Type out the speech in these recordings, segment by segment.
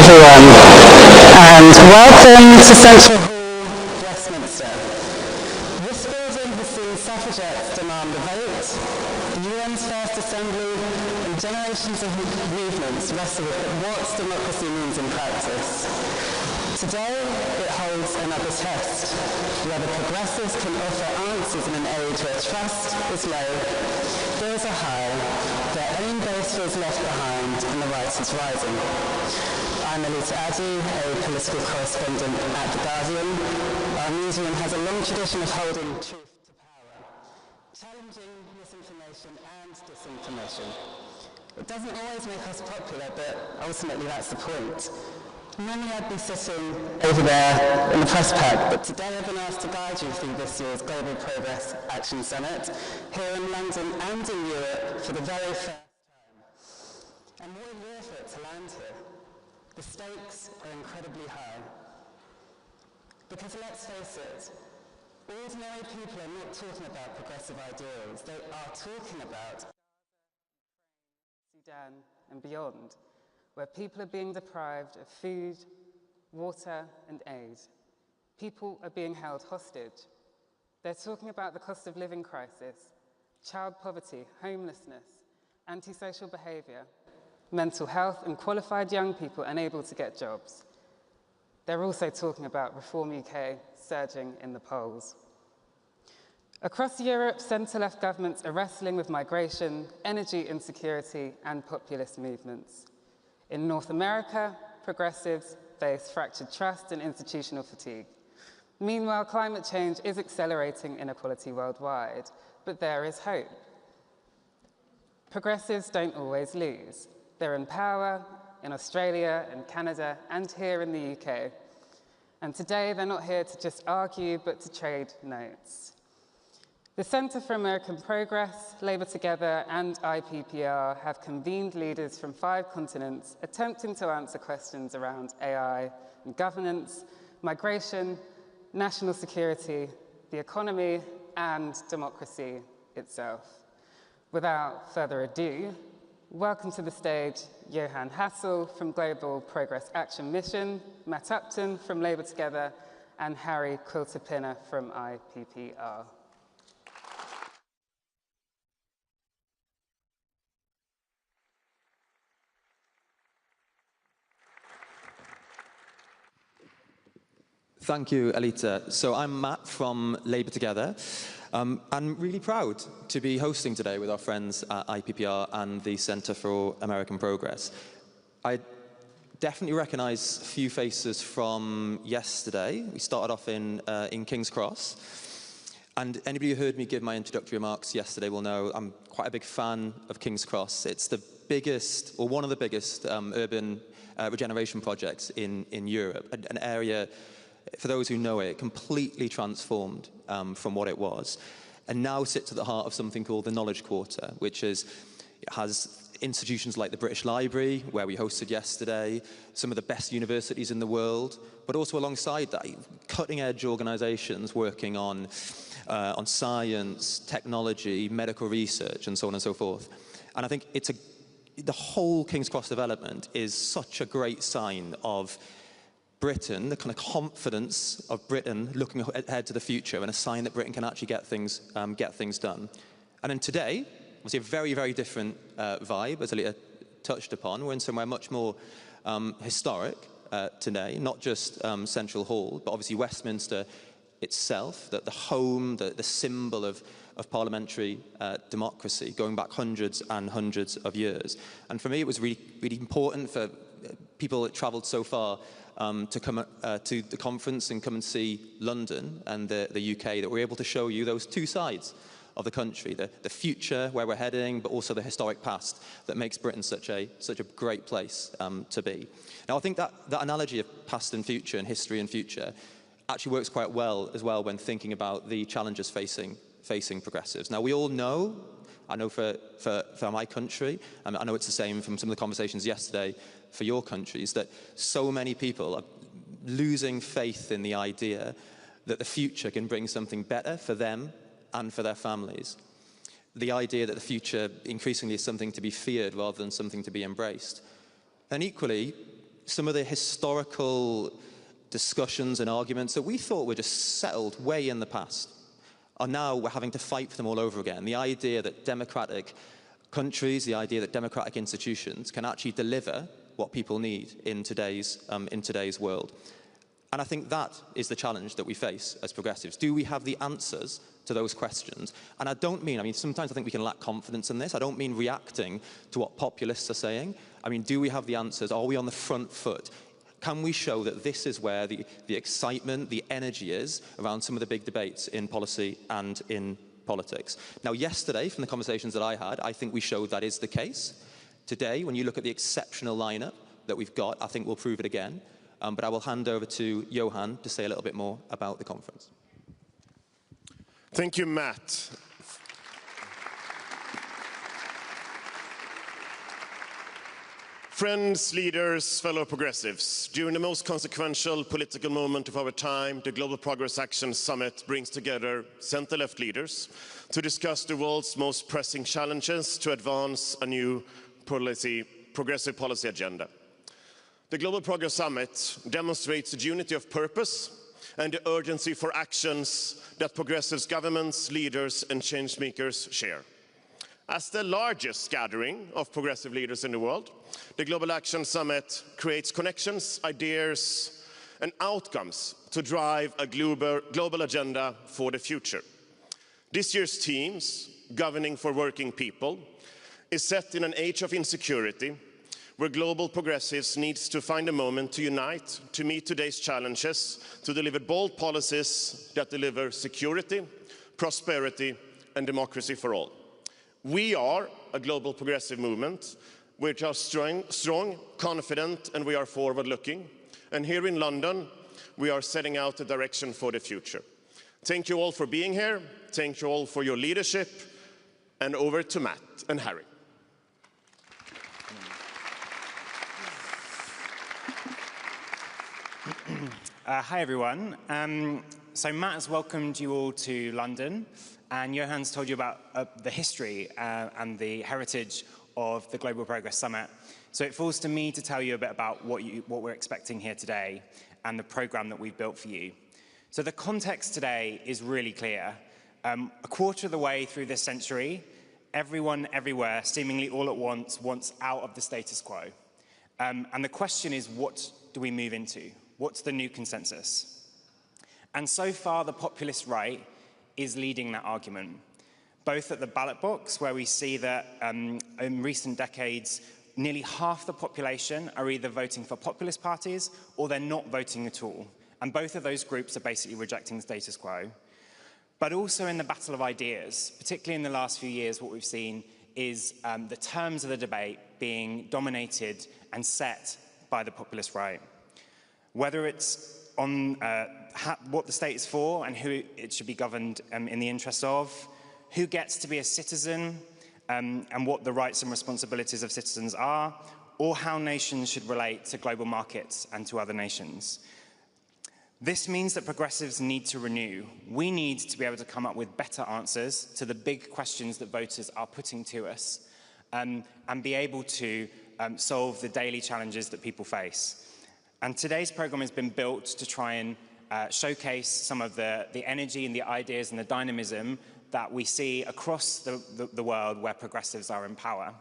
everyone, and welcome to Central Hall, Westminster. This building has seen suffragettes demand a vote, the UN's first assembly, and generations of movements wrestle with what democracy means in practice. Today, it holds another test, whether progressives can offer answers in an age where trust is low, bills are high, their own base feels left behind, and the right is rising. I'm Yvette Cooper, a political correspondent at The Guardian. Our newsroom has a long tradition of holding truth to power, challenging misinformation and disinformation. It doesn't always make us popular, but ultimately that's the point. Normally I'd be sitting over there in the press pack, but today I've been asked to guide you through this year's Global Progress Action Summit, here in London and in Europe for the very first time. And what a year for it to land here. The stakes are incredibly high. Because let's face it, ordinary people are not talking about progressive ideals, they are talking about Sudan and beyond, where people are being deprived of food, water, and aid. People are being held hostage. They're talking about the cost of living crisis, child poverty, homelessness, antisocial behaviour, mental health, and qualified young people unable to get jobs. They're also talking about Reform UK surging in the polls. Across Europe, centre-left governments are wrestling with migration, energy insecurity, and populist movements. In North America, progressives face fractured trust and institutional fatigue. Meanwhile, climate change is accelerating inequality worldwide, but there is hope. Progressives don't always lose. They're in power in Australia and Canada and here in the UK. And today, they're not here to just argue, but to trade notes. The Centre for American Progress, Labour Together, and IPPR have convened leaders from 5 continents attempting to answer questions around AI and governance, migration, national security, the economy, and democracy itself. Without further ado, welcome to the stage Johan Hassel from Global Progress Action Mission, Matt Upton from Labour Together, and Harry Quilter-Pinner from IPPR. Thank you, Alita. So I'm Matt from Labour Together. I'm really proud to be hosting today with our friends at IPPR and the Centre for American Progress. I definitely recognise a few faces from yesterday. We started off in King's Cross. And anybody who heard me give my introductory remarks yesterday will know I'm quite a big fan of King's Cross. It's the biggest, or one of the biggest, urban regeneration projects in Europe, an area, for those who know it, completely transformed from what it was, and now sits at the heart of something called the Knowledge Quarter, which has institutions like the British Library, where we hosted yesterday, some of the best universities in the world, but also alongside that, cutting-edge organisations working on science, technology, medical research, and so on and so forth. And I think the whole King's Cross development is such a great sign of Britain, the kind of confidence of Britain looking ahead to the future, and a sign that Britain can actually get things done. And then today, we see a very, very different vibe, as Alita touched upon. We're in somewhere much more historic today, not just Central Hall, but obviously Westminster itself, the home, the symbol of parliamentary democracy, going back hundreds and hundreds of years. And for me, it was really, really important for people that travelled so far to come to the conference and come and see London and the UK, that we're able to show you those two sides of the country, the future, where we're heading, but also the historic past that makes Britain such a great place to be. Now, I think that analogy of past and future, and history and future, actually works quite well as well when thinking about the challenges facing progressives. Now, we all know, I know for my country, and I know it's the same from some of the conversations yesterday for your countries, that so many people are losing faith in the idea that the future can bring something better for them and for their families. The idea that the future increasingly is something to be feared rather than something to be embraced. And equally, some of the historical discussions and arguments that we thought were just settled way in the past are now we're having to fight for them all over again. The idea that democratic countries, the idea that democratic institutions can actually deliver what people need in today's world. And I think that is the challenge that we face as progressives. Do we have the answers to those questions? And I mean, sometimes I think we can lack confidence in this. I don't mean reacting to what populists are saying. I mean, do we have the answers? Are we on the front foot? Can we show that this is where the excitement, the energy is around some of the big debates in policy and in politics? Now, yesterday, from the conversations that I had, I think we showed that is the case. Today, when you look at the exceptional lineup that we've got, I think we'll prove it again. But I will hand over to Johan to say a little bit more about the conference. Thank you, Matt. Friends, leaders, fellow progressives, during the most consequential political moment of our time, the Global Progress Action Summit brings together center-left leaders to discuss the world's most pressing challenges to advance a new progressive policy agenda. The Global Progress Summit demonstrates the unity of purpose and the urgency for actions that progressive governments, leaders and change makers share. As the largest gathering of progressive leaders in the world, the Global Action Summit creates connections, ideas and outcomes to drive a global agenda for the future. This year's themes, Governing for Working People, is set in an age of insecurity where global progressives need to find a moment to unite, to meet today's challenges, to deliver bold policies that deliver security, prosperity and democracy for all. We are a global progressive movement which are strong, confident and we are forward-looking. And here in London, we are setting out the direction for the future. Thank you all for being here. Thank you all for your leadership. And over to Matt and Harry. Hi everyone. So Matt has welcomed you all to London and Johan's told you about the history and the heritage of the Global Progress Summit. So it falls to me to tell you a bit about what we're expecting here today and the program that we've built for you. So the context today is really clear. A quarter of the way through this century, everyone everywhere, seemingly all at once, wants out of the status quo. And the question is, what do we move into? What's the new consensus? And so far, the populist right is leading that argument, both at the ballot box, where we see that in recent decades, nearly half the population are either voting for populist parties or they're not voting at all. And both of those groups are basically rejecting the status quo. But also in the battle of ideas, particularly in the last few years, what we've seen is the terms of the debate being dominated and set by the populist right. Whether it's on what the state is for and who it should be governed in the interest of, who gets to be a citizen and what the rights and responsibilities of citizens are, or how nations should relate to global markets and to other nations. This means that progressives need to renew. We need to be able to come up with better answers to the big questions that voters are putting to us and be able to solve the daily challenges that people face. And today's program has been built to try and showcase some of the energy and the ideas and the dynamism that we see across the world where progressives are in power.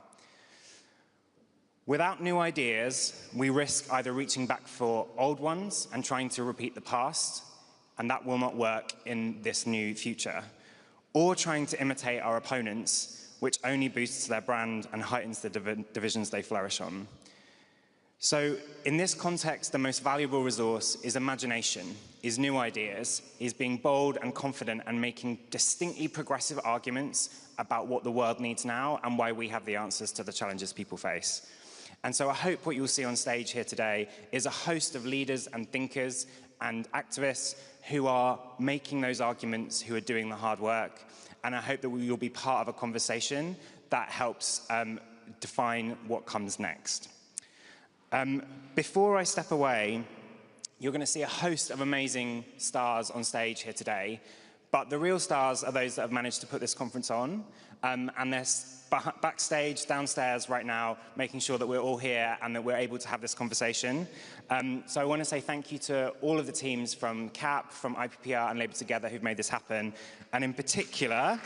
Without new ideas, we risk either reaching back for old ones and trying to repeat the past, and that will not work in this new future, or trying to imitate our opponents, which only boosts their brand and heightens the divisions they flourish on. So in this context, the most valuable resource is imagination, is new ideas, is being bold and confident and making distinctly progressive arguments about what the world needs now and why we have the answers to the challenges people face. And so I hope what you'll see on stage here today is a host of leaders and thinkers and activists who are making those arguments, who are doing the hard work. And I hope that we will be part of a conversation that helps define what comes next. Before I step away, you're going to see a host of amazing stars on stage here today. But the real stars are those that have managed to put this conference on. And backstage, downstairs right now, making sure that we're all here and that we're able to have this conversation. So I want to say thank you to all of the teams from CAP, from IPPR and Labour Together who've made this happen. And in particular,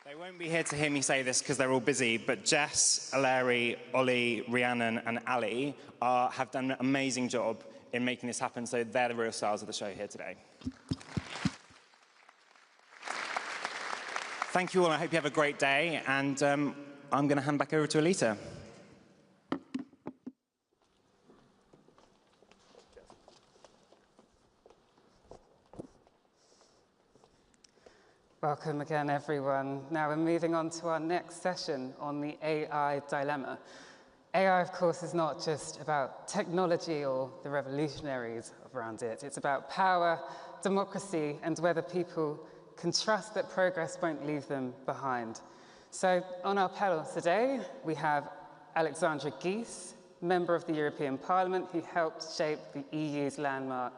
they won't be here to hear me say this because they're all busy, but Jess, Aleri, Ollie, Rhiannon and Ali have done an amazing job in making this happen, so they're the real stars of the show here today. Thank you all, I hope you have a great day, and I'm going to hand back over to Alita. Welcome again, everyone. Now we're moving on to our next session on the AI dilemma. AI, of course, is not just about technology or the revolutionaries around it. It's about power, democracy, and whether people can trust that progress won't leave them behind. So on our panel today, we have Alexandra Geese, member of the European Parliament, who helped shape the EU's landmark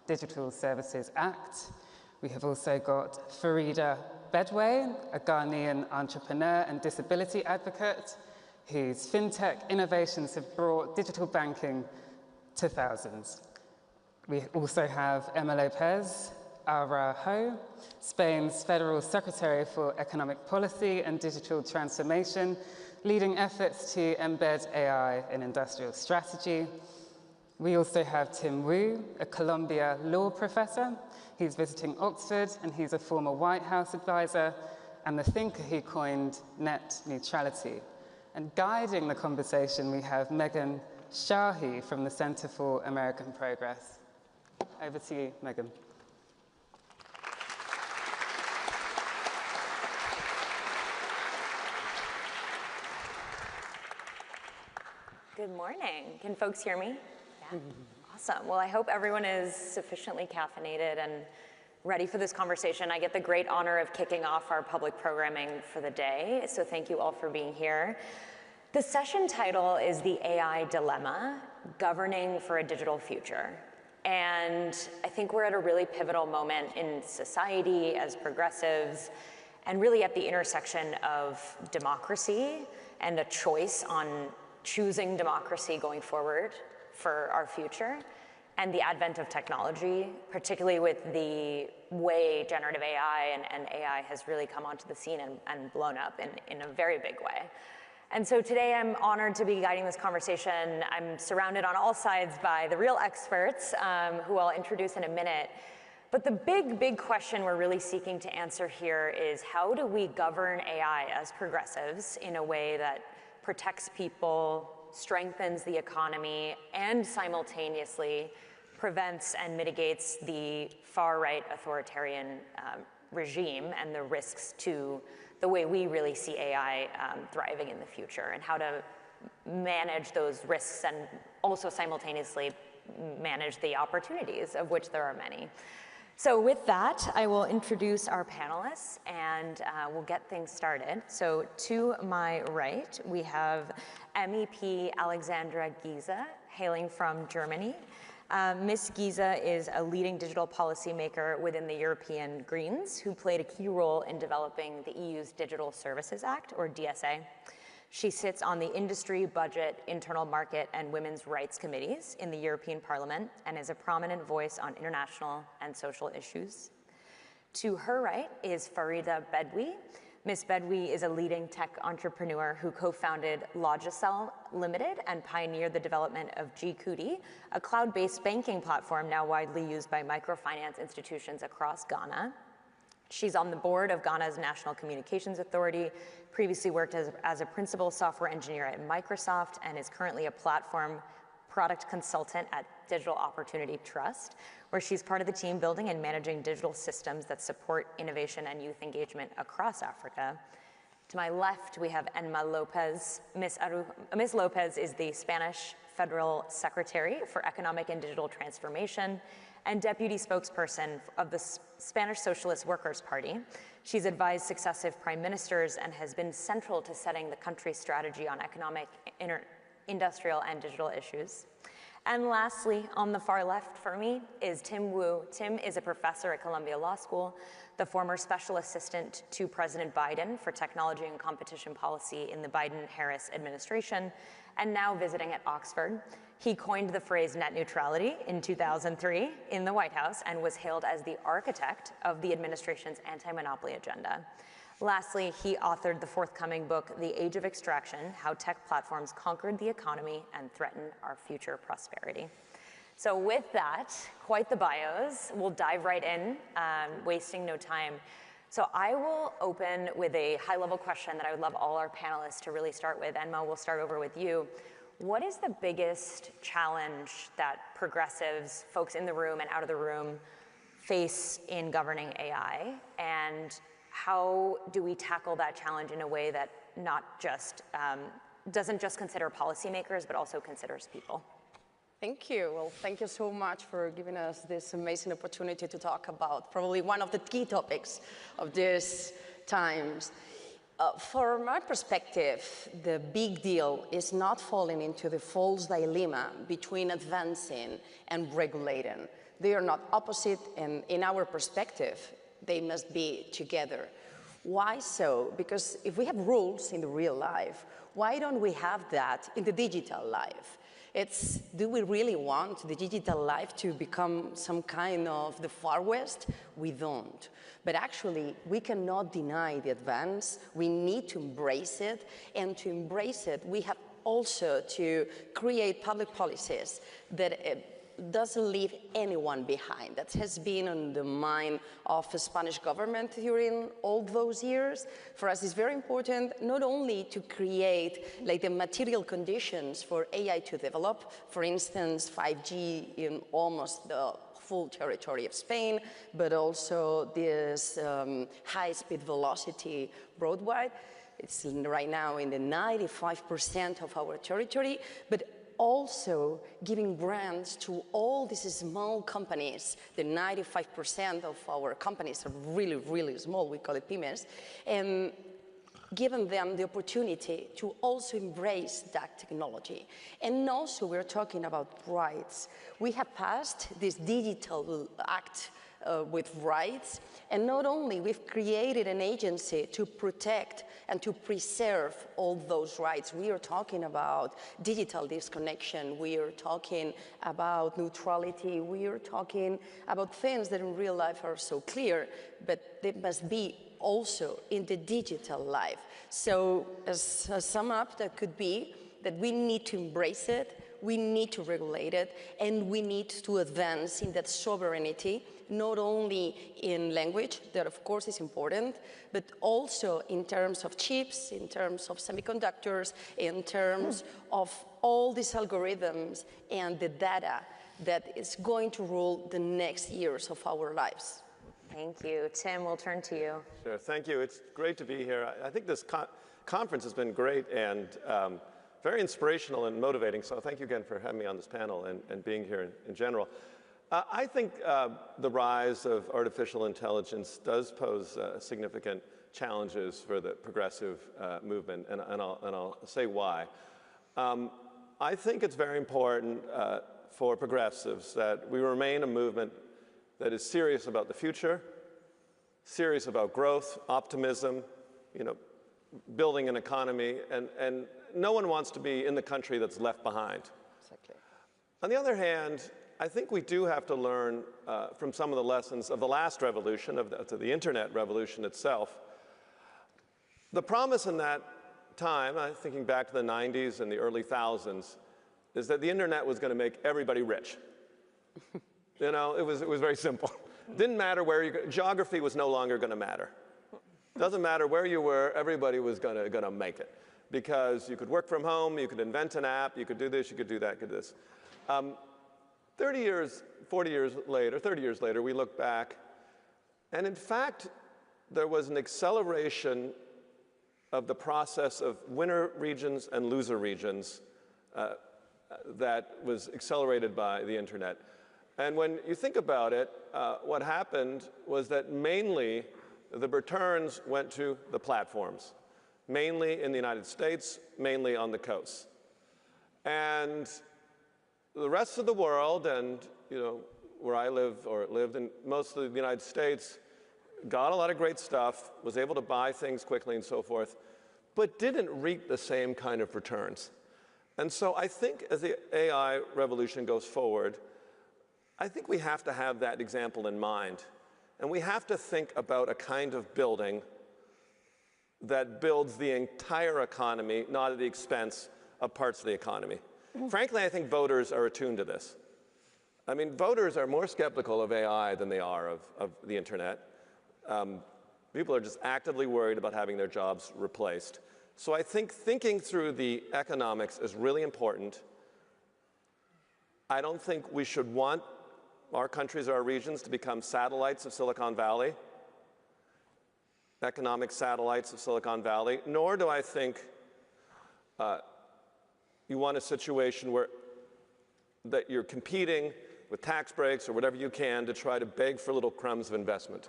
Digital Services Act. We have also got Farida Bedway, a Ghanaian entrepreneur and disability advocate, whose fintech innovations have brought digital banking to thousands. We also have Emma Lopez Araujo, Spain's Federal Secretary for Economic Policy and Digital Transformation, leading efforts to embed AI in industrial strategy. We also have Tim Wu, a Columbia law professor. He's visiting Oxford, and he's a former White House advisor and the thinker who coined net neutrality. And guiding the conversation, we have Megan Shahi from the Center for American Progress. Over to you, Megan. Good morning. Can folks hear me? Yeah. Awesome. Well, I hope everyone is sufficiently caffeinated and ready for this conversation. I get the great honor of kicking off our public programming for the day, so thank you all for being here. The session title is The AI Dilemma, Governing for a Digital Future. And I think we're at a really pivotal moment in society as progressives, and really at the intersection of democracy and a choice on choosing democracy going forward for our future, and the advent of technology, particularly with the way generative AI and AI has really come onto the scene and blown up in a very big way. And so today I'm honored to be guiding this conversation. I'm surrounded on all sides by the real experts who I'll introduce in a minute. But the big question we're really seeking to answer here is, how do we govern AI as progressives in a way that protects people, strengthens the economy, and simultaneously prevents and mitigates the far-right authoritarian regime and the risks to the way we really see AI thriving in the future, and how to manage those risks and also simultaneously manage the opportunities, of which there are many. So with that, I will introduce our panelists, and we'll get things started. So to my right, we have MEP Alexandra Geese, hailing from Germany. Ms. Geese is a leading digital policymaker within the European Greens, who played a key role in developing the EU's Digital Services Act, or DSA. She sits on the Industry, Budget, Internal Market, and Women's Rights Committees in the European Parliament, and is a prominent voice on international and social issues. To her right is Farida Bedway. Ms. Bedway is a leading tech entrepreneur who co-founded Logicel Limited and pioneered the development of GCoody, a cloud-based banking platform now widely used by microfinance institutions across Ghana. She's on the board of Ghana's National Communications Authority, previously worked as a principal software engineer at Microsoft, and is currently a platform product consultant at Digital Opportunity Trust, where she's part of the team building and managing digital systems that support innovation and youth engagement across Africa. To my left, we have Emma Lopez. Ms. Lopez is the Spanish Federal Secretary for Economic and Digital Transformation and deputy spokesperson of the Spanish Socialist Workers' Party. She's advised successive prime ministers and has been central to setting the country's strategy on economic, industrial, and digital issues. And lastly, on the far left for me is Tim Wu. Tim is a professor at Columbia Law School, the former special assistant to President Biden for technology and competition policy in the Biden-Harris administration, and now visiting at Oxford. He coined the phrase net neutrality in 2003 in the White House and was hailed as the architect of the administration's anti-monopoly agenda. Lastly, he authored the forthcoming book, The Age of Extraction: How Tech Platforms Conquered the Economy and Threatened Our Future Prosperity. So with that, quite the bios. We'll dive right in, wasting no time. So I will open with a high-level question that I would love all our panelists to really start with. Enmo, we'll start over with you. What is the biggest challenge that progressives, folks in the room and out of the room, face in governing AI? And how do we tackle that challenge in a way that not just, doesn't just consider policymakers, but also considers people? Thank you. Well, thank you so much for giving us this amazing opportunity to talk about probably one of the key topics of these times. From my perspective, the big deal is not falling into the false dilemma between advancing and regulating. They are not opposite, and in our perspective, they must be together. Why so? Because if we have rules in the real life, why don't we have that in the digital life? It's, do we really want the digital life to become some kind of the Far West? We don't. But actually, we cannot deny the advance. We need to embrace it. And to embrace it, we have also to create public policies that doesn't leave anyone behind. That has been on the mind of the Spanish government during all those years. For us, it's very important not only to create like the material conditions for AI to develop, for instance, 5G in almost the full territory of Spain, but also this high-speed velocity broadband. It's right now in the 95% of our territory, but also giving grants to all these small companies. The 95% of our companies are really, really small. We call it pymes. And giving them the opportunity to also embrace that technology. And also we're talking about rights. We have passed this digital act with rights, and not only we've created an agency to protect and to preserve all those rights. We are talking about digital disconnection, we are talking about neutrality, we are talking about things that in real life are so clear, but they must be also in the digital life. So as a sum up, that could be that we need to embrace it, we need to regulate it, and we need to advance in that sovereignty, not only in language, that of course is important, but also in terms of chips, in terms of semiconductors, in terms of all these algorithms and the data that is going to rule the next years of our lives. Thank you. Tim, we'll turn to you. Sure, thank you. It's great to be here. I think this conference has been great and very inspirational and motivating, so thank you again for having me on this panel and being here in general. I think the rise of artificial intelligence does pose significant challenges for the progressive movement, and I'll say why. I think it's very important for progressives that we remain a movement that is serious about the future, serious about growth, optimism, building an economy, and no one wants to be in the country that's left behind. Exactly. On the other hand, I think we do have to learn from some of the lessons of the last revolution, of the internet revolution itself. The promise in that time, thinking back to the 90s and the early thousands, is that the internet was going to make everybody rich. It was very simple. Didn't matter where you go. Geography was no longer going to matter. Doesn't matter where you were, everybody was going to make it. Because you could work from home, you could invent an app, you could do this, you could do that, you could do this. 30 years, 40 years later, 30 years later, we look back, and in fact, there was an acceleration of the process of winner regions and loser regions that was accelerated by the internet. And when you think about it, what happened was that mainly the returns went to the platforms, mainly in the United States, mainly on the coasts. And the rest of the world, and where I live or lived in most of the United States, got a lot of great stuff, was able to buy things quickly and so forth, but didn't reap the same kind of returns. And so I think as the AI revolution goes forward, I think we have to have that example in mind. And we have to think about a kind of building that builds the entire economy, not at the expense of parts of the economy. Frankly, I think voters are attuned to this. I mean, voters are more skeptical of AI than they are of the internet. People are just actively worried about having their jobs replaced. So I think thinking through the economics is really important. I don't think we should want our countries or our regions to become satellites of Silicon Valley, economic satellites of Silicon Valley, nor do I think you want a situation where that you're competing with tax breaks or whatever you can to try to beg for little crumbs of investment.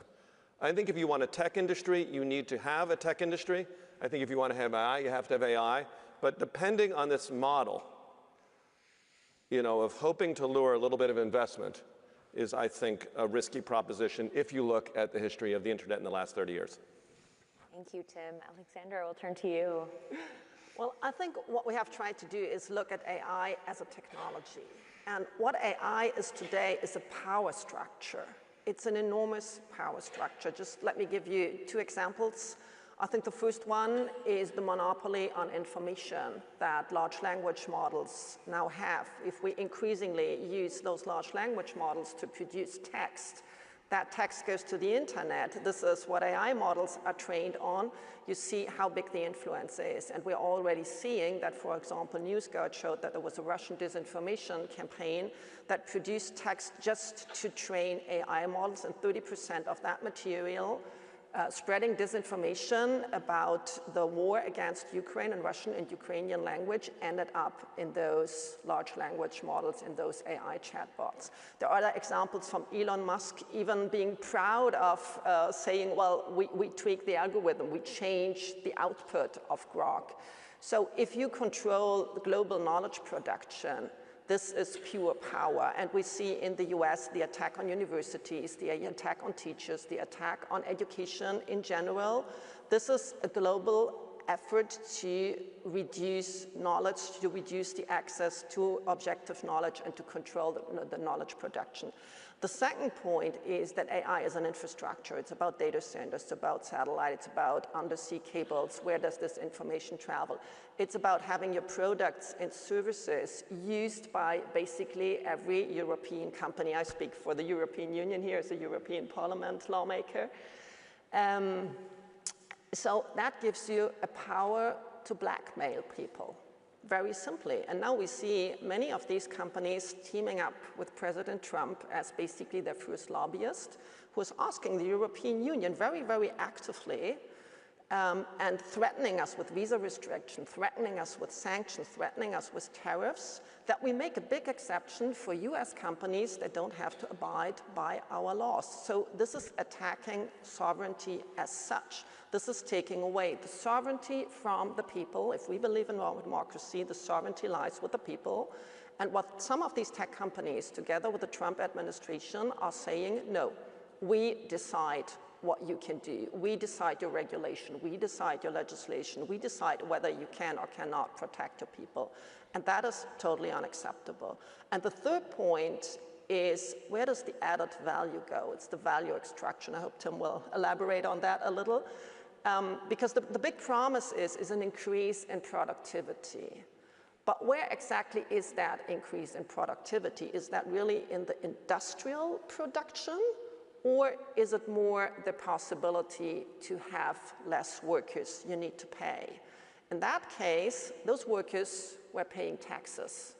I think if you want a tech industry, you need to have a tech industry. I think if you want to have AI, you have to have AI. But depending on this model, of hoping to lure a little bit of investment is, I think, a risky proposition if you look at the history of the internet in the last 30 years. Thank you, Tim. Alexandra, we'll turn to you. Well, I think what we have tried to do is look at AI as a technology. And what AI is today is a power structure. It's an enormous power structure. Just let me give you 2 examples. I think the first one is the monopoly on information that large language models now have. If we increasingly use those large language models to produce text, that text goes to the internet. This is what AI models are trained on. You see how big the influence is. And we're already seeing that, for example, NewsGuard showed that there was a Russian disinformation campaign that produced text just to train AI models, and 30% of that material spreading disinformation about the war against Ukraine in Russian and Ukrainian language ended up in those large language models, in those AI chatbots. There are other examples from Elon Musk even being proud of saying, well, we tweak the algorithm, we change the output of Grok. So if you control the global knowledge production, this is pure power. And we see in the US the attack on universities, the attack on teachers, the attack on education in general. This is a global effort to reduce knowledge, to reduce the access to objective knowledge, and to control the knowledge production. The second point is that AI is an infrastructure. It's about data centers, it's about satellite, it's about undersea cables. Where does this information travel? It's about having your products and services used by basically every European company. I speak for the European Union here as a European Parliament lawmaker. So that gives you a power to blackmail people, very simply. And now we see many of these companies teaming up with President Trump as basically their first lobbyist, who is asking the European Union very, very actively and threatening us with visa restriction, threatening us with sanctions, threatening us with tariffs, that we make a big exception for US companies that don't have to abide by our laws. So this is attacking sovereignty as such. This is taking away the sovereignty from the people. If we believe in democracy, the sovereignty lies with the people. And what some of these tech companies, together with the Trump administration, are saying, no, we decide what you can do. We decide your regulation. We decide your legislation. We decide whether you can or cannot protect your people. And that is totally unacceptable. And the third point is, where does the added value go? It's the value extraction. I hope Tim will elaborate on that a little. Because the big promise is an increase in productivity. But where exactly is that increase in productivity? Is that really in the industrial production? Or is it more the possibility to have less workers you need to pay? In that case, those workers were paying taxes.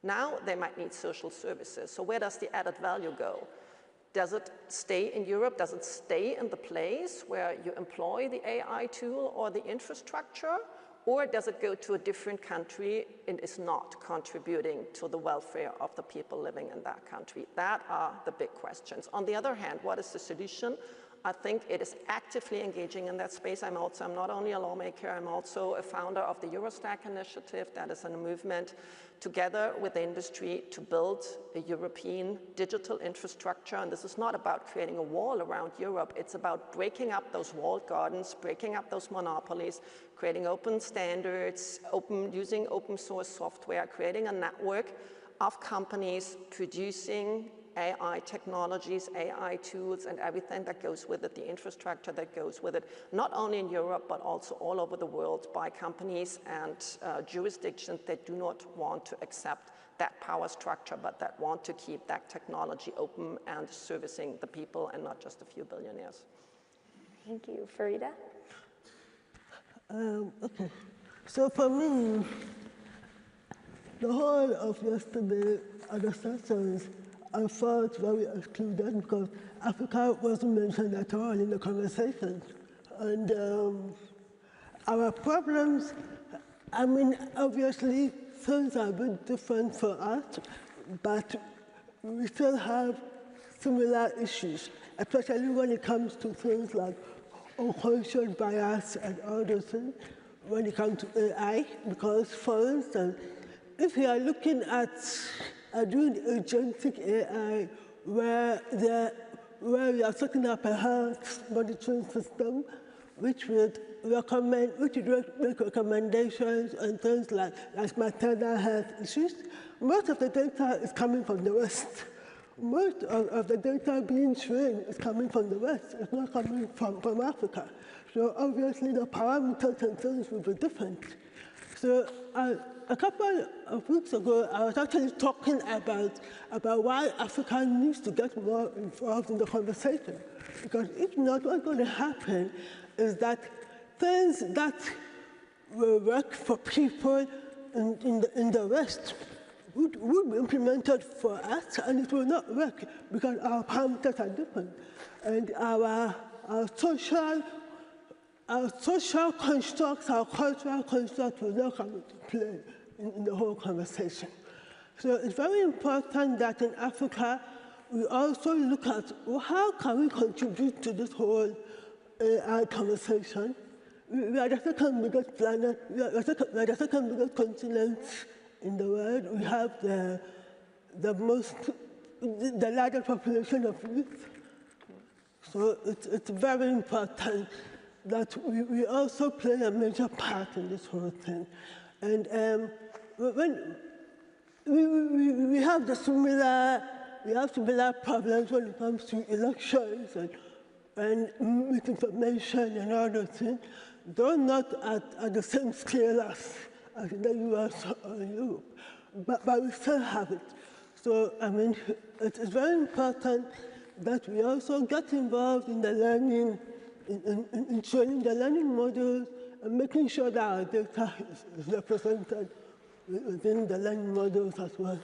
Now they might need social services. So where does the added value go? Does it stay in Europe? Does it stay in the place where you employ the AI tool or the infrastructure? Or does it go to a different country and is not contributing to the welfare of the people living in that country? That are the big questions. On the other hand, what is the solution? I think it is actively engaging in that space. I'm not only a lawmaker, I'm also a founder of the Eurostack initiative. That is a movement together with the industry to build a European digital infrastructure. And this is not about creating a wall around Europe. It's about breaking up those walled gardens, breaking up those monopolies, creating open standards, using open source software, creating a network of companies producing AI technologies, AI tools, and everything that goes with it, the infrastructure that goes with it, not only in Europe, but also all over the world by companies and jurisdictions that do not want to accept that power structure, but that want to keep that technology open and servicing the people and not just a few billionaires. Thank you. Farida? Okay. So for me, the whole of yesterday and the sessions, I felt very excluded because Africa wasn't mentioned at all in the conversation. And our problems, I mean, obviously, things are a bit different for us, but we still have similar issues, especially when it comes to things like unconscious bias and all those things, when it comes to AI, because, for instance, if you are looking at doing agentic AI, where we are setting up a health monitoring system, which would make recommendations on things like maternal health issues, most of the data is coming from the West. Most of the data being trained is coming from the West. It's not coming from Africa. So obviously the parameters and things will be different. So a couple of weeks ago, I was actually talking about why Africa needs to get more involved in the conversation. Because if not, what's going to happen is that things that will work for people in the West would be implemented for us, and it will not work because our parameters are different. And our social constructs, our cultural constructs will not come into play in the whole conversation. So it's very important that in Africa, we also look at how can we contribute to this whole AI conversation. We are the second biggest planet, we are the second biggest continent in the world. We have the largest population of youth. So it's very important that we also play a major part in this whole thing. And when we have similar problems when it comes to elections and misinformation and all those things, though not at the same scale as in the US or Europe, but we still have it. So, I mean, it's very important that we also get involved in the learning, in training the learning models and making sure that our data is represented within the learning models as well.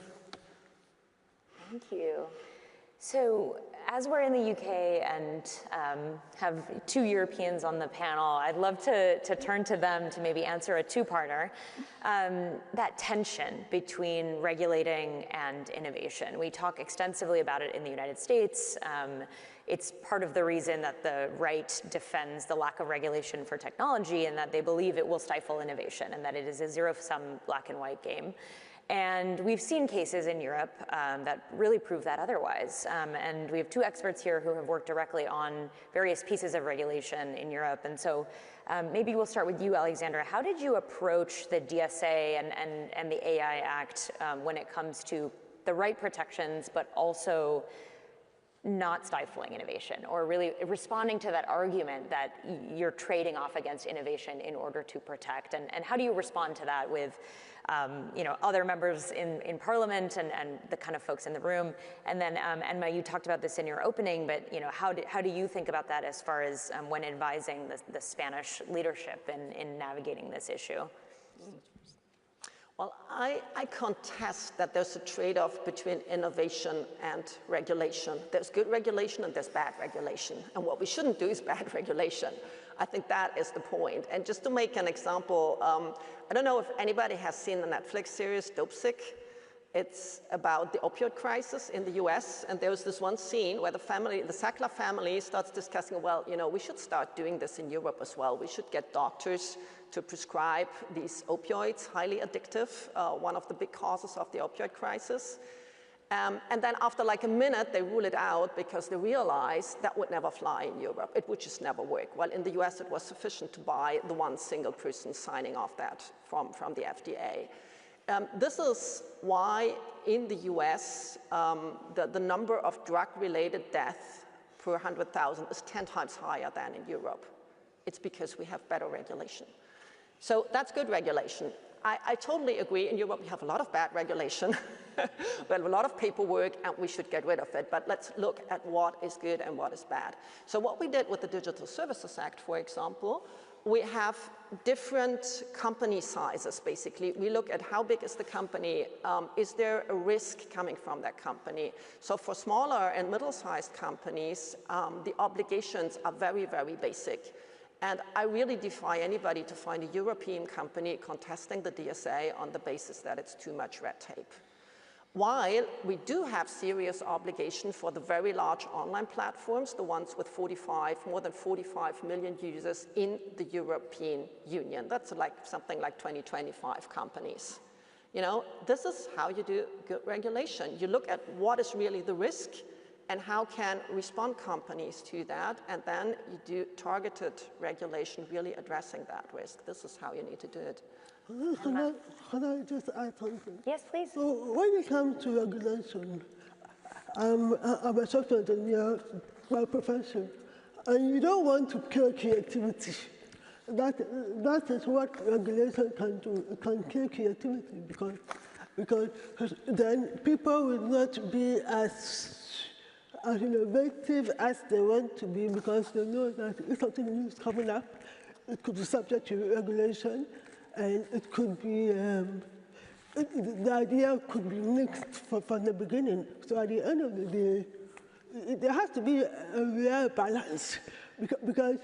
Thank you. So, as we're in the UK and have two Europeans on the panel, I'd love to turn to them to maybe answer a two-parter. That tension between regulating and innovation. We talk extensively about it in the United States. It's part of the reason that the right defends the lack of regulation for technology and that they believe it will stifle innovation and that it is a zero-sum black and white game. And we've seen cases in Europe that really prove that otherwise. And we have two experts here who have worked directly on various pieces of regulation in Europe. And so maybe we'll start with you, Alexandra. How did you approach the DSA and the AI Act when it comes to the right protections, but also not stifling innovation, or really responding to that argument that you're trading off against innovation in order to protect? And how do you respond to that with other members in Parliament and the kind of folks in the room? And then, Emma, you talked about this in your opening, but how do you think about that as far as when advising the Spanish leadership in navigating this issue? Well, I contest that there's a trade-off between innovation and regulation. There's good regulation and there's bad regulation. And what we shouldn't do is bad regulation. I think that is the point. And just to make an example, I don't know if anybody has seen the Netflix series Dope Sick. It's about the opioid crisis in the US, and there was this one scene where the Sackler family starts discussing, well, you know, we should start doing this in Europe as well. We should get doctors to prescribe these opioids, highly addictive, one of the big causes of the opioid crisis. And then after like a minute, they rule it out because they realize that would never fly in Europe. It would just never work. Well, in the US, it was sufficient to buy the one single person signing off that from the FDA. This is why in the US, the number of drug-related deaths per 100,000 is 10 times higher than in Europe. It's because we have better regulation. So that's good regulation. I totally agree. In Europe, we have a lot of bad regulation. We have a lot of paperwork, and we should get rid of it. But let's look at what is good and what is bad. So what we did with the Digital Services Act, for example, we have different company sizes, basically. We look at how big is the company, is there a risk coming from that company? So for smaller and middle-sized companies, the obligations are very, very basic. And I really defy anybody to find a European company contesting the DSA on the basis that it's too much red tape. While we do have serious obligation for the very large online platforms, the ones with more than 45 million users in the European Union. That's like something like 25 companies. You know, this is how you do good regulation. You look at what is really the risk and how can respond companies to that, and then you do targeted regulation really addressing that risk. This is how you need to do it. Can I just add something? Yes, please. So when it comes to regulation, I'm a software engineer by profession, and you don't want to kill creativity. That is what regulation can do. It can kill creativity because then people will not be as innovative as they want to be, because they know that if something new is coming up, it could be subject to regulation, and it could be, the idea could be mixed from the beginning. So at the end of the day, there has to be a real balance, because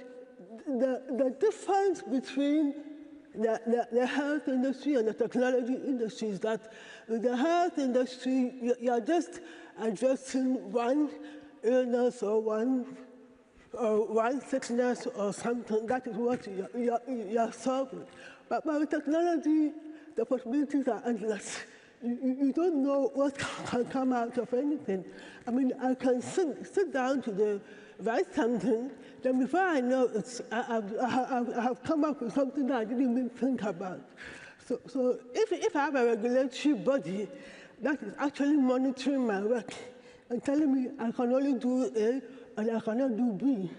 the difference between the health industry and the technology industry is that with the health industry, you're just addressing one illness or one sickness or something. That is what you're solving. But with technology, the possibilities are endless. You don't know what can come out of anything. I mean, I can sit down to write something, then before I know I have come up with something that I didn't even think about. So if I have a regulatory body that is actually monitoring my work and telling me I can only do A and I cannot do B,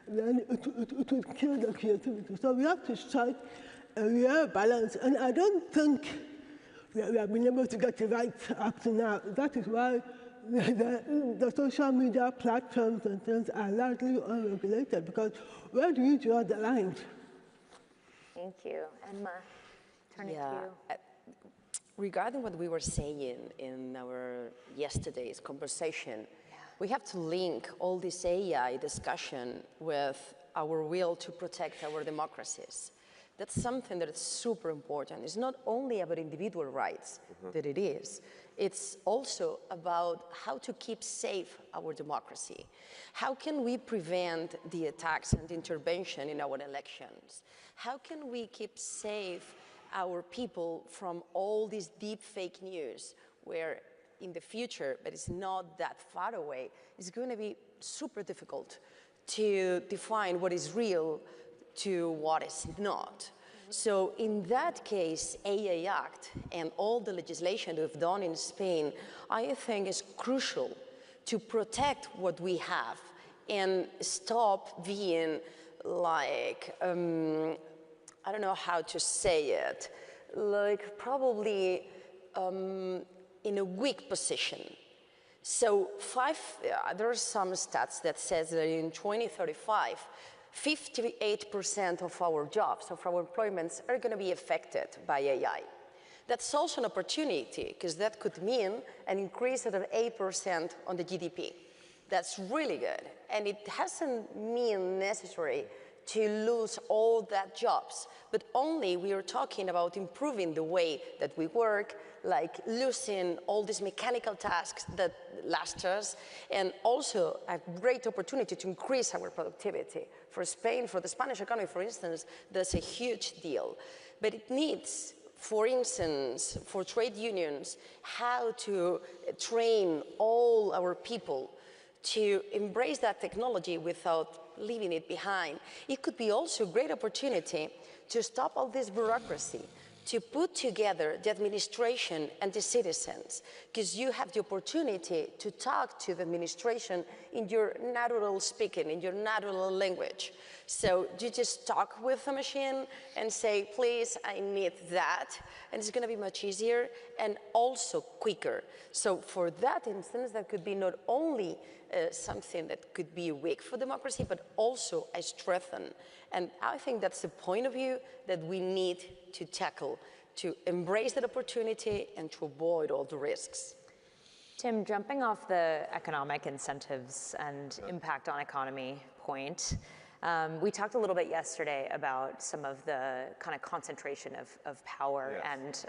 then it would kill the creativity. So we have to strike a real balance, and I don't think we have been able to get it right up to now. That is why the social media platforms and things are largely unregulated, because where do you draw the line? Thank you. Emma, turn it to you. Regarding what we were saying in our yesterday's conversation, we have to link all this AI discussion with our will to protect our democracies. That's something that is super important. It's not only about individual rights that it is. It's also about how to keep safe our democracy. How can we prevent the attacks and intervention in our elections? How can we keep safe our people from all this deep fake news, where in the future, but it's not that far away, it's going to be super difficult to define what is real to what is not. So in that case, AI Act and all the legislation we've done in Spain, I think is crucial to protect what we have and stop being like, I don't know how to say it, like probably in a weak position. So there are some stats that says that in 2035, 58% of our jobs, of our employments, are going to be affected by AI. That's also an opportunity, because that could mean an increase of 8% on the GDP. That's really good. And it hasn't been necessary to lose all that jobs, but only we are talking about improving the way that we work, like losing all these mechanical tasks that last us, and also a great opportunity to increase our productivity. For Spain, for the Spanish economy, for instance, that's a huge deal. But it needs, for instance, for trade unions, how to train all our people to embrace that technology without leaving it behind. It could be also a great opportunity to stop all this bureaucracy, to put together the administration and the citizens, because you have the opportunity to talk to the administration in your natural speaking, in your natural language. So you just talk with the machine and say, please, I need that, and it's gonna be much easier and also quicker. So for that instance, that could be not only something that could be weak for democracy, but also a strengthen. And I think that's the point of view that we need to tackle, to embrace that opportunity and to avoid all the risks. Tim, jumping off the economic incentives and impact on economy point, we talked a little bit yesterday about some of the kind of concentration of power and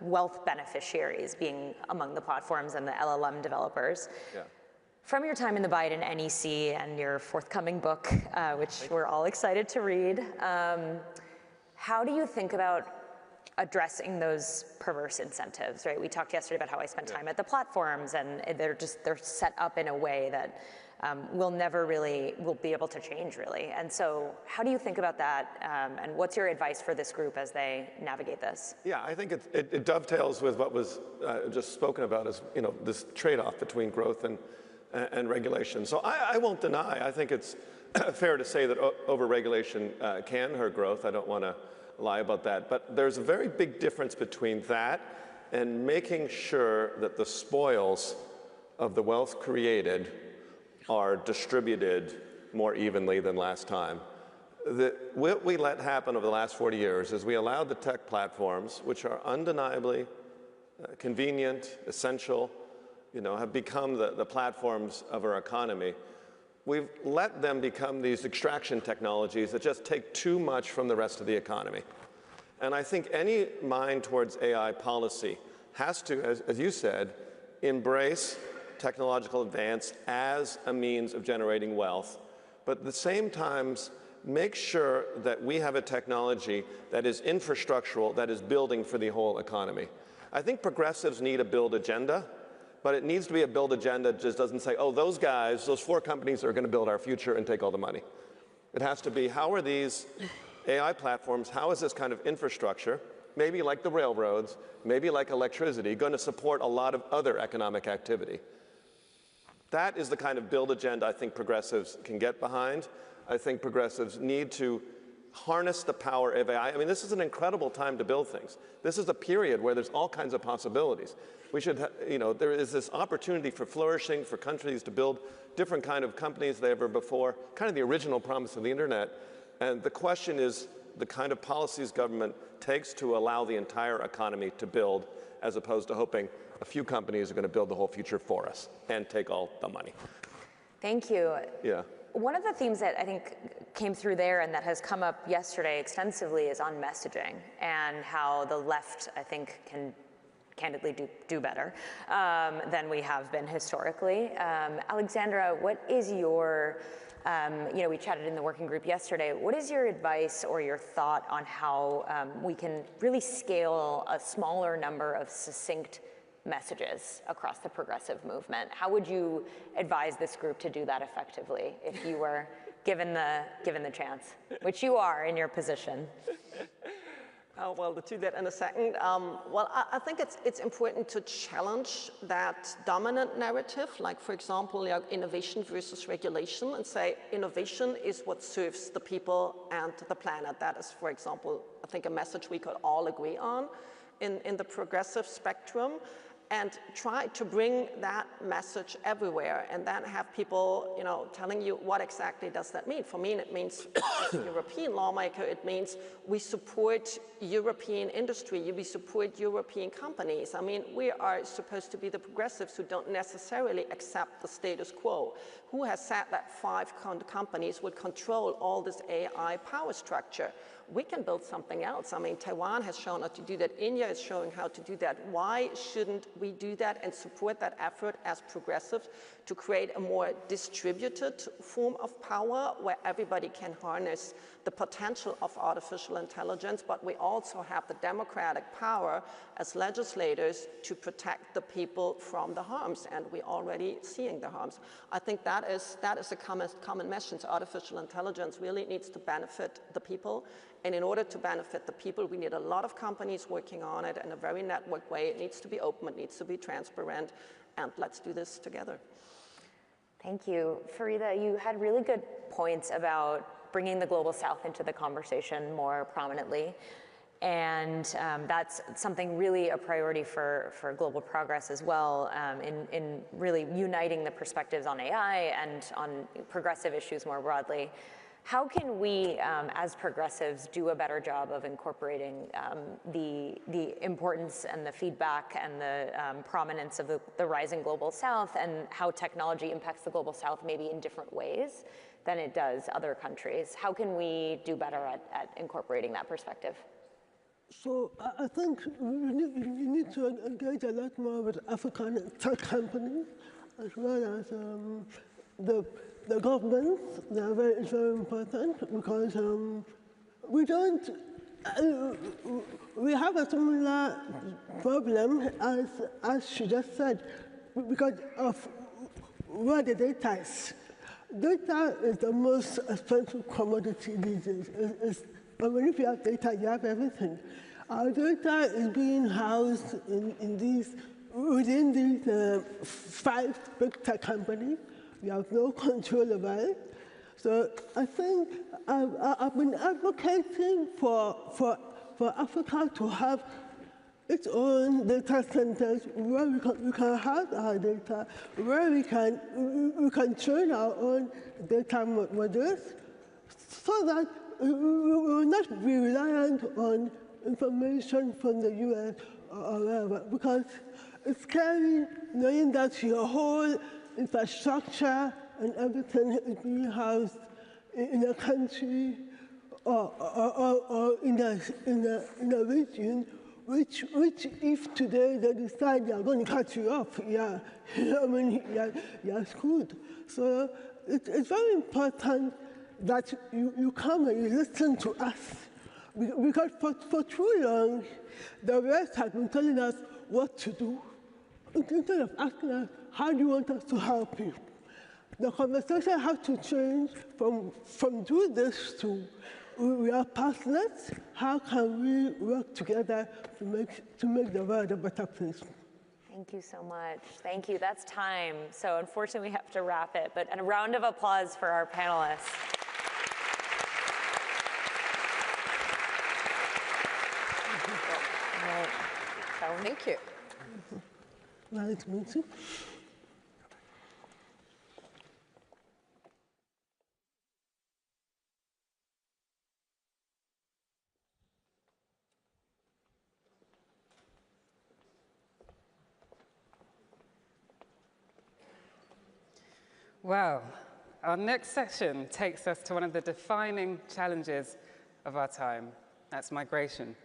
wealth beneficiaries being among the platforms and the LLM developers. Yeah. From your time in the Biden NEC and your forthcoming book, which we're all excited to read, how do you think about addressing those perverse incentives, right? We talked yesterday about how I spent time at the platforms, and they're set up in a way that will be able to change, really. And so how do you think about that, and what's your advice for this group as they navigate this? Yeah, I think it dovetails with what was just spoken about as, this trade-off between growth and regulation. So I won't deny, I think it's fair to say that over-regulation can hurt growth. I don't want to lie about that. But there's a very big difference between that and making sure that the spoils of the wealth created are distributed more evenly than last time. What we let happen over the last 40 years is we allowed the tech platforms, which are undeniably convenient, essential, have become the platforms of our economy. We've let them become these extraction technologies that just take too much from the rest of the economy. And I think any mind towards AI policy has to, as you said, embrace technological advance as a means of generating wealth, but at the same time, make sure that we have a technology that is infrastructural, that is building for the whole economy. I think progressives need a build agenda, but it needs to be a build agenda that just doesn't say, oh, those guys, those 4 companies are going to build our future and take all the money. It has to be, how are these AI platforms, how is this kind of infrastructure, maybe like the railroads, maybe like electricity, going to support a lot of other economic activity? That is the kind of build agenda I think progressives can get behind. I think progressives need to harness the power of AI. I mean, this is an incredible time to build things. This is a period where there's all kinds of possibilities. We should, there is this opportunity for flourishing, for countries to build different kind of companies than ever before, kind of the original promise of the internet. And the question is the kind of policies government takes to allow the entire economy to build, as opposed to hoping a few companies are going to build the whole future for us and take all the money. Thank you. Yeah. One of the themes that I think came through there and that has come up yesterday extensively is on messaging and how the left, I think, can candidly do better than we have been historically. Alexandra, what is your, we chatted in the working group yesterday, what is your advice or your thought on how we can really scale a smaller number of succinct messages across the progressive movement? How would you advise this group to do that effectively if you were given the chance, which you are in your position? Well, to that in a second. I think it's important to challenge that dominant narrative, like, for example, innovation versus regulation, and say innovation is what serves the people and the planet. That is, for example, I think a message we could all agree on in the progressive spectrum. and try to bring that message everywhere, and then have people, telling you what exactly does that mean. For me, it means, as a European lawmaker, it means we support European industry, we support European companies. I mean, we are supposed to be the progressives who don't necessarily accept the status quo. Who has said that 5 companies would control all this AI power structure? We can build something else. I mean, Taiwan has shown how to do that. India is showing how to do that. Why shouldn't we do that and support that effort as progressives to create a more distributed form of power where everybody can harness the potential of artificial intelligence, but we also have the democratic power as legislators to protect the people from the harms, and we're already seeing the harms. I think that is a common message. Artificial intelligence really needs to benefit the people, and in order to benefit the people, we need a lot of companies working on it in a very networked way. It needs to be open, it needs to be transparent, and let's do this together. Thank you. Farida, you had really good points about bringing the Global South into the conversation more prominently. And that's something really a priority for global progress as well, in really uniting the perspectives on AI and on progressive issues more broadly. How can we, as progressives, do a better job of incorporating the importance and the feedback and the prominence of the rising Global South, and how technology impacts the Global South maybe in different ways than it does other countries? How can we do better at incorporating that perspective? So I think you need to engage a lot more with African tech companies, as well as the governments. They are very important, because we have a similar problem as she just said, because of where the data is. Data is the most expensive commodity these days. But if you have data, you have everything. Our data is being housed within these 5 big tech companies. We have no control over it. So I think I've been advocating for Africa to have its own data centers where we can house our data, where we can train our own data models, so that we will not be reliant on information from the US or wherever, because it's scary knowing that your whole infrastructure and everything is being housed in a country or in a region which if today they decide they are going to cut you off, you're screwed. So it's very important that you come and you listen to us. Because for too long, the West has been telling us what to do, instead of asking us, how do you want us to help you? The conversation has to change from do this to, we are partners, how can we work together to make the world a better place? Thank you so much. Thank you. That's time. So unfortunately, we have to wrap it, but a round of applause for our panelists. Thank you. Nice to meet you. Well, our next section takes us to one of the defining challenges of our time. That's migration.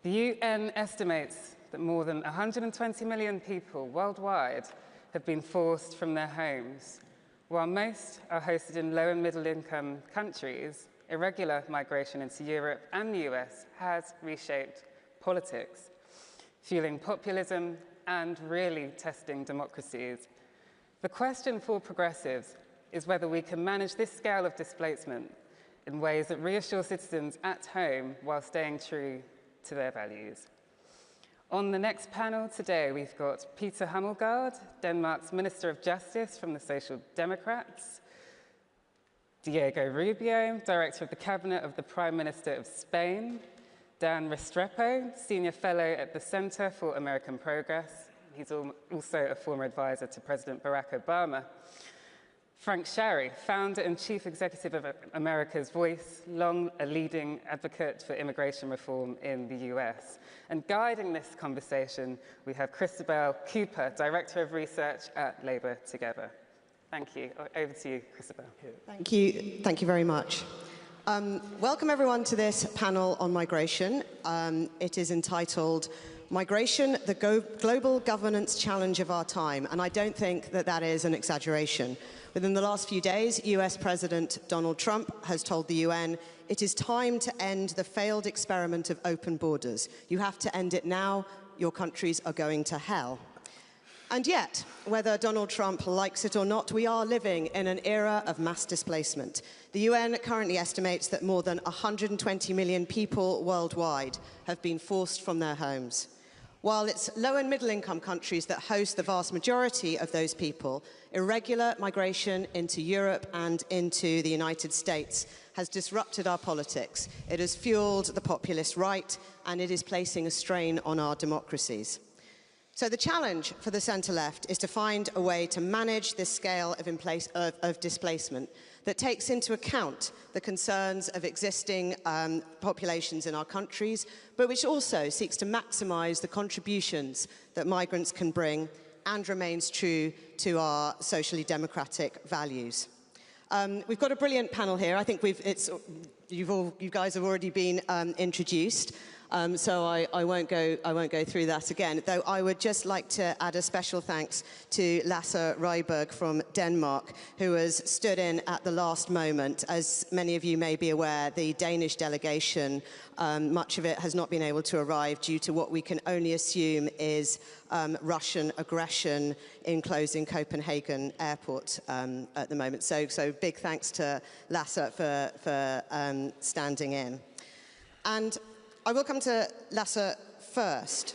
The UN estimates that more than 120 million people worldwide have been forced from their homes. While most are hosted in low and middle income countries, irregular migration into Europe and the US has reshaped politics, fueling populism and really testing democracies. The question for progressives is whether we can manage this scale of displacement in ways that reassure citizens at home while staying true to their values. On the next panel today, we've got Peter Hummelgaard, Denmark's Minister of Justice from the Social Democrats, Diego Rubio, Director of the Cabinet of the Prime Minister of Spain, Dan Restrepo, Senior Fellow at the Center for American Progress, He's also a former advisor to President Barack Obama. Frank Sherry, founder and chief executive of America's Voice, long a leading advocate for immigration reform in the US. And guiding this conversation, we have Christabel Cooper, Director of Research at Labour Together. Thank you. Over to you, Christabel. Thank you. Thank you very much. Welcome everyone to this panel on migration. It is entitled Migration, the Global Governance Challenge of Our Time, and I don't think that that is an exaggeration. Within the last few days, US President Donald Trump has told the UN it is time to end the failed experiment of open borders. You have to end it now. Your countries are going to hell. And yet, whether Donald Trump likes it or not, we are living in an era of mass displacement. The UN currently estimates that more than 120 million people worldwide have been forced from their homes. While it's low and middle income countries that host the vast majority of those people, irregular migration into Europe and into the United States has disrupted our politics. It has fueled the populist right, and it is placing a strain on our democracies. So the challenge for the centre-left is to find a way to manage this scale of displacement that takes into account the concerns of existing populations in our countries, but which also seeks to maximise the contributions that migrants can bring and remains true to our socially democratic values. We've got a brilliant panel here. I think you guys have already been introduced. So I won't go through that again, though I would just like to add a special thanks to Lasse Ryberg from Denmark, who has stood in at the last moment. As many of you may be aware, the Danish delegation, much of it has not been able to arrive due to what we can only assume is Russian aggression in closing Copenhagen airport at the moment. So big thanks to Lasse for standing in. And I will come to Lasse first.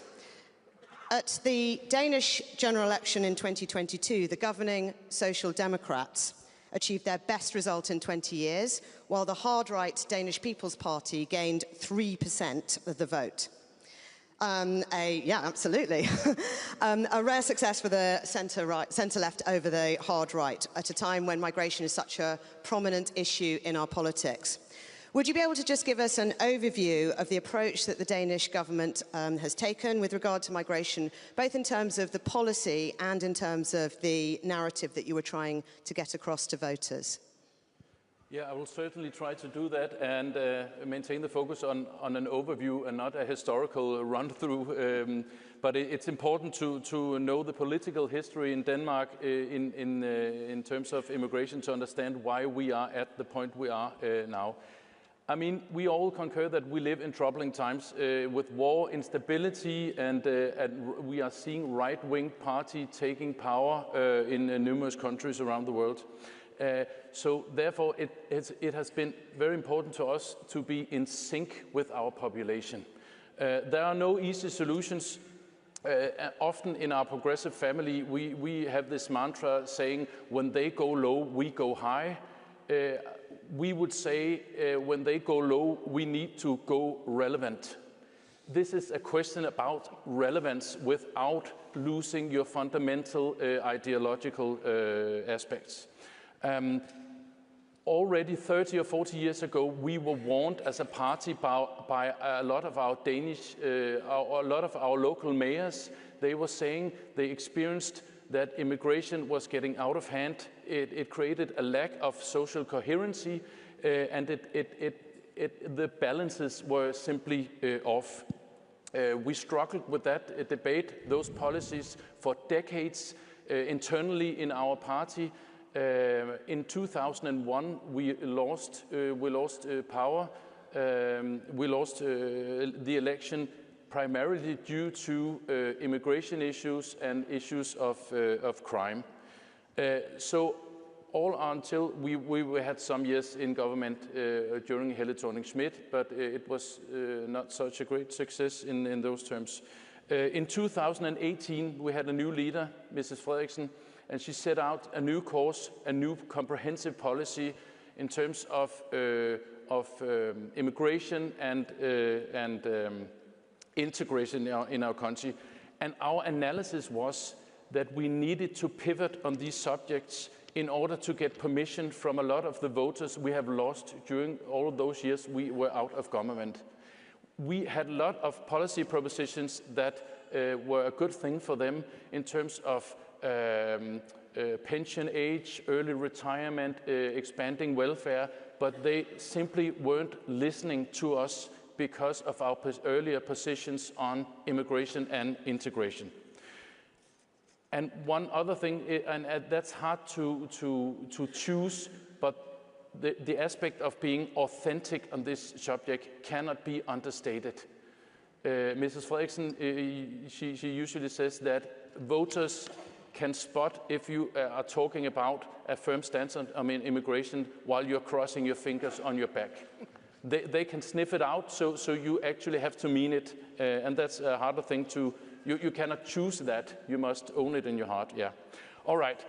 At the Danish general election in 2022, the governing Social Democrats achieved their best result in 20 years, while the hard-right Danish People's Party gained 3% of the vote. Yeah, absolutely. A rare success for the centre-left over the hard-right at a time when migration is such a prominent issue in our politics. Would you be able to just give us an overview of the approach that the Danish government has taken with regard to migration, both in terms of the policy and in terms of the narrative that you were trying to get across to voters? Yeah, I will certainly try to do that and maintain the focus on an overview and not a historical run-through. But it's important to know the political history in Denmark in terms of immigration to understand why we are at the point we are now. I mean, we all concur that we live in troubling times with war, instability, and we are seeing right-wing party taking power in numerous countries around the world. So therefore, it has been very important to us to be in sync with our population. There are no easy solutions. Often in our progressive family, we have this mantra saying, when they go low, we go high. We would say when they go low, we need to go relevant. This is a question about relevance without losing your fundamental ideological aspects. Already 30 or 40 years ago, we were warned as a party by a lot of our Danish, a lot of our local mayors. They were saying they experienced that immigration was getting out of hand. It created a lack of social coherency, and the balances were simply off. We struggled with that debate, those policies, for decades internally in our party. In 2001, we lost power. We lost the election primarily due to immigration issues and issues of crime. So all until we had some years in government during Healey Thorning-Schmidt, but it was not such a great success in those terms. In 2018, we had a new leader, Mette Frederiksen, and she set out a new course, a new comprehensive policy in terms of immigration and integration in our country. And our analysis was that we needed to pivot on these subjects in order to get permission from a lot of the voters we have lost during all of those years we were out of government. We had a lot of policy propositions that were a good thing for them in terms of pension age, early retirement, expanding welfare, but they simply weren't listening to us because of our earlier positions on immigration and integration. And one other thing, and that's hard to choose, but the aspect of being authentic on this subject cannot be understated. Mrs. Frederiksen, she usually says that voters can spot if you are talking about a firm stance on immigration while you're crossing your fingers on your back. They can sniff it out, so you actually have to mean it, and that's a harder thing to. You cannot choose that. You must own it in your heart. Yeah. All right.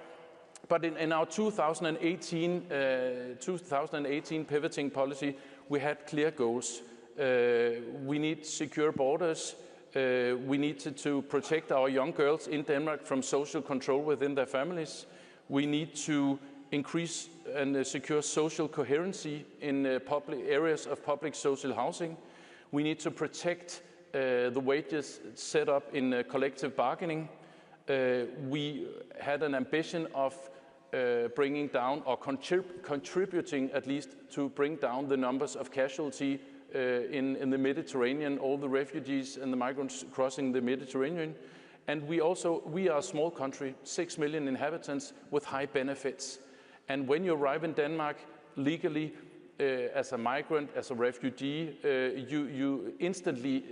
But in our 2018 pivoting policy, we had clear goals. We need secure borders. We needed to protect our young girls in Denmark from social control within their families. We need to increase and secure social coherency in public areas of public social housing. We need to protect the wages set up in collective bargaining. We had an ambition of bringing down or contributing at least to bring down the numbers of casualty in the Mediterranean, all the refugees and the migrants crossing the Mediterranean. And we are a small country, 6 million inhabitants with high benefits. And when you arrive in Denmark legally, as a migrant, as a refugee, you instantly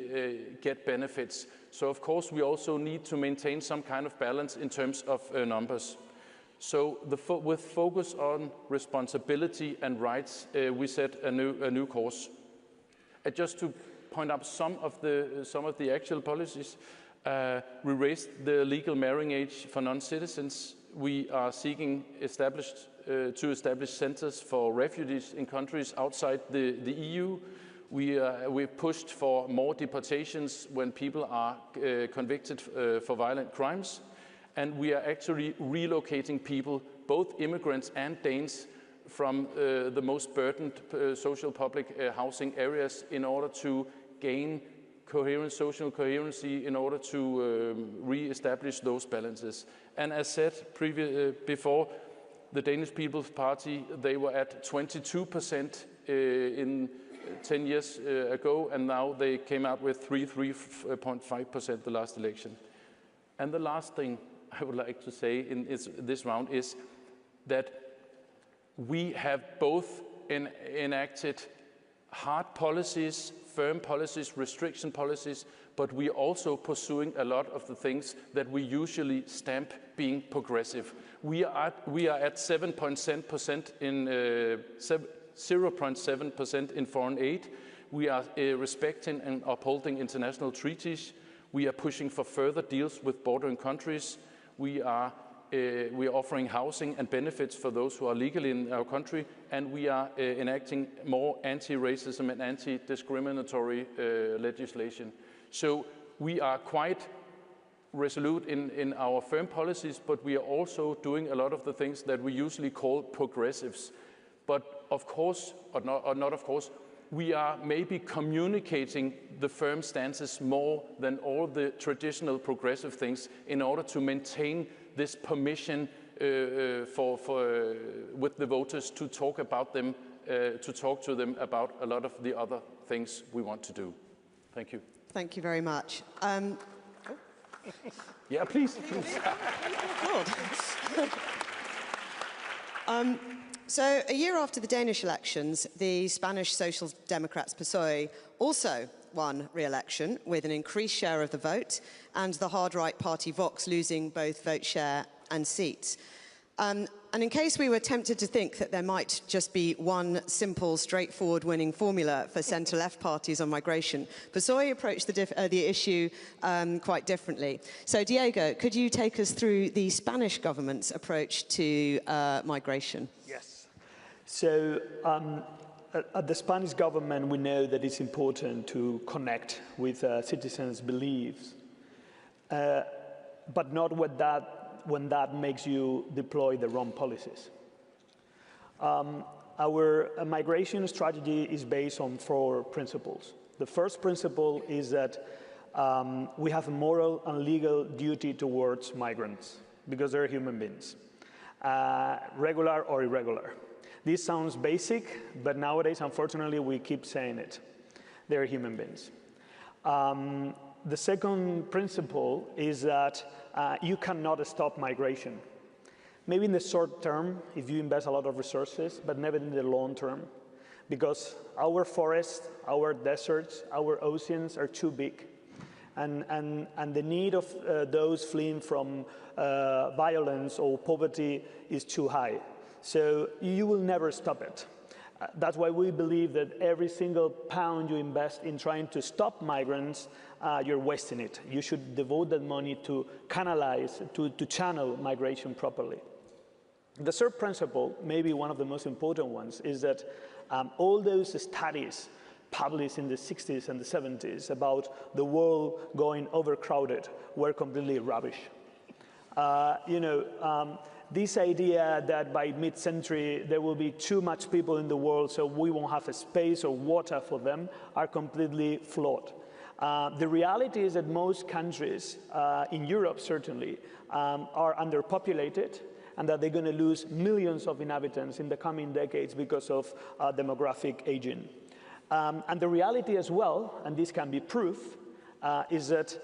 get benefits. So of course we also need to maintain some kind of balance in terms of numbers. So with focus on responsibility and rights, we set a new course. Just to point out some of the actual policies, we raised the legal marrying age for non-citizens. We are seeking to establish centers for refugees in countries outside the EU. We pushed for more deportations when people are convicted for violent crimes. And we are actually relocating people, both immigrants and Danes, from the most burdened social public housing areas in order to gain social coherency, in order to re-establish those balances. And as said before, the Danish People's Party, they were at 22% in 10 years ago, and now they came out with 3.5% the last election. And the last thing I would like to say in this round is that we have both enacted hard policies, firm policies, restriction policies, but we are also pursuing a lot of the things that we usually stamp being progressive. We are at 7.7% in 0.7% in foreign aid. We are respecting and upholding international treaties. We are pushing for further deals with bordering countries. We are offering housing and benefits for those who are legally in our country, and we are enacting more anti-racism and anti-discriminatory legislation. So we are quite resolute in our firm policies, but we are also doing a lot of the things that we usually call progressives. But of course, or not of course, we are maybe communicating the firm stances more than all the traditional progressive things in order to maintain this permission with the voters to talk about them, to talk to them about a lot of the other things we want to do. Thank you. Thank you very much. Yeah, please. So a year after the Danish elections, the Spanish Social Democrats PSOE also won re-election with an increased share of the vote, and the hard-right party Vox losing both vote share and seats. And in case we were tempted to think that there might just be one simple, straightforward winning formula for centre-left parties on migration, PSOE approached the issue quite differently. So Diego, could you take us through the Spanish government's approach to migration? Yes. So at the Spanish government, we know that it's important to connect with citizens' beliefs. but not when that makes you deploy the wrong policies. Our migration strategy is based on 4 principles. The first principle is that we have a moral and legal duty towards migrants because they're human beings, regular or irregular. This sounds basic, but nowadays, unfortunately, we keep saying it. They're human beings. The second principle is that you cannot stop migration. Maybe in the short term, if you invest a lot of resources, but never in the long term, because our forests, our deserts, our oceans are too big. And the need of those fleeing from violence or poverty is too high. So you will never stop it. That's why we believe that every single pound you invest in trying to stop migrants, you're wasting it. You should devote that money to canalize, to channel migration properly. The third principle, maybe one of the most important ones, is that all those studies published in the 60s and the 70s about the world going overcrowded were completely rubbish. This idea that by mid-century there will be too much people in the world so we won't have a space or water for them are completely flawed. The reality is that most countries, in Europe certainly, are underpopulated, and that they're going to lose millions of inhabitants in the coming decades because of demographic aging. And the reality as well, and this can be proof, is that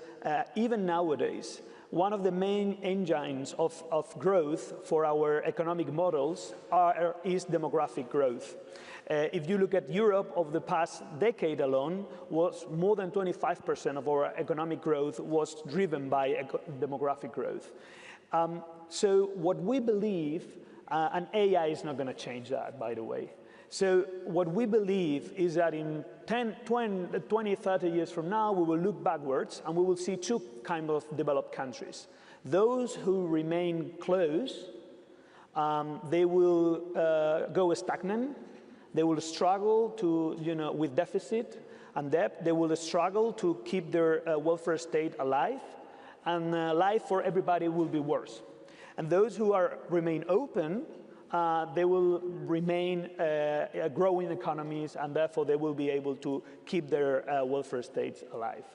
even nowadays, one of the main engines of growth for our economic models is demographic growth. If you look at Europe over the past decade alone, was more than 25% of our economic growth was driven by demographic growth. So what we believe, and AI is not going to change that, by the way. So what we believe is that in 10, 20, 30 years from now, we will look backwards and we will see 2 kinds of developed countries. Those who remain close, they will go stagnant. They will struggle to, with deficit and debt. They will struggle to keep their welfare state alive, and life for everybody will be worse. And those who remain open, they will remain growing economies, and therefore they will be able to keep their welfare states alive.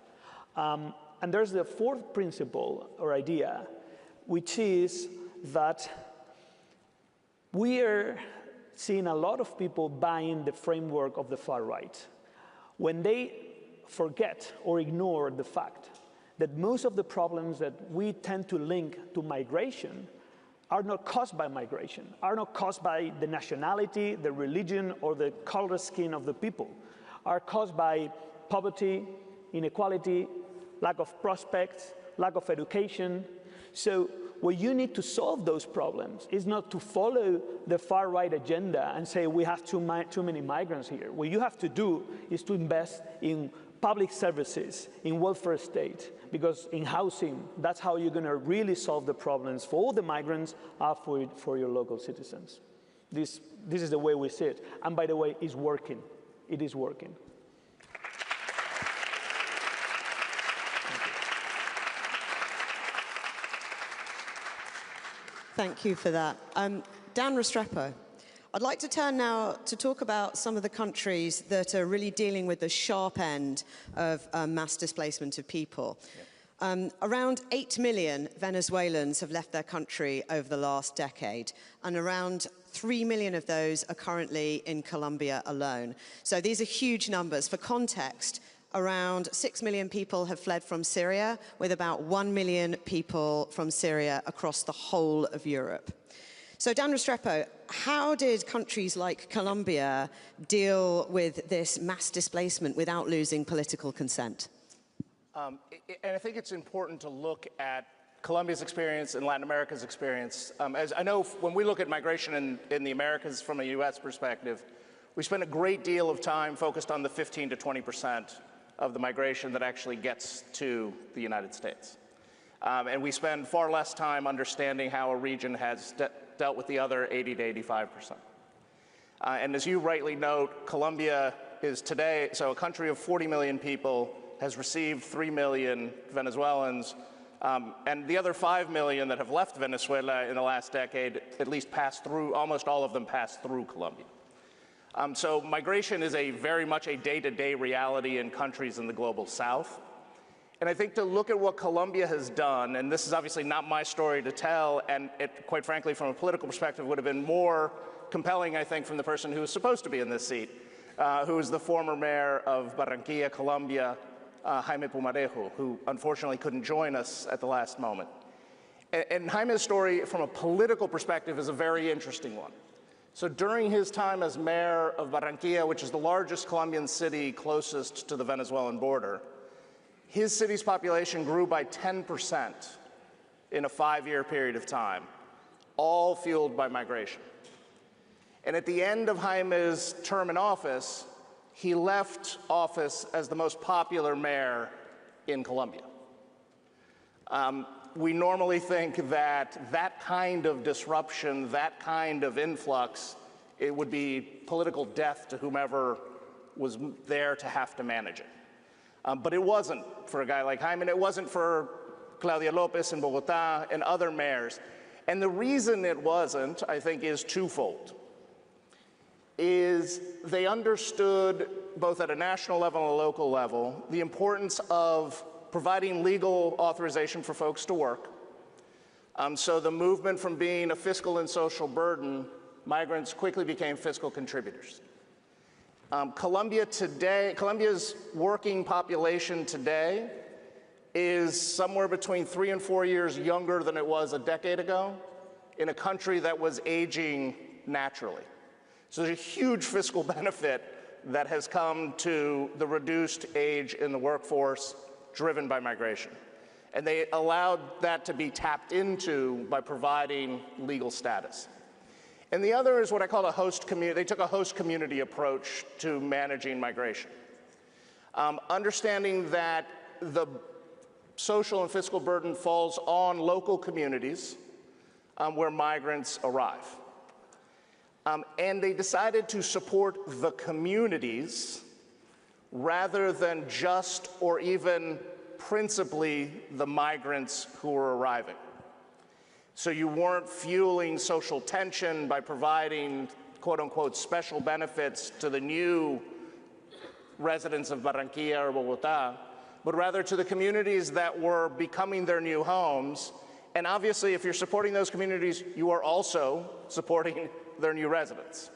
And there's the 4th principle or idea, which is that we are seeing a lot of people buying the framework of the far right when they forget or ignore the fact that most of the problems that we tend to link to migration are not caused by migration, are not caused by the nationality, the religion, or the color skin of the people, are caused by poverty, inequality, lack of prospects, lack of education. So where you need to solve those problems is not to follow the far-right agenda and say we have too many migrants here. What you have to do is to invest in public services, in welfare state, because in housing, that's how you're going to really solve the problems for all the migrants and for your local citizens. This is the way we see it. And by the way, it's working. It is working. Thank you for that. Dan Restrepo, I'd like to turn now to talk about some of the countries that are really dealing with the sharp end of mass displacement of people. Yeah. Around 8 million Venezuelans have left their country over the last decade, and around 3 million of those are currently in Colombia alone. So these are huge numbers. For context, around 6 million people have fled from Syria, with about 1 million people from Syria across the whole of Europe. So Dan Restrepo, how did countries like Colombia deal with this mass displacement without losing political consent? And I think it's important to look at Colombia's experience and Latin America's experience. As I know, when we look at migration in the Americas from a US perspective, we spend a great deal of time focused on the 15 to 20% of the migration that actually gets to the United States. And we spend far less time understanding how a region has dealt with the other 80 to 85%. And as you rightly note, Colombia is today, so a country of 40 million people has received 3 million Venezuelans, And the other 5 million that have left Venezuela in the last decade at least passed through, almost all of them passed through Colombia. So migration is very much a day-to-day reality in countries in the global south. And I think to look at what Colombia has done, and this is obviously not my story to tell, and it, quite frankly, from a political perspective, would have been more compelling, I think, from the person who was supposed to be in this seat, who is the former mayor of Barranquilla, Colombia, Jaime Pumarejo, who unfortunately couldn't join us at the last moment. And Jaime's story, from a political perspective, is a very interesting one. So during his time as mayor of Barranquilla, which is the largest Colombian city closest to the Venezuelan border, his city's population grew by 10% in a 5-year period of time, all fueled by migration. And at the end of Jaime's term in office, he left office as the most popular mayor in Colombia. We normally think that that kind of disruption, that kind of influx, it would be political death to whomever was there to have to manage it. But it wasn't for a guy like Jaime, and it wasn't for Claudia Lopez in Bogotá and other mayors. And the reason it wasn't, I think, is twofold. Is they understood, both at a national level and a local level, the importance of providing legal authorization for folks to work. So the movement from being a fiscal and social burden, migrants quickly became fiscal contributors. Colombia's working population today is somewhere between 3 and 4 years younger than it was a decade ago in a country that was aging naturally. So there's a huge fiscal benefit that has come to the reduced age in the workforce driven by migration. And they allowed that to be tapped into by providing legal status. And the other is what I call a host community. They took a host community approach to managing migration. Understanding that the social and fiscal burden falls on local communities where migrants arrive. And they decided to support the communities rather than just or even principally the migrants who were arriving. So you weren't fueling social tension by providing, quote unquote, special benefits to the new residents of Barranquilla or Bogotá, but rather to the communities that were becoming their new homes. And obviously, if you're supporting those communities, you are also supporting their new residents.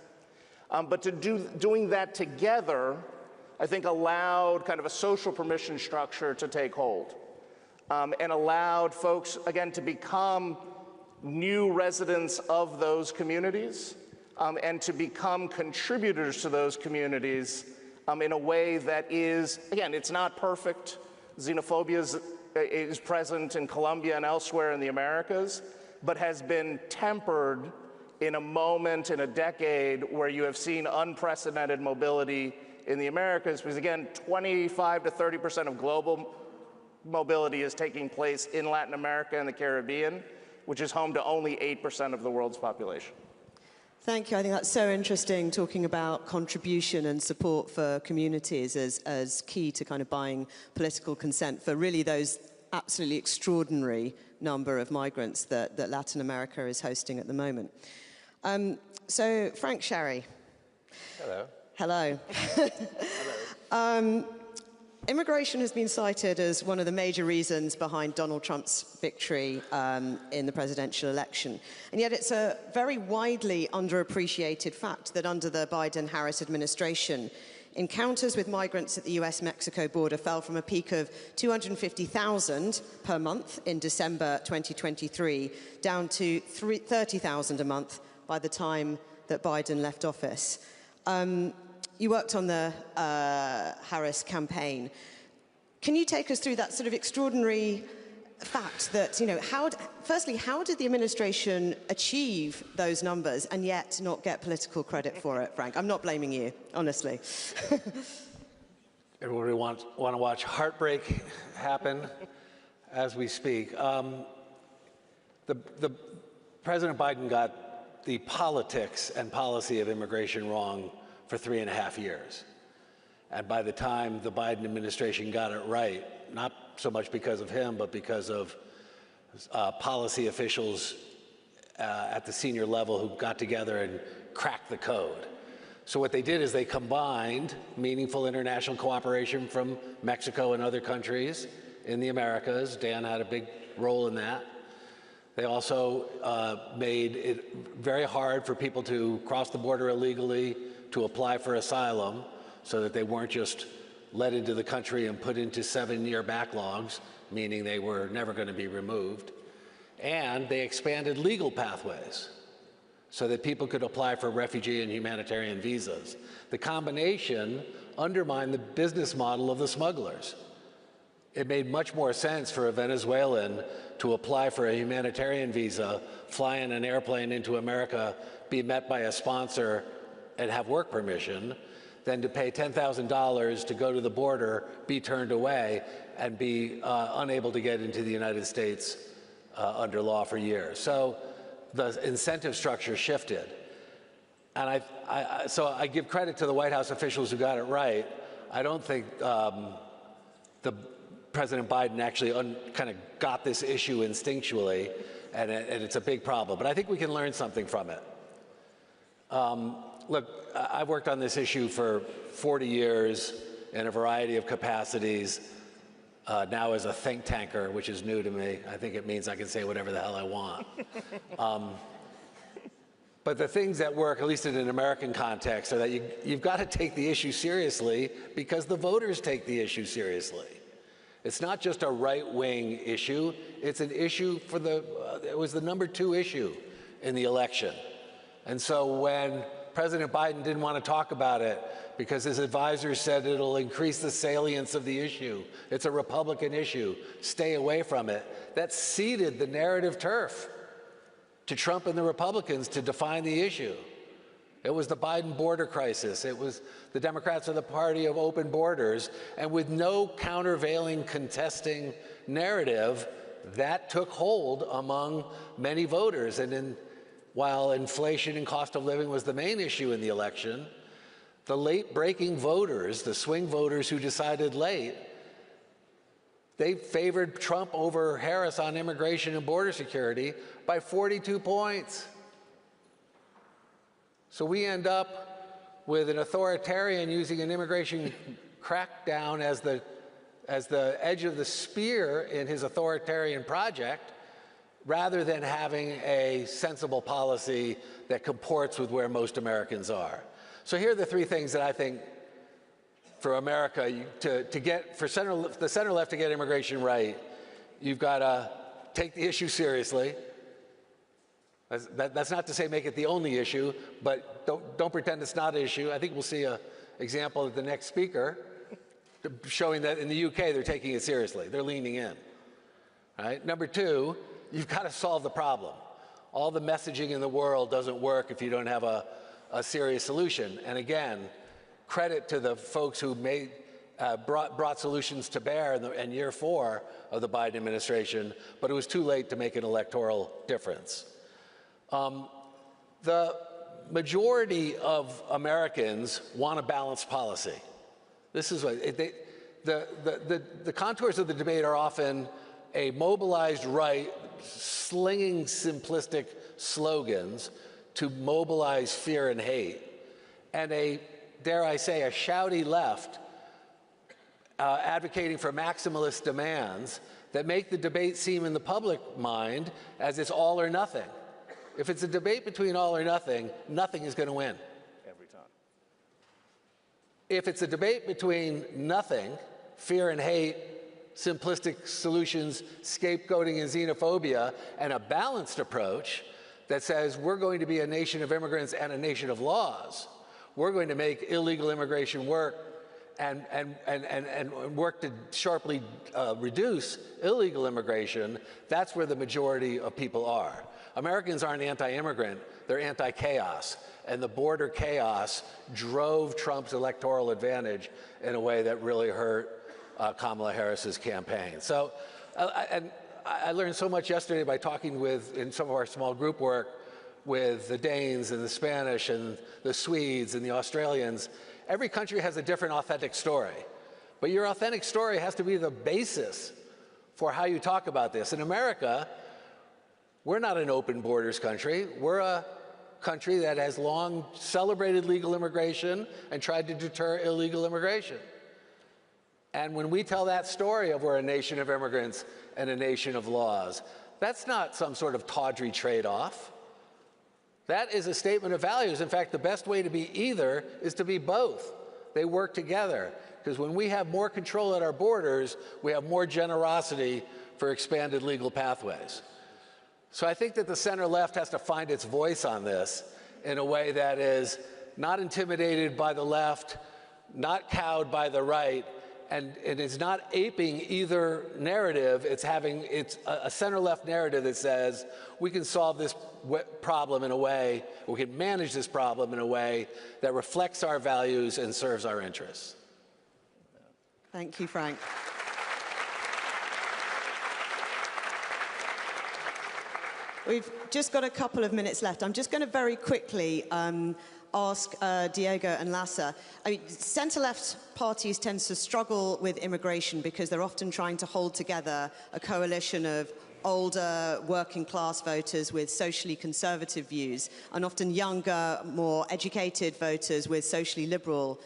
But doing that together, I think allowed kind of a social permission structure to take hold and allowed folks, again, to become new residents of those communities and to become contributors to those communities in a way that is, again, it's not perfect. Xenophobia is present in Colombia and elsewhere in the Americas, but has been tempered in a moment, in a decade, where you have seen unprecedented mobility in the Americas, because again, 25 to 30% of global mobility is taking place in Latin America and the Caribbean, which is home to only 8% of the world's population. Thank you. I think that's so interesting, talking about contribution and support for communities as key to kind of buying political consent for really those absolutely extraordinary number of migrants that Latin America is hosting at the moment. So, Frank Sherry. Hello. Hello. Hello. Immigration has been cited as one of the major reasons behind Donald Trump's victory in the presidential election. And yet it's a very widely underappreciated fact that under the Biden-Harris administration, encounters with migrants at the US-Mexico border fell from a peak of 250,000 per month in December 2023 down to 30,000 a month by the time that Biden left office. You worked on the Harris campaign. Can you take us through that sort of extraordinary fact that, you know, firstly, how did the administration achieve those numbers and yet not get political credit for it, Frank? I'm not blaming you, honestly. Everybody want to watch heartbreak happen as we speak. The President Biden got the politics and policy of immigration wrong for 3.5 years. And by the time the Biden administration got it right, not so much because of him, but because of policy officials at the senior level who got together and cracked the code. So what they did is they combined meaningful international cooperation from Mexico and other countries in the Americas. Dan had a big role in that. They also made it very hard for people to cross the border illegally to apply for asylum so that they weren't just let into the country and put into 7-year backlogs, meaning they were never going to be removed. And they expanded legal pathways so that people could apply for refugee and humanitarian visas. The combination undermined the business model of the smugglers. It made much more sense for a Venezuelan to apply for a humanitarian visa, fly in an airplane into America, be met by a sponsor, and have work permission, than to pay $10,000 to go to the border, be turned away, and be unable to get into the United States under law for years. So the incentive structure shifted. And so I give credit to the White House officials who got it right. I don't think President Biden actually kind of got this issue instinctually, and it's a big problem. But I think we can learn something from it. Look, I've worked on this issue for 40 years in a variety of capacities, now as a think tanker, which is new to me. I think it means I can say whatever the hell I want. But the things that work, at least in an American context, are that you've got to take the issue seriously because the voters take the issue seriously. It's not just a right-wing issue. It's an issue for it was the #2 issue in the election. And so when President Biden didn't want to talk about it because his advisors said it'll increase the salience of the issue, it's a Republican issue, stay away from it, that ceded the narrative turf to Trump and the Republicans to define the issue. It was the Biden border crisis. It was the Democrats are the party of open borders. And with no countervailing contesting narrative, that took hold among many voters. And while inflation and cost of living was the main issue in the election, the late-breaking voters, the swing voters who decided late, they favored Trump over Harris on immigration and border security by 42 points. So we end up with an authoritarian using an immigration crackdown as the edge of the spear in his authoritarian project, rather than having a sensible policy that comports with where most Americans are. So here are the 3 things that I think for America, for the center left to get immigration right, you've got to take the issue seriously. That's not to say make it the only issue, but don't pretend it's not an issue. I think we'll see an example of the next speaker showing that in the UK they're taking it seriously. They're leaning in. Right? #2, you've got to solve the problem. All the messaging in the world doesn't work if you don't have a serious solution. And again, credit to the folks who brought solutions to bear in year 4 of the Biden administration, but it was too late to make an electoral difference. The majority of Americans want a balanced policy. This is what the contours of the debate are often a mobilized right slinging simplistic slogans to mobilize fear and hate, and dare I say, a shouty left advocating for maximalist demands that make the debate seem in the public mind as it's all or nothing. If it's a debate between all or nothing, nothing is going to win. Every time. If it's a debate between nothing, fear and hate, simplistic solutions, scapegoating and xenophobia, and a balanced approach that says we're going to be a nation of immigrants and a nation of laws, we're going to make illegal immigration work and work to sharply reduce illegal immigration, that's where the majority of people are. Americans aren't anti-immigrant, they're anti-chaos. And the border chaos drove Trump's electoral advantage in a way that really hurt Kamala Harris's campaign. So, and I learned so much yesterday by talking in some of our small group work, with the Danes and the Spanish and the Swedes and the Australians. Every country has a different authentic story. But your authentic story has to be the basis for how you talk about this. In America, we're not an open borders country. We're a country that has long celebrated legal immigration and tried to deter illegal immigration. And when we tell that story of we're a nation of immigrants and a nation of laws, that's not some sort of tawdry trade-off. That is a statement of values. In fact, the best way to be either is to be both. They work together, because when we have more control at our borders, we have more generosity for expanded legal pathways. So I think that the center-left has to find its voice on this in a way that is not intimidated by the left, not cowed by the right, and it is not aping either narrative. It's having a center-left narrative that says we can solve this problem in a way, we can manage this problem in a way that reflects our values and serves our interests. Thank you, Frank. We've just got a couple of minutes left. I'm just going to very quickly ask Diego and Lasse. Centre-left parties tend to struggle with immigration because they're often trying to hold together a coalition of older working-class voters with socially conservative views, and often younger, more educated voters with socially liberal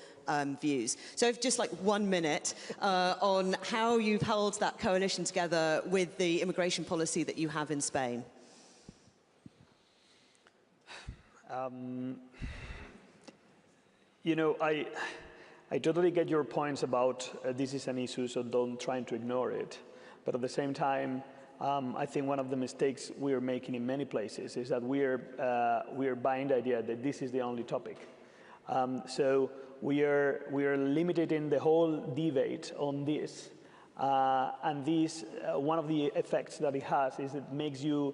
views. So if just like 1 minute on how you've held that coalition together with the immigration policy that you have in Spain. You know, I totally get your points about this is an issue, so don't try to ignore it. But at the same time, I think one of the mistakes we are making in many places is that we are buying the idea that this is the only topic. So we are limited in the whole debate on this, and this one of the effects that it has is it makes you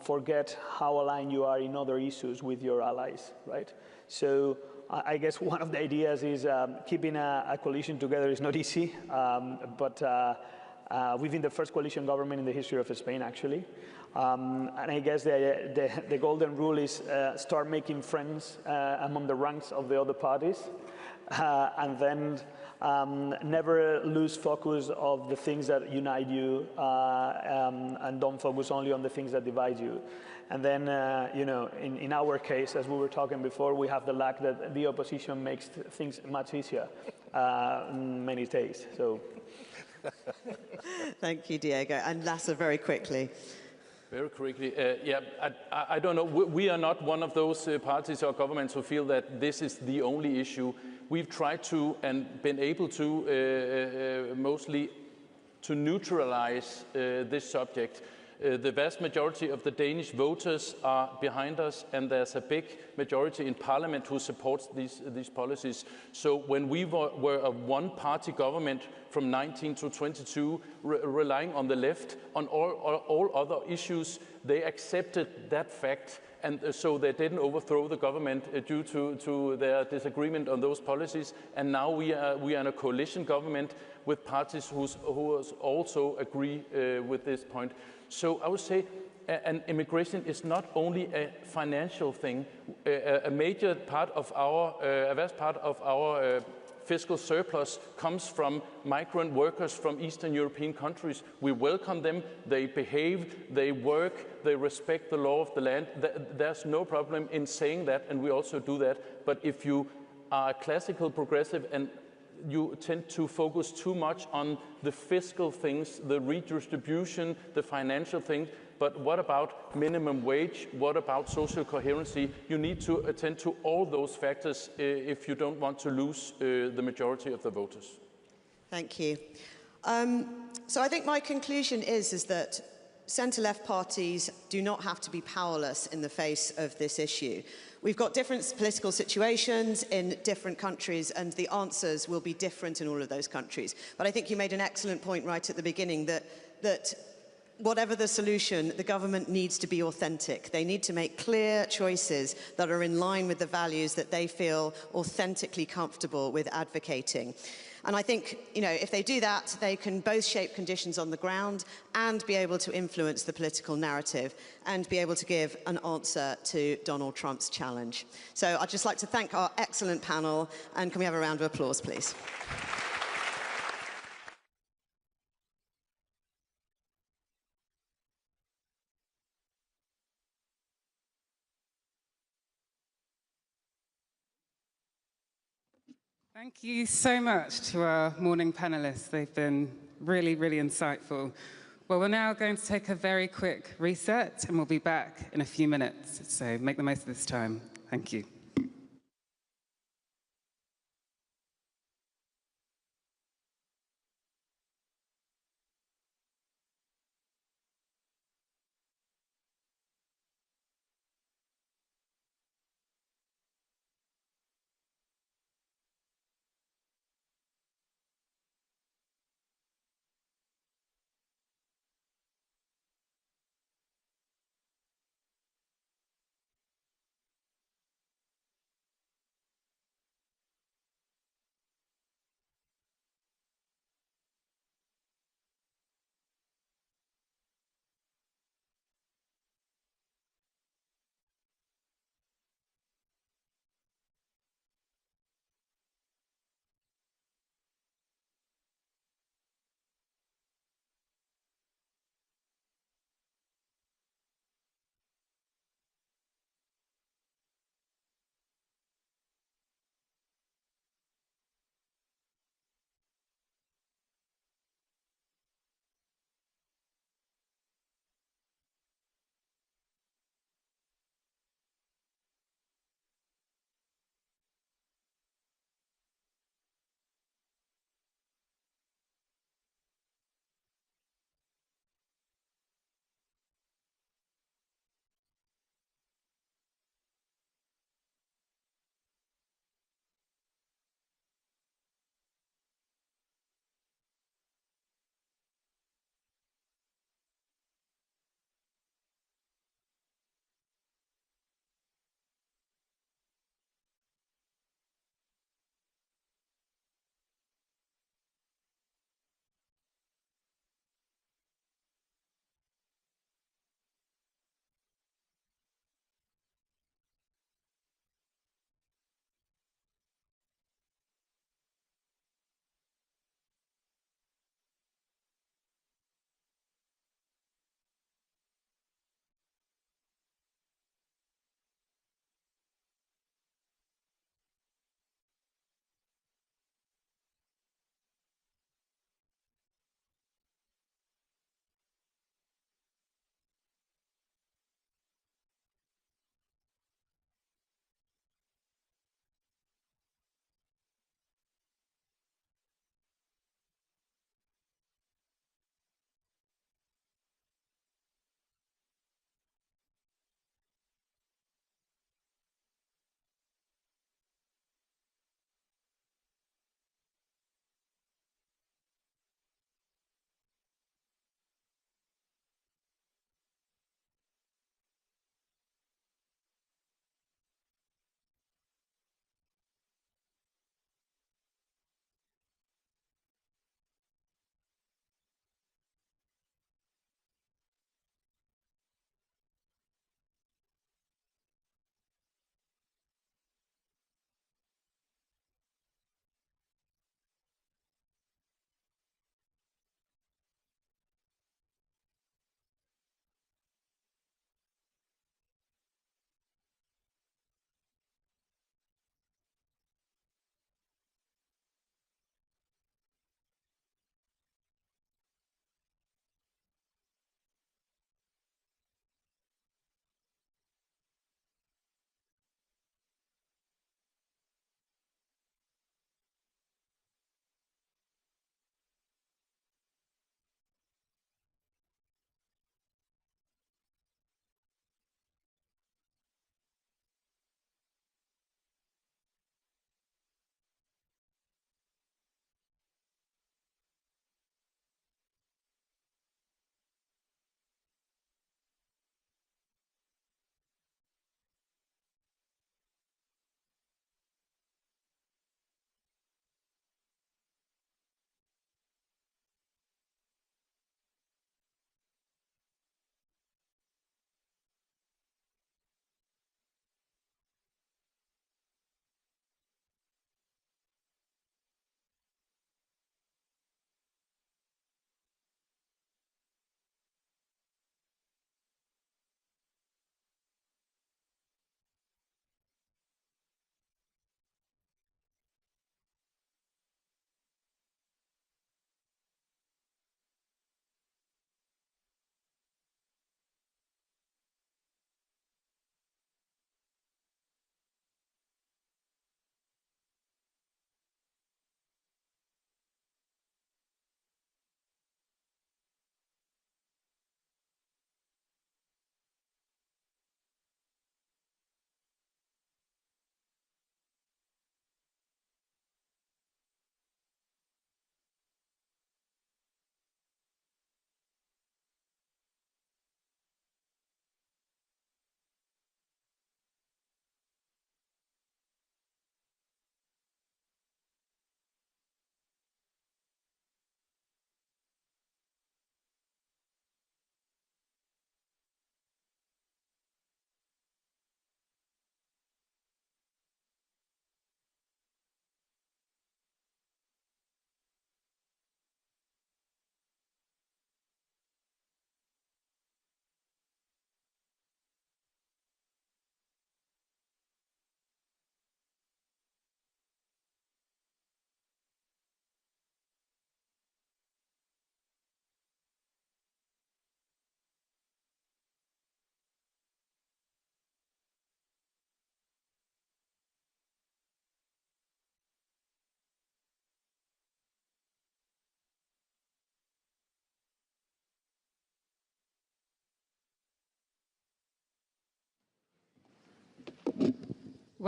forget how aligned you are in other issues with your allies, right? So I guess one of the ideas is keeping a coalition together is not easy, but we've been the first coalition government in the history of Spain, actually. And I guess the golden rule is start making friends among the ranks of the other parties, and then never lose focus of the things that unite you, and don't focus only on the things that divide you. And then, you know, in our case, as we were talking before, we have the luck that the opposition makes things much easier in many days. So. Thank you, Diego. And Lasse, very quickly. Very quickly, yeah, I don't know. We are not one of those parties or governments who feel that this is the only issue. We've tried to and been able to mostly to neutralize this subject. The vast majority of the Danish voters are behind us, and there's a big majority in parliament who supports these policies. So when we were a one-party government from 19 to 22, relying on the left on all other issues, they accepted that fact, and so they didn't overthrow the government due to their disagreement on those policies. And now we are in a coalition government with parties who also agree with this point. So I would say immigration is not only a financial thing. A major part of a vast part of our fiscal surplus comes from migrant workers from Eastern European countries. We welcome them, they behave, they work, they respect the law of the land. There's no problem in saying that, and we also do that. But if you are classical progressive and you tend to focus too much on the fiscal things, the redistribution, the financial things, but what about minimum wage? What about social coherency? You need to attend to all those factors if you don't want to lose the majority of the voters. Thank you. So I think my conclusion is that centre-left parties do not have to be powerless in the face of this issue. We've got different political situations in different countries, and the answers will be different in all of those countries. But I think you made an excellent point right at the beginning that whatever the solution, the government needs to be authentic. They need to make clear choices that are in line with the values that they feel authentically comfortable with advocating. And I think, you know, if they do that, they can both shape conditions on the ground and be able to influence the political narrative and be able to give an answer to Donald Trump's challenge. So I'd just like to thank our excellent panel, and can we have a round of applause, please? Thank you so much to our morning panelists. They've been really, really insightful. Well, we're now going to take a very quick reset, and we'll be back in a few minutes. So make the most of this time. Thank you.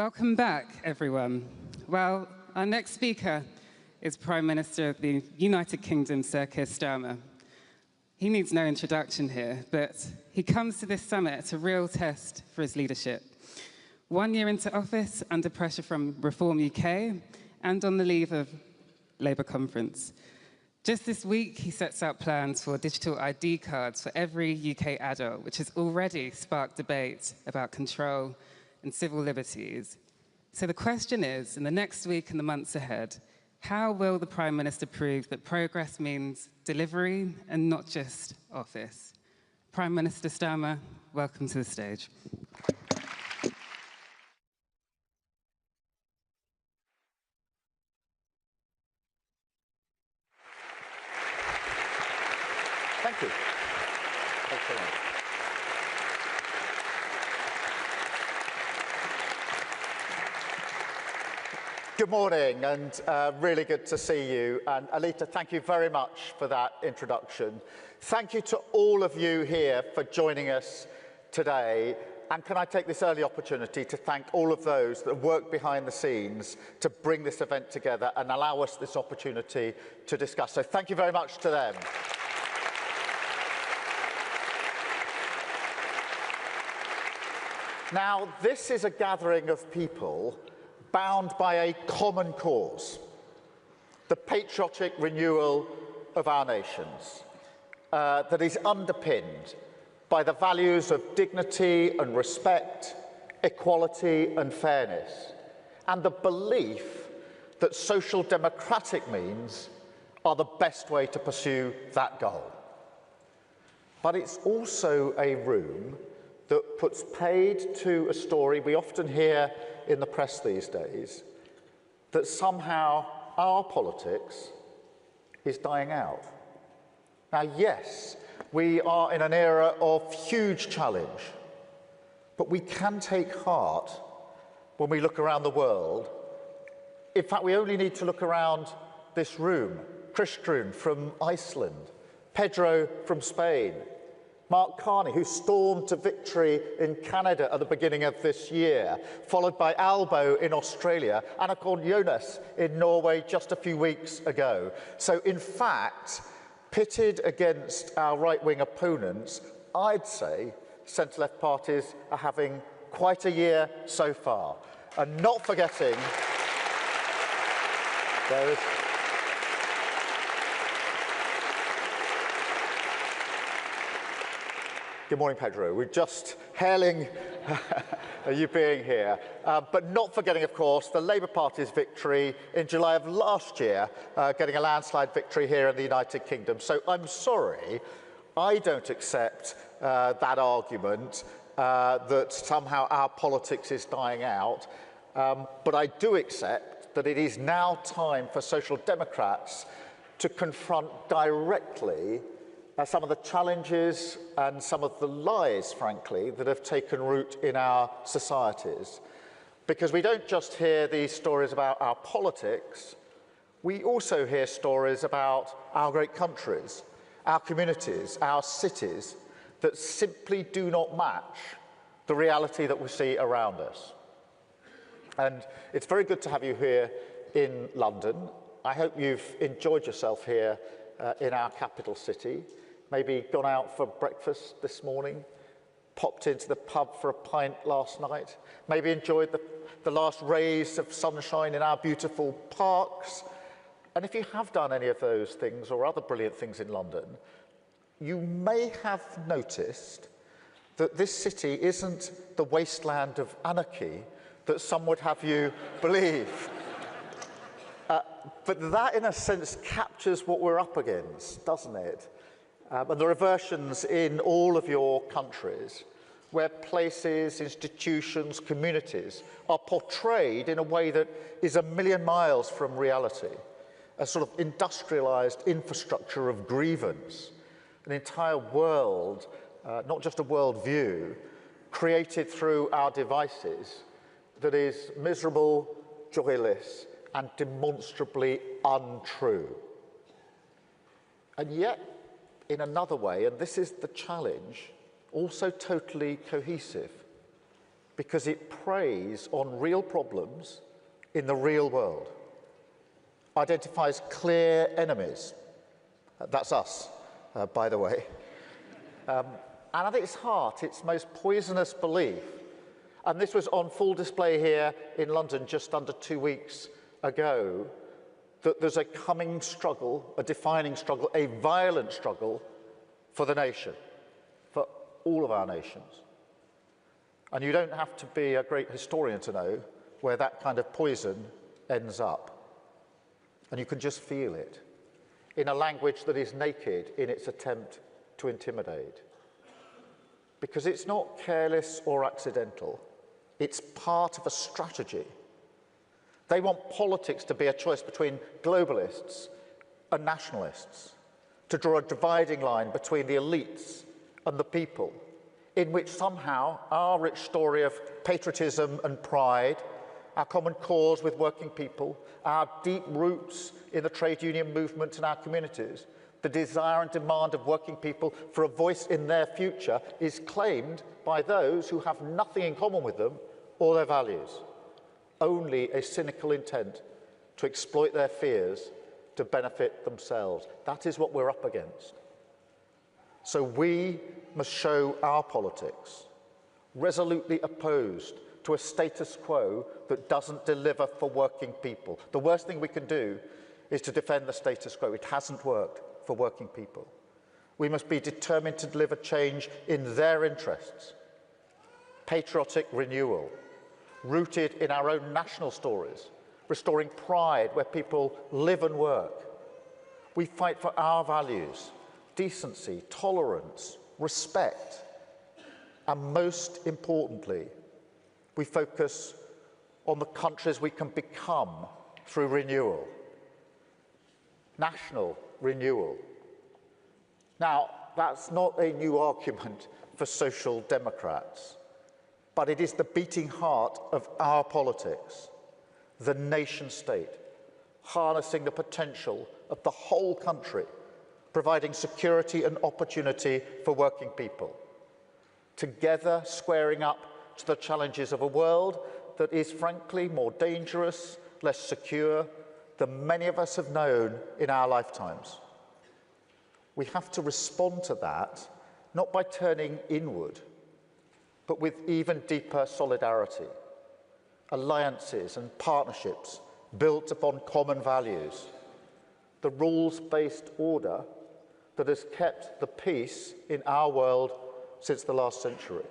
Welcome back, everyone. Well, our next speaker is Prime Minister of the United Kingdom, Sir Keir Starmer. He needs no introduction here, but he comes to this summit at a real test for his leadership. 1 year into office, under pressure from Reform UK, and on the leave of Labour conference. Just this week, he sets out plans for digital ID cards for every UK adult, which has already sparked debate about control and civil liberties. So the question is, in the next week and the months ahead, how will the Prime Minister prove that progress means delivery and not just office? Prime Minister Starmer, welcome to the stage. Thank you. Thanks very much. Good morning, and really good to see you. And Alita, thank you very much for that introduction. Thank you to all of you here for joining us today. And can I take this early opportunity to thank all of those that work behind the scenes to bring this event together and allow us this opportunity to discuss. So thank you very much to them. Now, this is a gathering of people bound by a common cause, the patriotic renewal of our nations, that is underpinned by the values of dignity and respect, equality and fairness, and the belief that social democratic means are the best way to pursue that goal. But it's also a room that puts paid to a story we often hear in the press these days, that somehow our politics is dying out. Now, yes, we are in an era of huge challenge, but we can take heart when we look around the world. In fact, we only need to look around this room. Kristrún from Iceland, Pedro from Spain, Mark Carney, who stormed to victory in Canada at the beginning of this year, followed by Albo in Australia, and of course Jonas in Norway just a few weeks ago. So in fact, pitted against our right-wing opponents, I'd say centre-left parties are having quite a year so far. And not forgetting, there is... Good morning, Pedro. We're just hailing you being here. But not forgetting, of course, the Labour Party's victory in July of last year, getting a landslide victory here in the United Kingdom. So I'm sorry, I don't accept that argument that somehow our politics is dying out. But I do accept that it is now time for Social Democrats to confront directly some of the challenges and some of the lies, frankly, that have taken root in our societies. Because we don't just hear these stories about our politics, we also hear stories about our great countries, our communities, our cities, that simply do not match the reality that we see around us. And it's very good to have you here in London. I hope you've enjoyed yourself here in our capital city. Maybe gone out for breakfast this morning, popped into the pub for a pint last night, maybe enjoyed the last rays of sunshine in our beautiful parks. And if you have done any of those things or other brilliant things in London, you may have noticed that this city isn't the wasteland of anarchy that some would have you believe. But that, in a sense, captures what we're up against, doesn't it? And there are versions in all of your countries where places, institutions, communities are portrayed in a way that is a million miles from reality. A sort of industrialized infrastructure of grievance, an entire world, not just a world view, created through our devices that is miserable, joyless, and demonstrably untrue. And yet, in another way, and this is the challenge, also totally cohesive. because it preys on real problems in the real world, identifies clear enemies. That's us, by the way. And at its heart, its most poisonous belief, and this was on full display here in London just under 2 weeks ago, that there's a coming struggle, a defining struggle, a violent struggle for the nation, for all of our nations. And you don't have to be a great historian to know where that kind of poison ends up. And you can just feel it in a language that is naked in its attempt to intimidate. Because it's not careless or accidental. It's part of a strategy. They want politics to be a choice between globalists and nationalists, to draw a dividing line between the elites and the people, in which somehow our rich story of patriotism and pride, our common cause with working people, our deep roots in the trade union movement in our communities, the desire and demand of working people for a voice in their future is claimed by those who have nothing in common with them or their values. Only a cynical intent to exploit their fears to benefit themselves. That is what we're up against. So we must show our politics, resolutely opposed to a status quo that doesn't deliver for working people. The worst thing we can do is to defend the status quo. It hasn't worked for working people. We must be determined to deliver change in their interests. Patriotic renewal, rooted in our own national stories, restoring pride where people live and work. We fight for our values, decency, tolerance, respect, and most importantly, we focus on the countries we can become through renewal, national renewal. Now, that's not a new argument for social democrats, but it is the beating heart of our politics, the nation state, harnessing the potential of the whole country, providing security and opportunity for working people, together squaring up to the challenges of a world that is frankly more dangerous, less secure than many of us have known in our lifetimes. We have to respond to that, not by turning inward, but with even deeper solidarity, alliances and partnerships built upon common values, the rules-based order that has kept the peace in our world since the last century.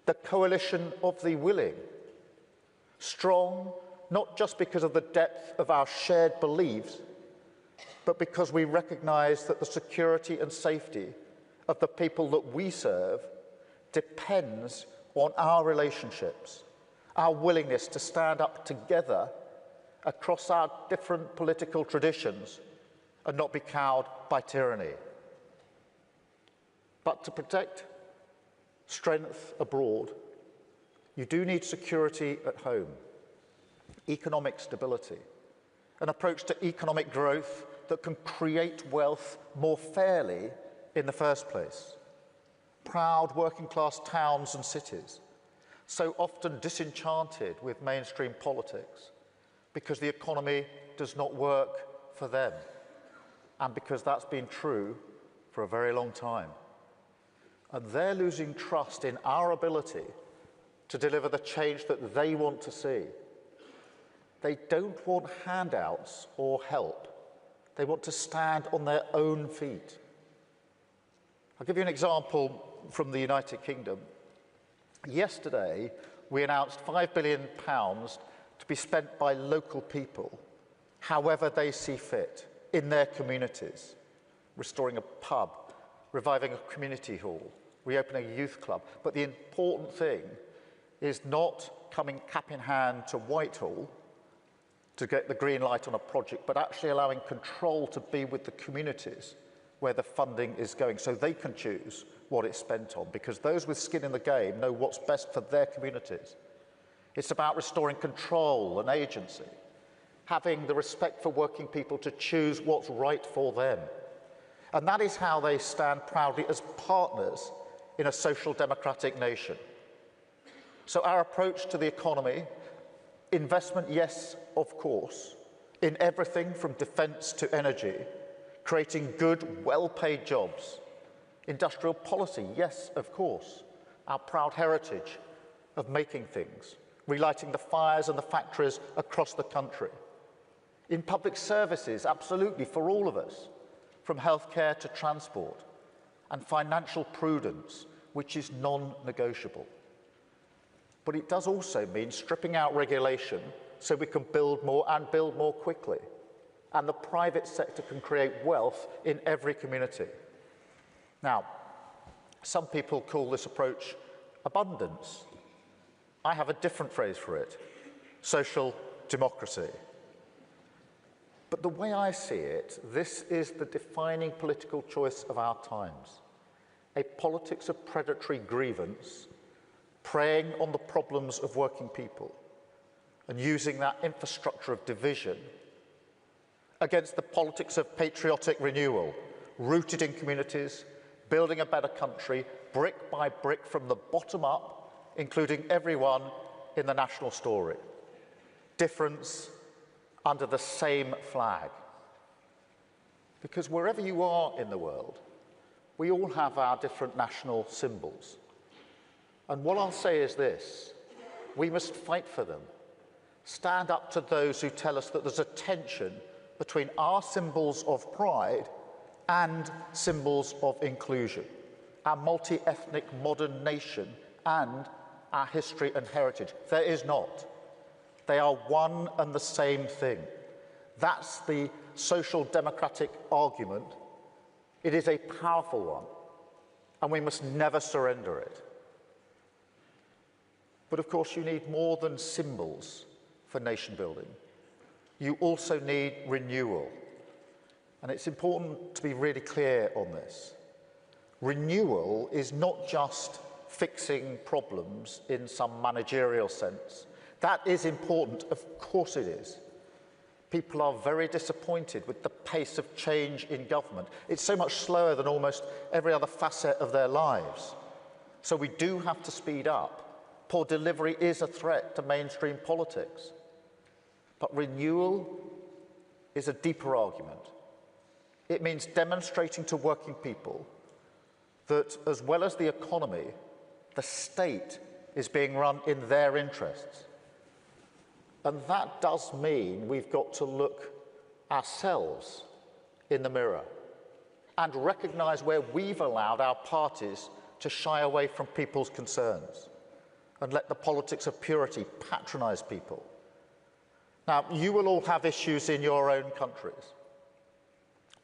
The coalition of the willing, strong not just because of the depth of our shared beliefs, but because we recognise that the security and safety of the people that we serve depends on our relationships, our willingness to stand up together across our different political traditions and not be cowed by tyranny. But to protect strength abroad, you do need security at home, economic stability, an approach to economic growth that can create wealth more fairly in the first place. Proud working-class towns and cities, so often disenchanted with mainstream politics because the economy does not work for them, and because that's been true for a very long time. And they're losing trust in our ability to deliver the change that they want to see. They don't want handouts or help. They want to stand on their own feet. I'll give you an example from the United Kingdom. Yesterday, we announced £5 billion to be spent by local people, however they see fit, in their communities, restoring a pub, reviving a community hall, reopening a youth club. But the important thing is not coming cap in hand to Whitehall to get the green light on a project, but actually allowing control to be with the communities where the funding is going, so they can choose what it's spent on, because those with skin in the game know what's best for their communities. It's about restoring control and agency, having the respect for working people to choose what's right for them. And that is how they stand proudly as partners in a social democratic nation. So our approach to the economy, investment, yes, of course, in everything from defence to energy, creating good, well-paid jobs. Industrial policy, yes, of course, our proud heritage of making things, relighting the fires and the factories across the country. In public services, absolutely, for all of us, from healthcare to transport, and financial prudence, which is non-negotiable. But it does also mean stripping out regulation so we can build more and build more quickly. And the private sector can create wealth in every community. Now, some people call this approach abundance. I have a different phrase for it, social democracy. But the way I see it, this is the defining political choice of our times. A politics of predatory grievance, preying on the problems of working people, and using that infrastructure of division against the politics of patriotic renewal, rooted in communities, building a better country, brick by brick from the bottom up, including everyone in the national story. Difference under the same flag. Because wherever you are in the world, we all have our different national symbols. And what I'll say is this: we must fight for them. Stand up to those who tell us that there's a tension between our symbols of pride and symbols of inclusion, our multi-ethnic modern nation and our history and heritage. There is not. They are one and the same thing. That's the social democratic argument. It is a powerful one, and we must never surrender it. But of course, you need more than symbols for nation building. You also need renewal. And it's important to be really clear on this. Renewal is not just fixing problems in some managerial sense. That is important, of course it is. People are very disappointed with the pace of change in government. It's so much slower than almost every other facet of their lives. So we do have to speed up. Poor delivery is a threat to mainstream politics. But renewal is a deeper argument. It means demonstrating to working people that, as well as the economy, the state is being run in their interests. And that does mean we've got to look ourselves in the mirror and recognise where we've allowed our parties to shy away from people's concerns and let the politics of purity patronise people. Now, you will all have issues in your own countries,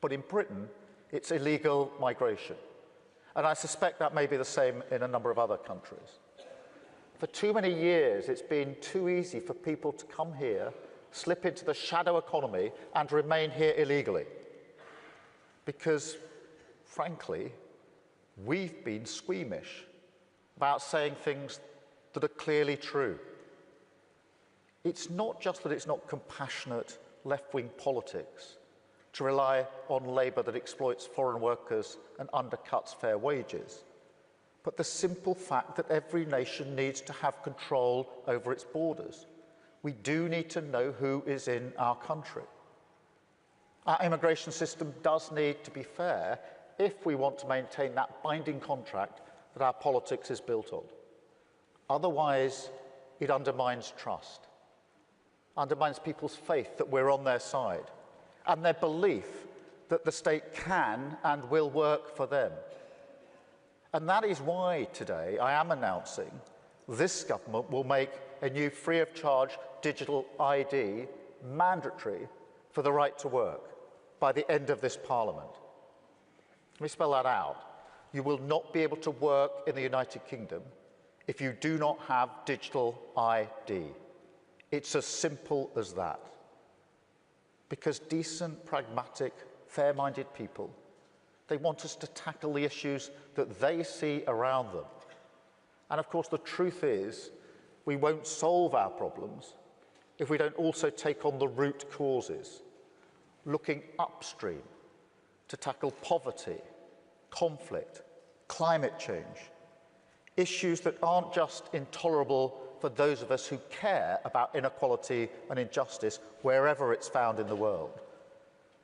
but in Britain, it's illegal migration. And I suspect that may be the same in a number of other countries. For too many years, it's been too easy for people to come here, slip into the shadow economy, and remain here illegally. Because, frankly, we've been squeamish about saying things that are clearly true. It's not just that it's not compassionate left-wing politics to rely on labour that exploits foreign workers and undercuts fair wages, but the simple fact that every nation needs to have control over its borders. We do need to know who is in our country. Our immigration system does need to be fair if we want to maintain that binding contract that our politics is built on. Otherwise, it undermines trust, undermines people's faith that we're on their side, and their belief that the state can and will work for them. And that is why today I am announcing this government will make a new free-of-charge digital ID mandatory for the right to work by the end of this Parliament. Let me spell that out. You will not be able to work in the United Kingdom if you do not have digital ID. It's as simple as that. Because decent, pragmatic, fair-minded people, they want us to tackle the issues that they see around them. And of course, the truth is, we won't solve our problems if we don't also take on the root causes, looking upstream to tackle poverty, conflict, climate change, issues that aren't just intolerable for those of us who care about inequality and injustice wherever it's found in the world,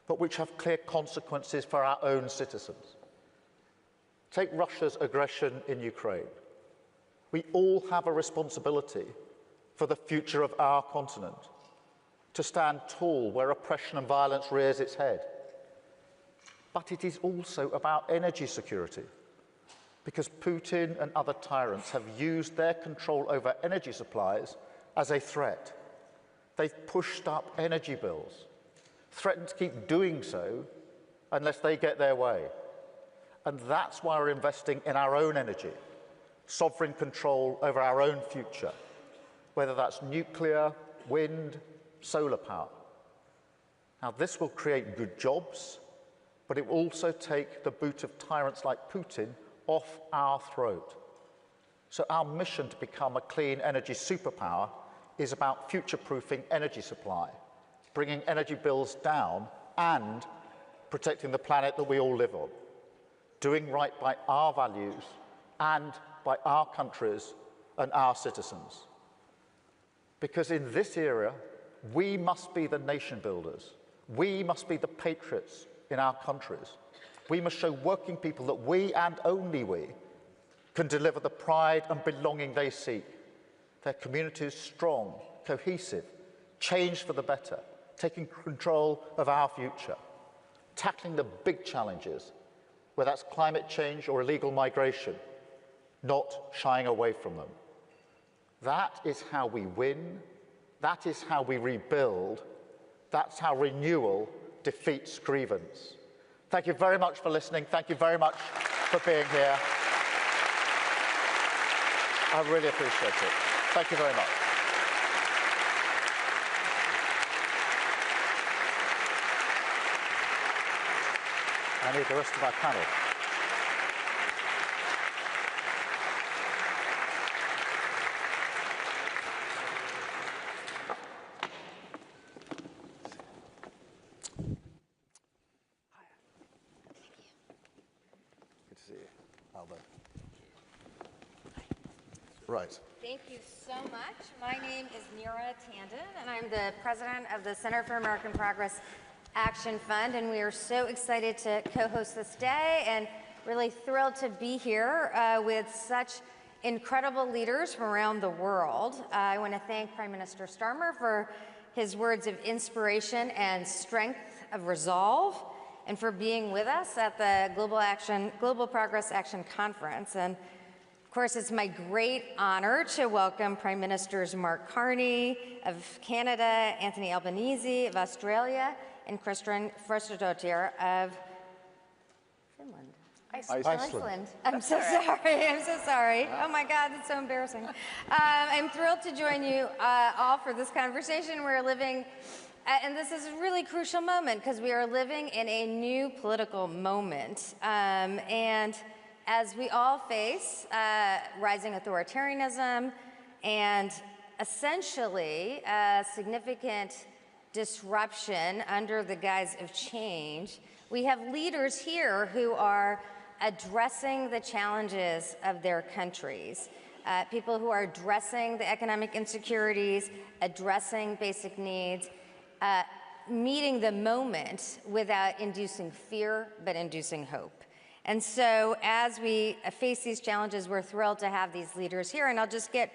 but which have clear consequences for our own citizens. Take Russia's aggression in Ukraine. We all have a responsibility for the future of our continent, to stand tall where oppression and violence rears its head. But it is also about energy security, because Putin and other tyrants have used their control over energy supplies as a threat. They've pushed up energy bills, threatened to keep doing so unless they get their way. And that's why we're investing in our own energy, sovereign control over our own future, whether that's nuclear, wind, solar power. Now, this will create good jobs, but it will also take the boot of tyrants like Putin off our throat. So our mission to become a clean energy superpower is about future-proofing energy supply, bringing energy bills down and protecting the planet that we all live on, doing right by our values and by our countries and our citizens. Because in this era, we must be the nation builders. We must be the patriots in our countries. We must show working people that we, and only we, can deliver the pride and belonging they seek. Their communities strong, cohesive, changed for the better, taking control of our future, tackling the big challenges, whether that's climate change or illegal migration, not shying away from them. That is how we win. That is how we rebuild. That's how renewal defeats grievance. Thank you very much for listening. Thank you very much for being here. I really appreciate it. Thank you very much. I need the rest of our panel. Right. Thank you so much. My name is Neera Tandon, and I'm the president of the Center for American Progress Action Fund, and we are so excited to co-host this day and really thrilled to be here with such incredible leaders from around the world. I want to thank Prime Minister Starmer for his words of inspiration and strength of resolve, and for being with us at the Global Progress Action Conference. And of course, it's my great honor to welcome Prime Ministers Mark Carney of Canada, Anthony Albanese of Australia, and Kristian Frostadóttir of Finland. Iceland. I'm so sorry. I'm so sorry. Oh my God, that's so embarrassing. I'm thrilled to join you all for this conversation. We're living, and this is a really crucial moment because we are living in a new political moment. And as we all face rising authoritarianism and essentially significant disruption under the guise of change, we have leaders here who are addressing the challenges of their countries, people who are addressing the economic insecurities, addressing basic needs, meeting the moment without inducing fear, but inducing hope. And so as we face these challenges, we're thrilled to have these leaders here. And I'll just get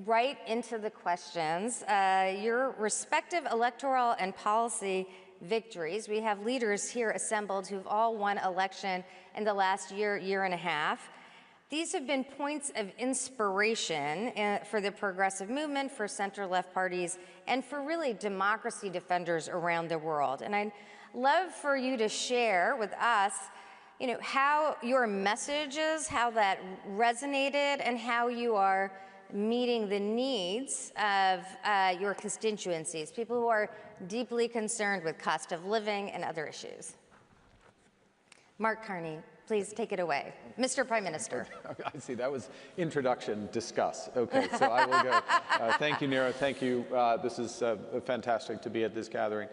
right into the questions. Your respective electoral and policy victories, we have leaders here assembled who've all won election in the last year and a half. These have been points of inspiration for the progressive movement, for center-left parties, and for really democracy defenders around the world. And I'd love for you to share with us how your messages, how that resonated, and how you are meeting the needs of your constituencies, people who are deeply concerned with cost of living and other issues. Mark Carney, please take it away. Mr. Prime Minister. I see, that was introduction, discuss. Okay, so I will go. Thank you, Neera, thank you. This is fantastic to be at this gathering.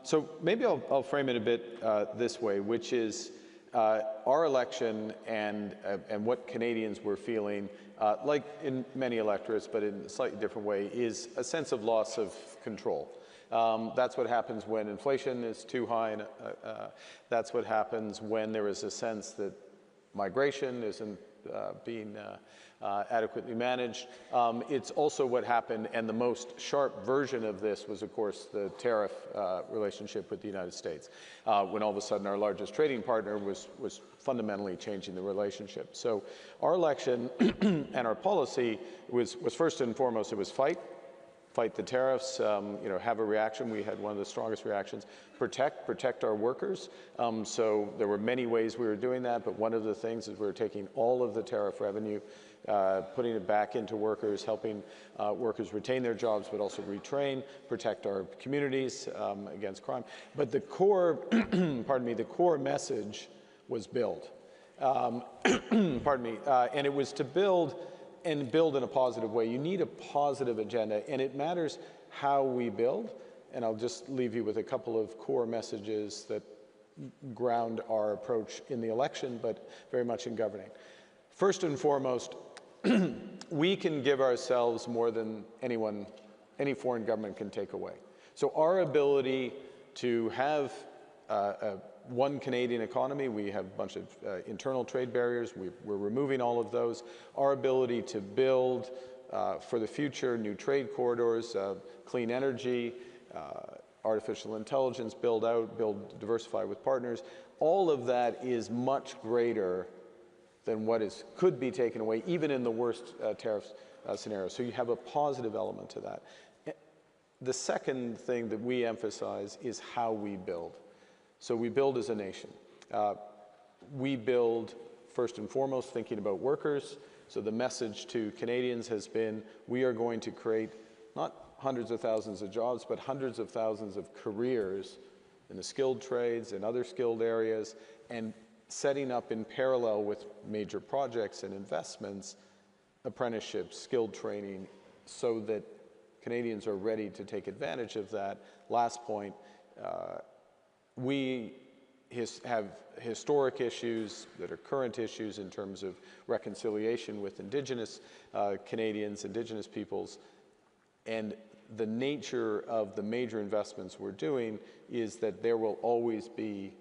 So maybe I'll frame it a bit this way, which is, our election and what Canadians were feeling, like in many electorates, but in a slightly different way, is a sense of loss of control. That's what happens when inflation is too high, and that's what happens when there is a sense that migration isn't being adequately managed. It's also what happened, and the most sharp version of this was, of course, the tariff relationship with the United States, when all of a sudden our largest trading partner was fundamentally changing the relationship. So our election and our policy was first and foremost, it was fight the tariffs, have a reaction. We had one of the strongest reactions. Protect our workers. So there were many ways we were doing that, but one of the things is we were taking all of the tariff revenue, putting it back into workers, helping workers retain their jobs, but also retrain, protect our communities against crime. But the core, the core message was build. And it was to build in a positive way. You need a positive agenda, and it matters how we build. And I'll just leave you with a couple of core messages that ground our approach in the election, but very much in governing. First and foremost, we can give ourselves more than any foreign government can take away. So our ability to have one Canadian economy, we have a bunch of internal trade barriers, we're removing all of those. Our ability to build for the future new trade corridors, clean energy, artificial intelligence, diversify with partners, all of that is much greater than what could be taken away, even in the worst tariff scenario. So you have a positive element to that. The second thing that we emphasize is how we build. So we build as a nation. We build first and foremost thinking about workers. So the message to Canadians has been, we are going to create not hundreds of thousands of jobs, but hundreds of thousands of careers in the skilled trades and other skilled areas, and setting up in parallel with major projects and investments, apprenticeships, skilled training, so that Canadians are ready to take advantage of that. Last point, we have historic issues that are current issues in terms of reconciliation with Indigenous Canadians, Indigenous peoples, and the nature of the major investments we're doing is that there will always be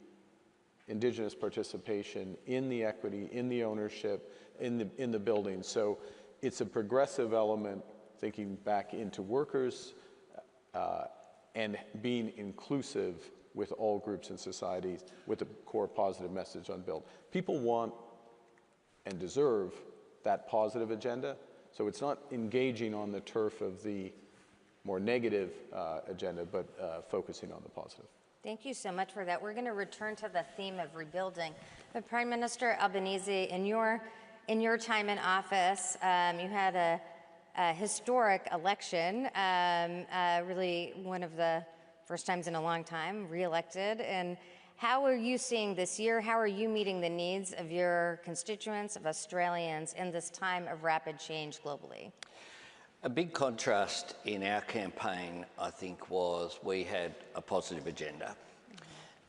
Indigenous participation in the equity, in the ownership, in the building. So it's a progressive element, thinking back into workers and being inclusive with all groups and societies with a core positive message on build. People want and deserve that positive agenda. So it's not engaging on the turf of the more negative agenda, but focusing on the positive. Thank you so much for that. We're going to return to the theme of rebuilding. But Prime Minister Albanese, in your time in office, you had a historic election, really one of the first times in a long time, re-elected. And how are you seeing this year? How are you meeting the needs of your constituents, of Australians, in this time of rapid change globally? A big contrast in our campaign, I think, was we had a positive agenda.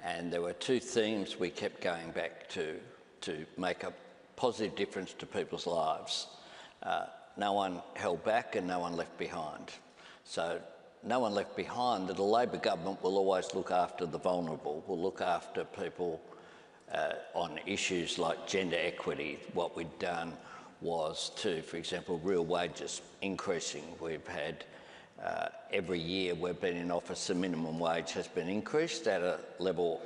And there were two themes we kept going back to make a positive difference to people's lives. No one held back and no one left behind. So no one left behind, that a Labor government will always look after the vulnerable, will look after people on issues like gender equity. What we'd done was to, for example, real wages increasing. We've had, every year we've been in office, the minimum wage has been increased at a level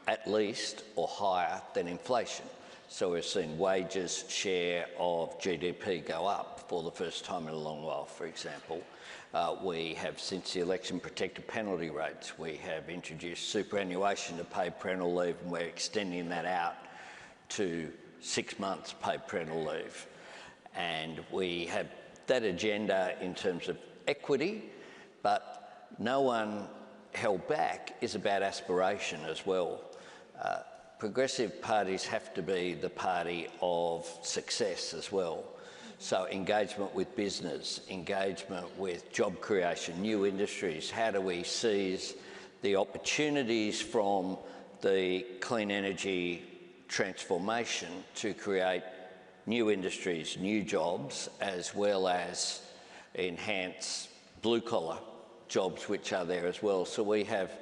at least or higher than inflation. So we've seen wages share of GDP go up for the first time in a long while, for example. We have, since the election, protected penalty rates. We have introduced superannuation to paid parental leave, and we're extending that out to 6 months paid parental leave. And we have that agenda in terms of equity, but no one held back is about aspiration as well. Progressive parties have to be the party of success as well. So engagement with business, engagement with job creation, new industries. How do we seize the opportunities from the clean energy transformation to create new industries, new jobs, as well as enhance blue-collar jobs which are there as well. So we have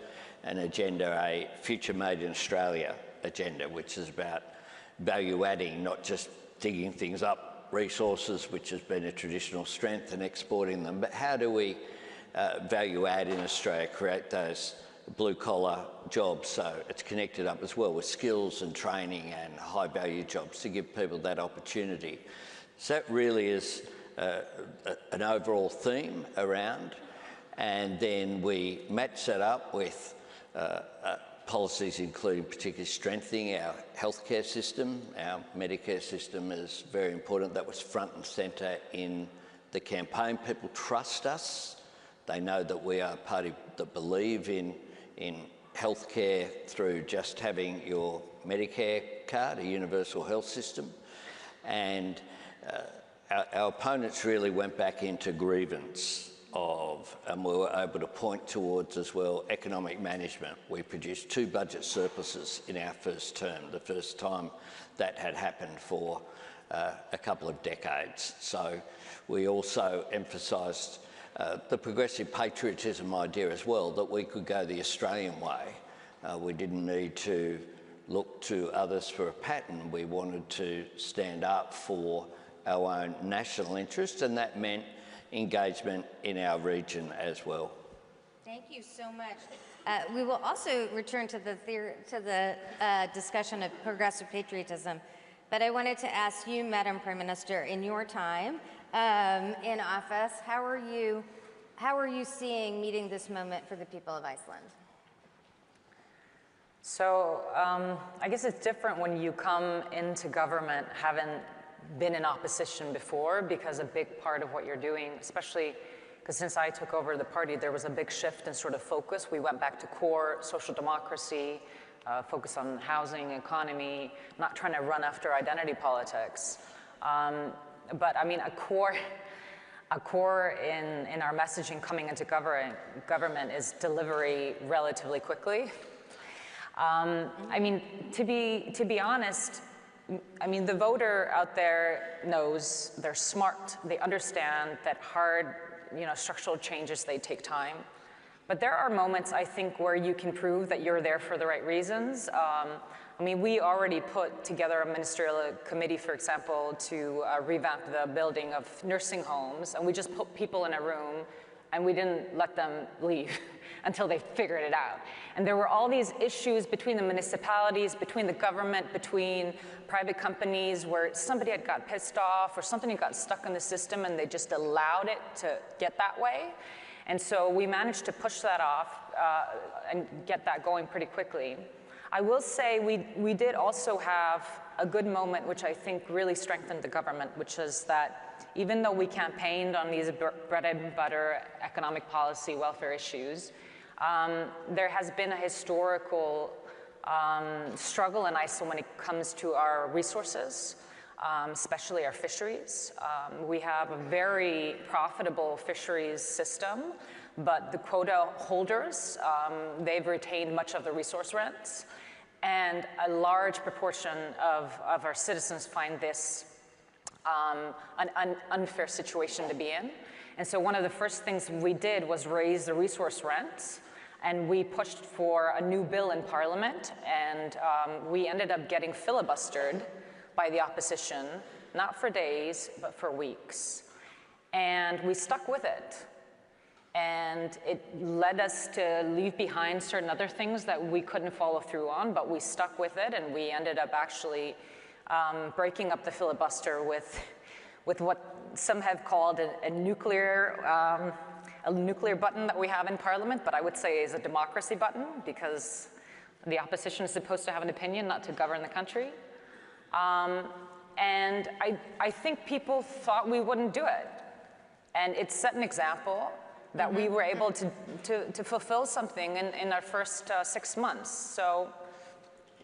an agenda, a Future Made in Australia agenda, which is about value adding, not just digging things up, resources, which has been a traditional strength, and exporting them, but how do we value add in Australia, create those blue-collar jobs, so it's connected up as well with skills and training and high-value jobs to give people that opportunity. So that really is an overall theme around, and then we match that up with policies including particularly strengthening our healthcare system. Our Medicare system is very important. That was front and centre in the campaign. People trust us. They know that we are a party that believe in healthcare through just having your Medicare card, a universal health system. And our opponents really went back into grievance and we were able to point towards as well economic management. We produced 2 budget surpluses in our first term, the first time that had happened for a couple of decades. So we also emphasised the progressive patriotism idea as well, that we could go the Australian way. We didn't need to look to others for a pattern. We wanted to stand up for our own national interest, and that meant engagement in our region as well. Thank you so much. We will also return to the discussion of progressive patriotism, but I wanted to ask you, Madam Prime Minister, in your time in office, how are you seeing meeting this moment for the people of Iceland? So I guess it's different when you come into government having been in opposition before, because a big part of what you're doing, especially because since I took over the party, there was a big shift in sort of focus. We went back to core social democracy, focus on housing, economy, not trying to run after identity politics. But I mean, a core in our messaging coming into government is delivery relatively quickly. I mean, to be honest, I mean, the voter out there knows, they're smart, they understand that hard, structural changes, they take time. But there are moments, I think, where you can prove that you're there for the right reasons. I mean, we already put together a ministerial committee, for example, to revamp the building of nursing homes, and we just put people in a room and we didn't let them leave until they figured it out. And there were all these issues between the municipalities, between the government, between private companies, where somebody had got pissed off or something had got stuck in the system and they just allowed it to get that way. And so we managed to push that off and get that going pretty quickly. I will say we did also have a good moment, which I think really strengthened the government, which is that even though we campaigned on these bread and butter economic policy welfare issues, there has been a historical struggle in Iceland when it comes to our resources, especially our fisheries. We have a very profitable fisheries system, but the quota holders, they've retained much of the resource rents, and a large proportion of our citizens find this an unfair situation to be in. And so one of the first things we did was raise the resource rents, and we pushed for a new bill in Parliament, and we ended up getting filibustered by the opposition, not for days, but for weeks. And we stuck with it. And it led us to leave behind certain other things that we couldn't follow through on, but we stuck with it, and we ended up actually breaking up the filibuster with what some have called a nuclear button that we have in Parliament, but I would say is a democracy button, because the opposition is supposed to have an opinion, not to govern the country. And I think people thought we wouldn't do it. And it set an example that we were able to fulfill something in our first 6 months. So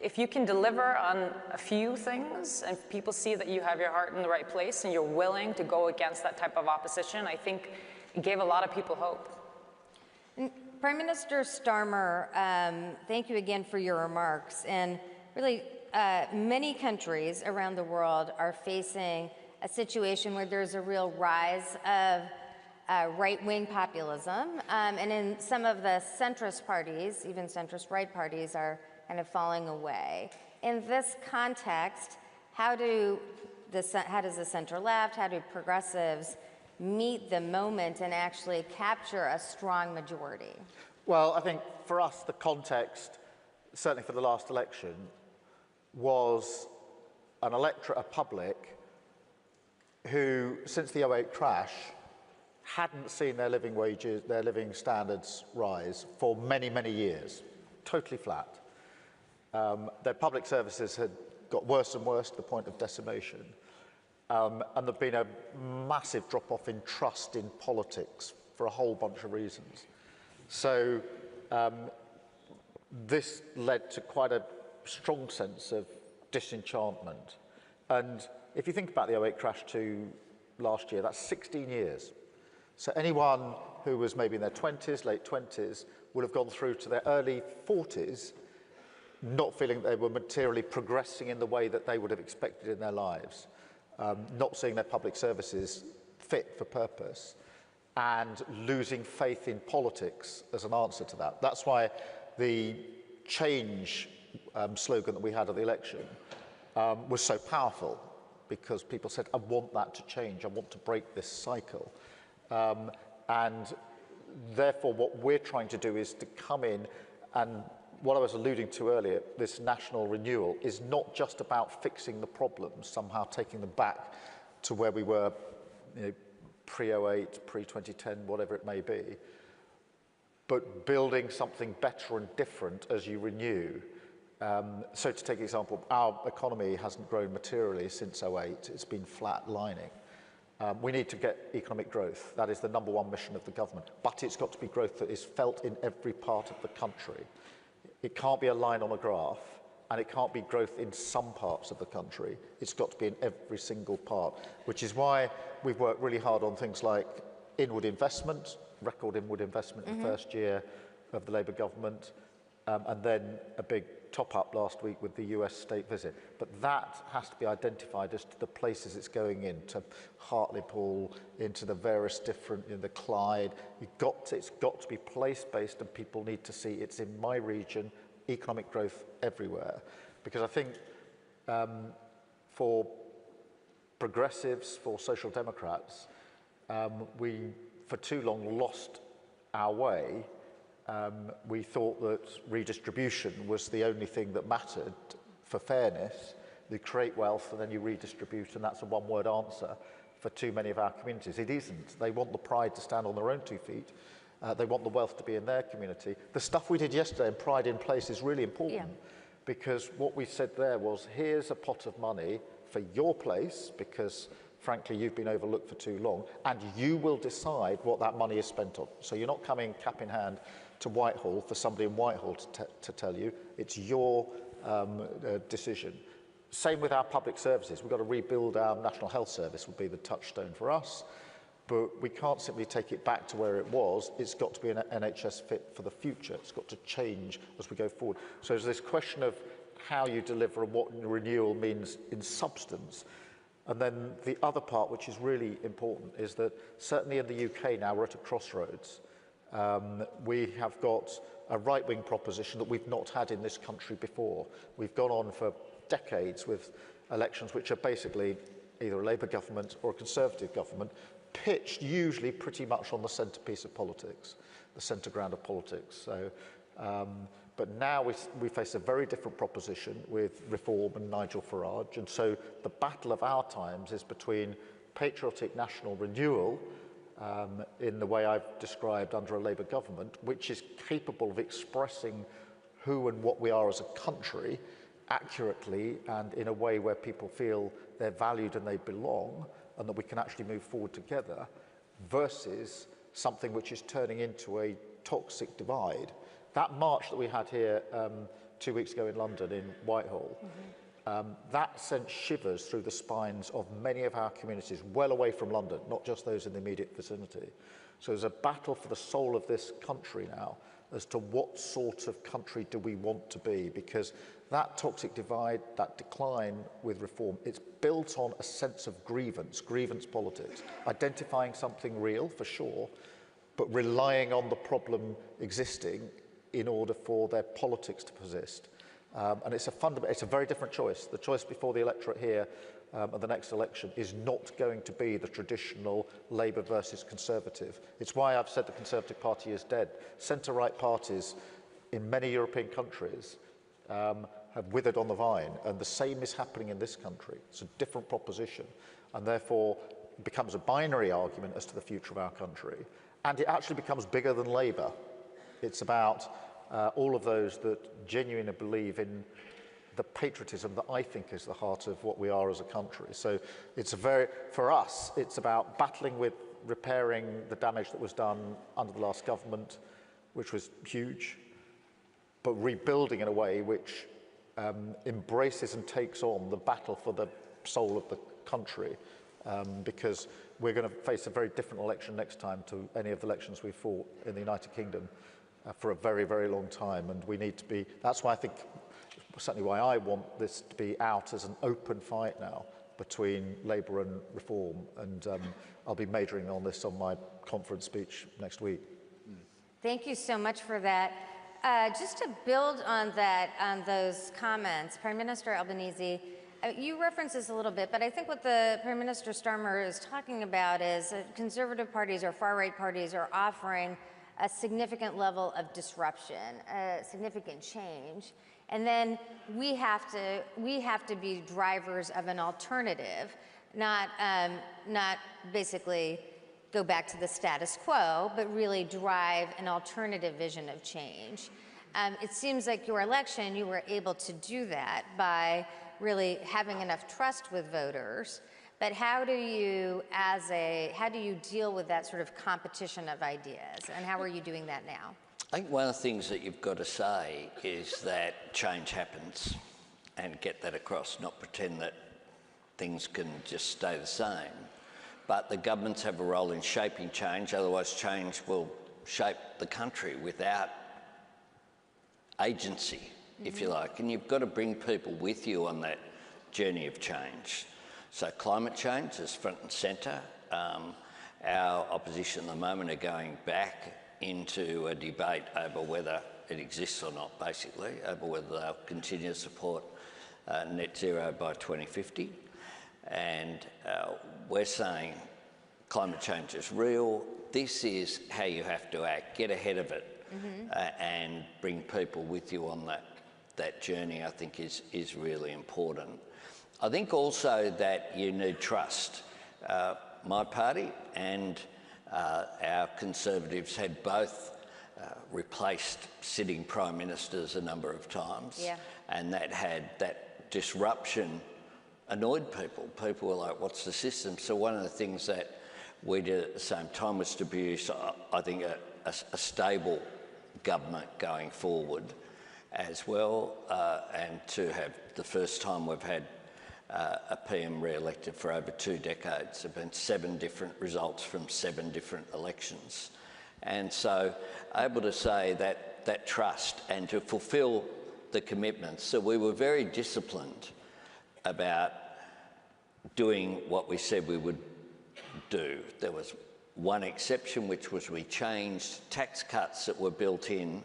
if you can deliver on a few things and people see that you have your heart in the right place and you're willing to go against that type of opposition, I think it gave a lot of people hope. Prime Minister Starmer, thank you again for your remarks. And really, many countries around the world are facing a situation where there's a real rise of right-wing populism, and in some of the centrist parties, even centrist right parties, are kind of falling away. In this context, how does the center left, how do progressives meet the moment and actually capture a strong majority? Well, I think for us, the context, certainly for the last election, was an electorate, a public, who, since the 2008 crash, hadn't seen their living wages, their living standards rise for many, many years, totally flat. Their public services had got worse and worse to the point of decimation. And there'd been a massive drop-off in trust in politics for a whole bunch of reasons. So this led to quite a strong sense of disenchantment. And if you think about the 2008 crash to last year, that's 16 years. So anyone who was maybe in their 20s, late 20s, would have gone through to their early 40s not feeling they were materially progressing in the way that they would have expected in their lives, not seeing their public services fit for purpose, and losing faith in politics as an answer to that. That's why the change slogan that we had at the election was so powerful, because people said, I want that to change, I want to break this cycle. And therefore what we're trying to do is to come in, and what I was alluding to earlier, this national renewal is not just about fixing the problems, somehow taking them back to where we were, pre-08, pre-2010, whatever it may be, but building something better and different as you renew. So to take an example, our economy hasn't grown materially since 08, it's been flat-lining. We need to get economic growth. That is the #1 mission of the government. But it's got to be growth that is felt in every part of the country. It can't be a line on a graph, and it can't be growth in some parts of the country. It's got to be in every single part, which is why we've worked really hard on things like inward investment, record inward investment in the first year of the Labour government, and then a big top-up last week with the US state visit. But that has to be identified as to the places it's going into Hartlepool, into the various different, the Clyde. It's got to be place-based, and people need to see it's in my region, economic growth everywhere. Because I think for progressives, for social democrats, we for too long lost our way. We thought that redistribution was the only thing that mattered for fairness. You create wealth and then you redistribute, and that's a one-word answer for too many of our communities. It isn't. They want the pride to stand on their own 2 feet. They want the wealth to be in their community. The stuff we did yesterday in Pride in Place is really important, because what we said there was, here's a pot of money for your place, because frankly you've been overlooked for too long, and you will decide what that money is spent on. So you're not coming cap in hand to Whitehall for somebody in Whitehall to tell you. It's your decision. Same with our public services. We've got to rebuild our National Health Service, would be the touchstone for us. But we can't simply take it back to where it was. It's got to be an NHS fit for the future. It's got to change as we go forward. So there's this question of how you deliver and what renewal means in substance. And then the other part, which is really important, is that certainly in the UK now, we're at a crossroads. We have got a right-wing proposition that we've not had in this country before. We've gone on for decades with elections which are basically either a Labour government or a Conservative government, pitched usually pretty much on the centrepiece of politics, the centre ground of politics. So, but now we face a very different proposition with Reform and Nigel Farage, and so the battle of our times is between patriotic national renewal in the way I've described under a Labour government, which is capable of expressing who and what we are as a country accurately and in a way where people feel they're valued and they belong, and that we can actually move forward together, versus something which is turning into a toxic divide. That march that we had here 2 weeks ago in London, in Whitehall, that sent shivers through the spines of many of our communities well away from London, not just those in the immediate vicinity. So there's a battle for the soul of this country now, as to what sort of country do we want to be, because that toxic divide, that decline with reform, it's built on a sense of grievance politics, identifying something real for sure, but relying on the problem existing in order for their politics to persist. And it's a very different choice. The choice before the electorate here at the next election is not going to be the traditional Labour versus Conservative. It's why I've said the Conservative Party is dead. Centre-right parties in many European countries have withered on the vine, and the same is happening in this country. It's a different proposition, and therefore it becomes a binary argument as to the future of our country, and it actually becomes bigger than Labour. It's about all of those that genuinely believe in the patriotism that I think is the heart of what we are as a country. So it's for us, it's about battling with repairing the damage that was done under the last government, which was huge, but rebuilding in a way which embraces and takes on the battle for the soul of the country, because we're going to face a very different election next time to any of the elections we fought in the United Kingdom for a very, very long time. And we need to be, that's why I think, certainly why I want this to be out as an open fight now between Labour and Reform. And I'll be majoring on this on my conference speech next week. Thank you so much for that. Just to build on that, on those comments, Prime Minister Albanese, you referenced this a little bit, but I think what the Prime Minister Starmer is talking about is conservative parties or far-right parties are offering a significant level of disruption, a significant change, and then we have to be drivers of an alternative, not basically go back to the status quo, but really drive an alternative vision of change. It seems like your election, you were able to do that by really having enough trust with voters. But how do you deal with that sort of competition of ideas, and how are you doing that now? I think one of the things that you've got to say is that change happens, and get that across, not pretend that things can just stay the same. But the governments have a role in shaping change, otherwise change will shape the country without agency, if you like. And you've got to bring people with you on that journey of change. So climate change is front and centre. Our opposition at the moment are going back into a debate over whether it exists or not, basically, over whether they'll continue to support net zero by 2050. And we're saying climate change is real. This is how you have to act. Get ahead of it and bring people with you on that journey, I think is really important. I think also that you need trust. My party and our Conservatives had both replaced sitting Prime Ministers a number of times, and that disruption annoyed people. People were like, what's the system? So one of the things that we did at the same time was to produce, I think, a stable government going forward as well, and to have the first time we've had a PM re-elected for over 2 decades. There have been 7 different results from 7 different elections. And so able to say that trust and to fulfil the commitments. So we were very disciplined about doing what we said we would do. There was one exception, which was we changed tax cuts that were built in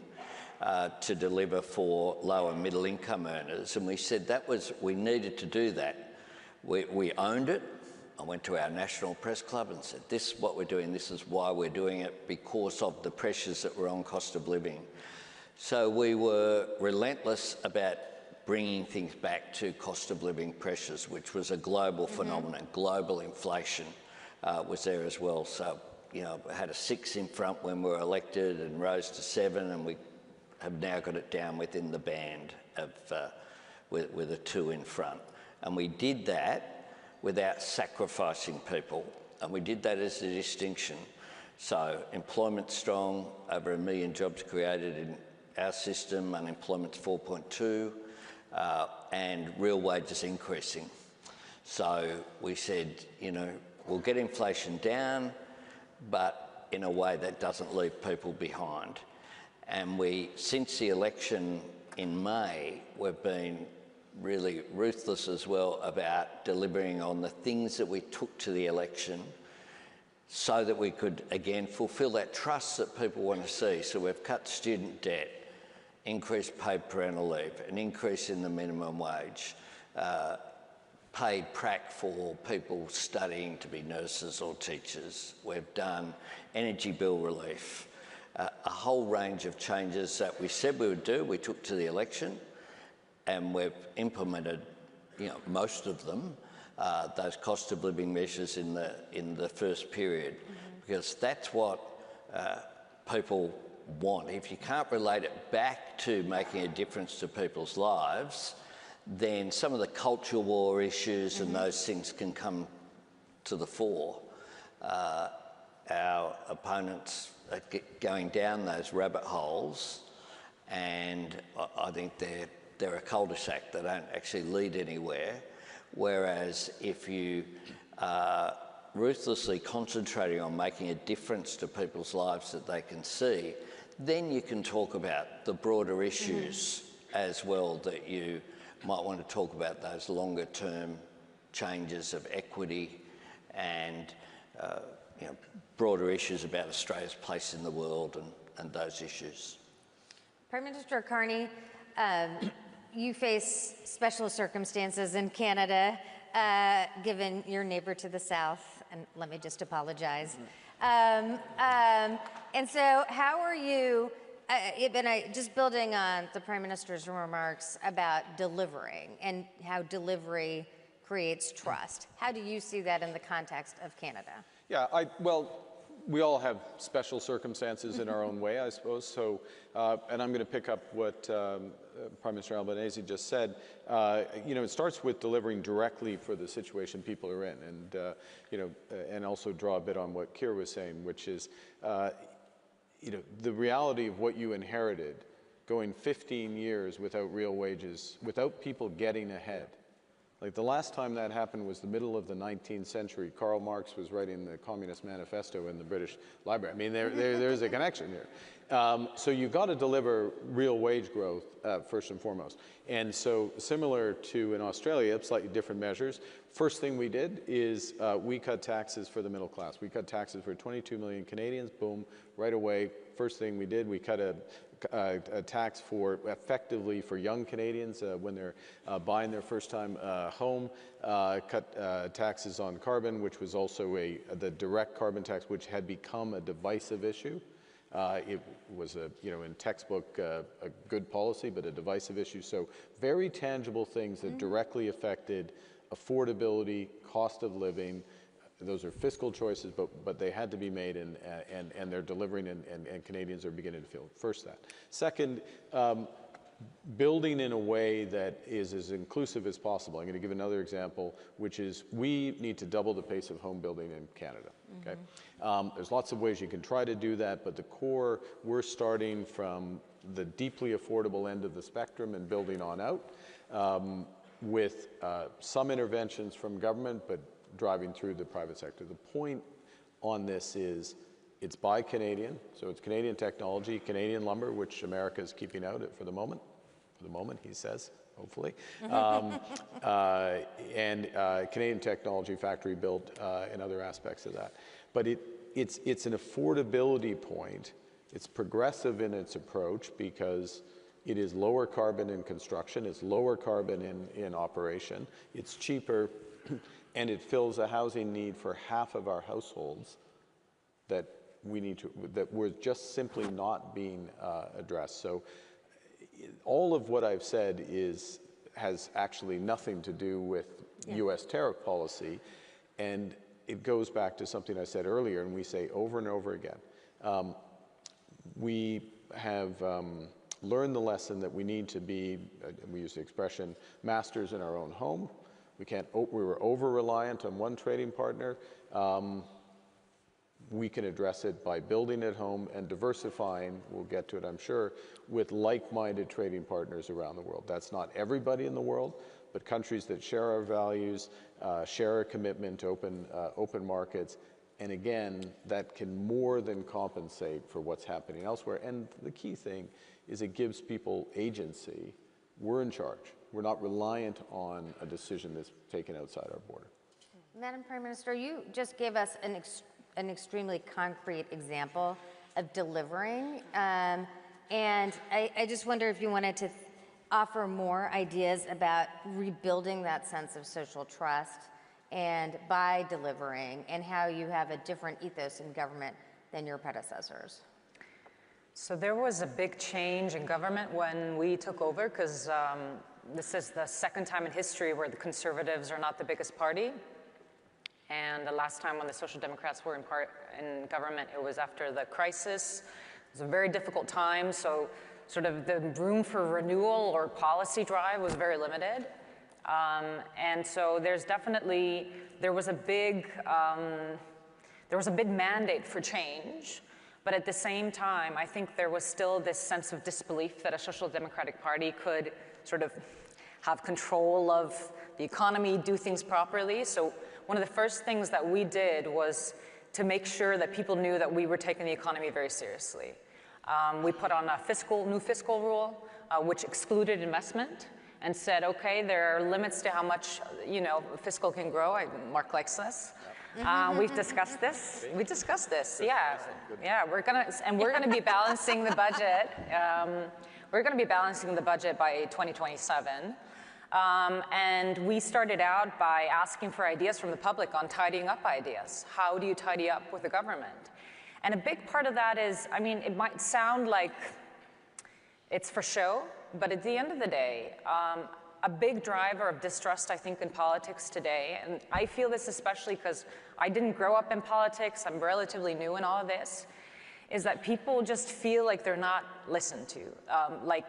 to deliver for lower middle income earners, and we said we needed to do that. We owned it. I went to our national press club and said, this is what we're doing, this is why we're doing it, because of the pressures that were on cost of living. So we were relentless about bringing things back to cost of living pressures, which was a global phenomenon. Global inflation was there as well. So, we had a 6 in front when we were elected and rose to 7, and we have now got it down within the band of with a 2 in front. And we did that without sacrificing people, and we did that as a distinction. So employment strong, over 1 million jobs created in our system, unemployment's 4.2, and real wages increasing. So we said, we'll get inflation down, but in a way that doesn't leave people behind. And since the election in May, we've been really ruthless as well about delivering on the things that we took to the election so that we could, again, fulfil that trust that people want to see. So we've cut student debt, increased paid parental leave, an increase in the minimum wage, paid prac for people studying to be nurses or teachers. We've done energy bill relief, a whole range of changes that we said we would do, we took to the election, and we've implemented, most of them, those cost of living measures in the first period, because that's what people want. If you can't relate it back to making a difference to people's lives, then some of the culture war issues and those things can come to the fore. Our opponents are going down those rabbit holes, and I think they're a cul-de-sac. They don't actually lead anywhere. Whereas if you are ruthlessly concentrating on making a difference to people's lives that they can see, then you can talk about the broader issues as well, that you might want to talk about, those longer term changes of equity and broader issues about Australia's place in the world and those issues. Prime Minister Carney, you face special circumstances in Canada, given your neighbour to the south, and let me just apologize. And so how are you, just building on the Prime Minister's remarks about delivering and how delivery creates trust, how do you see that in the context of Canada? Yeah, well, we all have special circumstances in our own way, I suppose. So, and I'm going to pick up what Prime Minister Albanese just said. It starts with delivering directly for the situation people are in, and and also draw a bit on what Keir was saying, which is, the reality of what you inherited, going 15 years without real wages, without people getting ahead. Like, the last time that happened was the middle of the 19th century. Karl Marx was writing the Communist Manifesto in the British Library. I mean, there's a connection here. So you've got to deliver real wage growth first and foremost. And so, similar to in Australia, slightly different measures. First thing we did is we cut taxes for the middle class. We cut taxes for 22 million Canadians. Boom, right away. First thing we did, we cut a tax effectively for young Canadians when they're buying their first time home, cut taxes on carbon, which was also the direct carbon tax, which had become a divisive issue. It was in textbook a good policy, but a divisive issue. So very tangible things that directly affected affordability, cost of living. Those are fiscal choices, but they had to be made, and they're delivering, and Canadians are beginning to feel first that. Second, building in a way that is as inclusive as possible. I'm going to give another example, which is we need to double the pace of home building in Canada. Okay, there's lots of ways you can try to do that, but the core, we're starting from the deeply affordable end of the spectrum and building on out with some interventions from government, but driving through the private sector. The point on this is it's buy Canadian, so it's Canadian technology, Canadian lumber, which America is keeping out for the moment, he says, hopefully, and Canadian technology factory built and other aspects of that. But it's an affordability point. It's progressive in its approach because it is lower carbon in construction, it's lower carbon in operation, it's cheaper, and it fills a housing need for half of our households that we're just simply not being addressed. So all of what I've said has actually nothing to do with U.S. tariff policy, and it goes back to something I said earlier, and we say over and over again. We have learned the lesson that we need to be, we use the expression, masters in our own home. We were over-reliant on one trading partner. We can address it by building at home and diversifying, we'll get to it, I'm sure, with like-minded trading partners around the world. That's not everybody in the world, but countries that share our values, share a commitment to open markets, And again, that can more than compensate for what's happening elsewhere. And the key thing is it gives people agency. We're in charge. We're not reliant on a decision that's taken outside our border. Madam Prime Minister, you just gave us an extremely concrete example of delivering. And I just wonder if you wanted to offer more ideas about rebuilding that sense of social trust and by delivering, and how you have a different ethos in government than your predecessors. So there was a big change in government when we took over, because this is the second time in history where the Conservatives are not the biggest party. And the last time when the Social Democrats were in government, it was after the crisis. It was a very difficult time, so sort of the room for renewal or policy drive was very limited. And so there was a big mandate for change, but at the same time, I think there was still this sense of disbelief that a Social Democratic Party could sort of have control of the economy, do things properly. So one of the first things that we did was to make sure that people knew that we were taking the economy very seriously. We put on a new fiscal rule, which excluded investment, and said, okay, there are limits to how much fiscal can grow. Mark likes this. We've discussed this. We discussed this. Yeah, we're gonna be balancing the budget. We're gonna be balancing the budget by 2027. And we started out by asking for ideas from the public on tidying up ideas. How do you tidy up with the government? And a big part of that is, I mean, it might sound like it's for show, but at the end of the day, a big driver of distrust, I think, in politics today, and I feel this especially because I didn't grow up in politics, I'm relatively new in all of this, is that people just feel like they're not listened to, like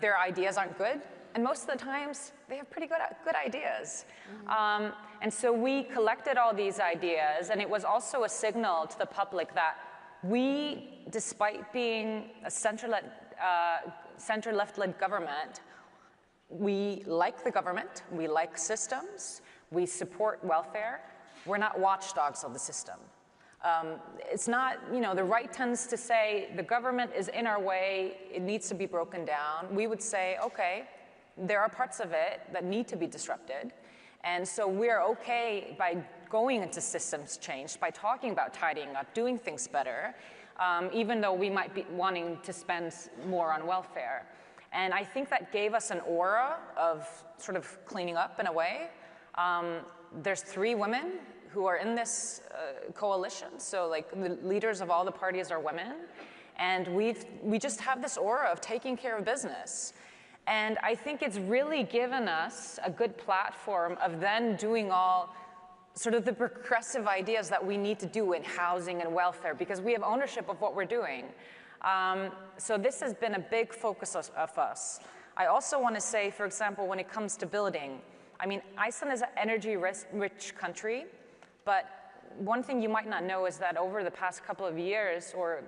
their ideas aren't good. And most of the times, they have pretty good ideas. And so we collected all these ideas, and it was also a signal to the public that we, despite being a center-left-led government, we like the government, we like systems, we support welfare. We're not watchdogs of the system. It's not, the right tends to say the government is in our way, it needs to be broken down. We would say, okay, there are parts of it that need to be disrupted. And so we're okay by going into systems change, by talking about tidying up, doing things better, even though we might be wanting to spend more on welfare. And I think that gave us an aura of sort of cleaning up in a way. There's 3 women who are in this coalition. So like the leaders of all the parties are women. And we just have this aura of taking care of business. And I think it's really given us a good platform of then doing all sort of the progressive ideas that we need to do in housing and welfare, because we have ownership of what we're doing. So this has been a big focus of us. I also want to say, for example, when it comes to building, I mean, Iceland is an energy-rich country, but one thing you might not know is that over the past couple of years, or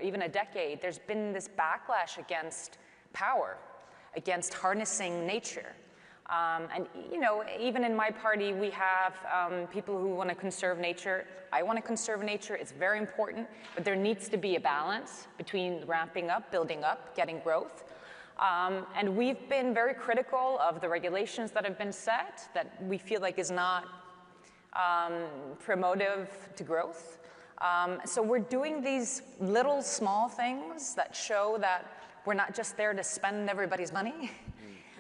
even a decade, there's been this backlash against power, against harnessing nature. And even in my party, we have people who want to conserve nature. I want to conserve nature. It's very important, but there needs to be a balance between ramping up, building up, getting growth. And we've been very critical of the regulations that have been set that we feel like is not promotive to growth. So we're doing these little small things that show that we're not just there to spend everybody's money.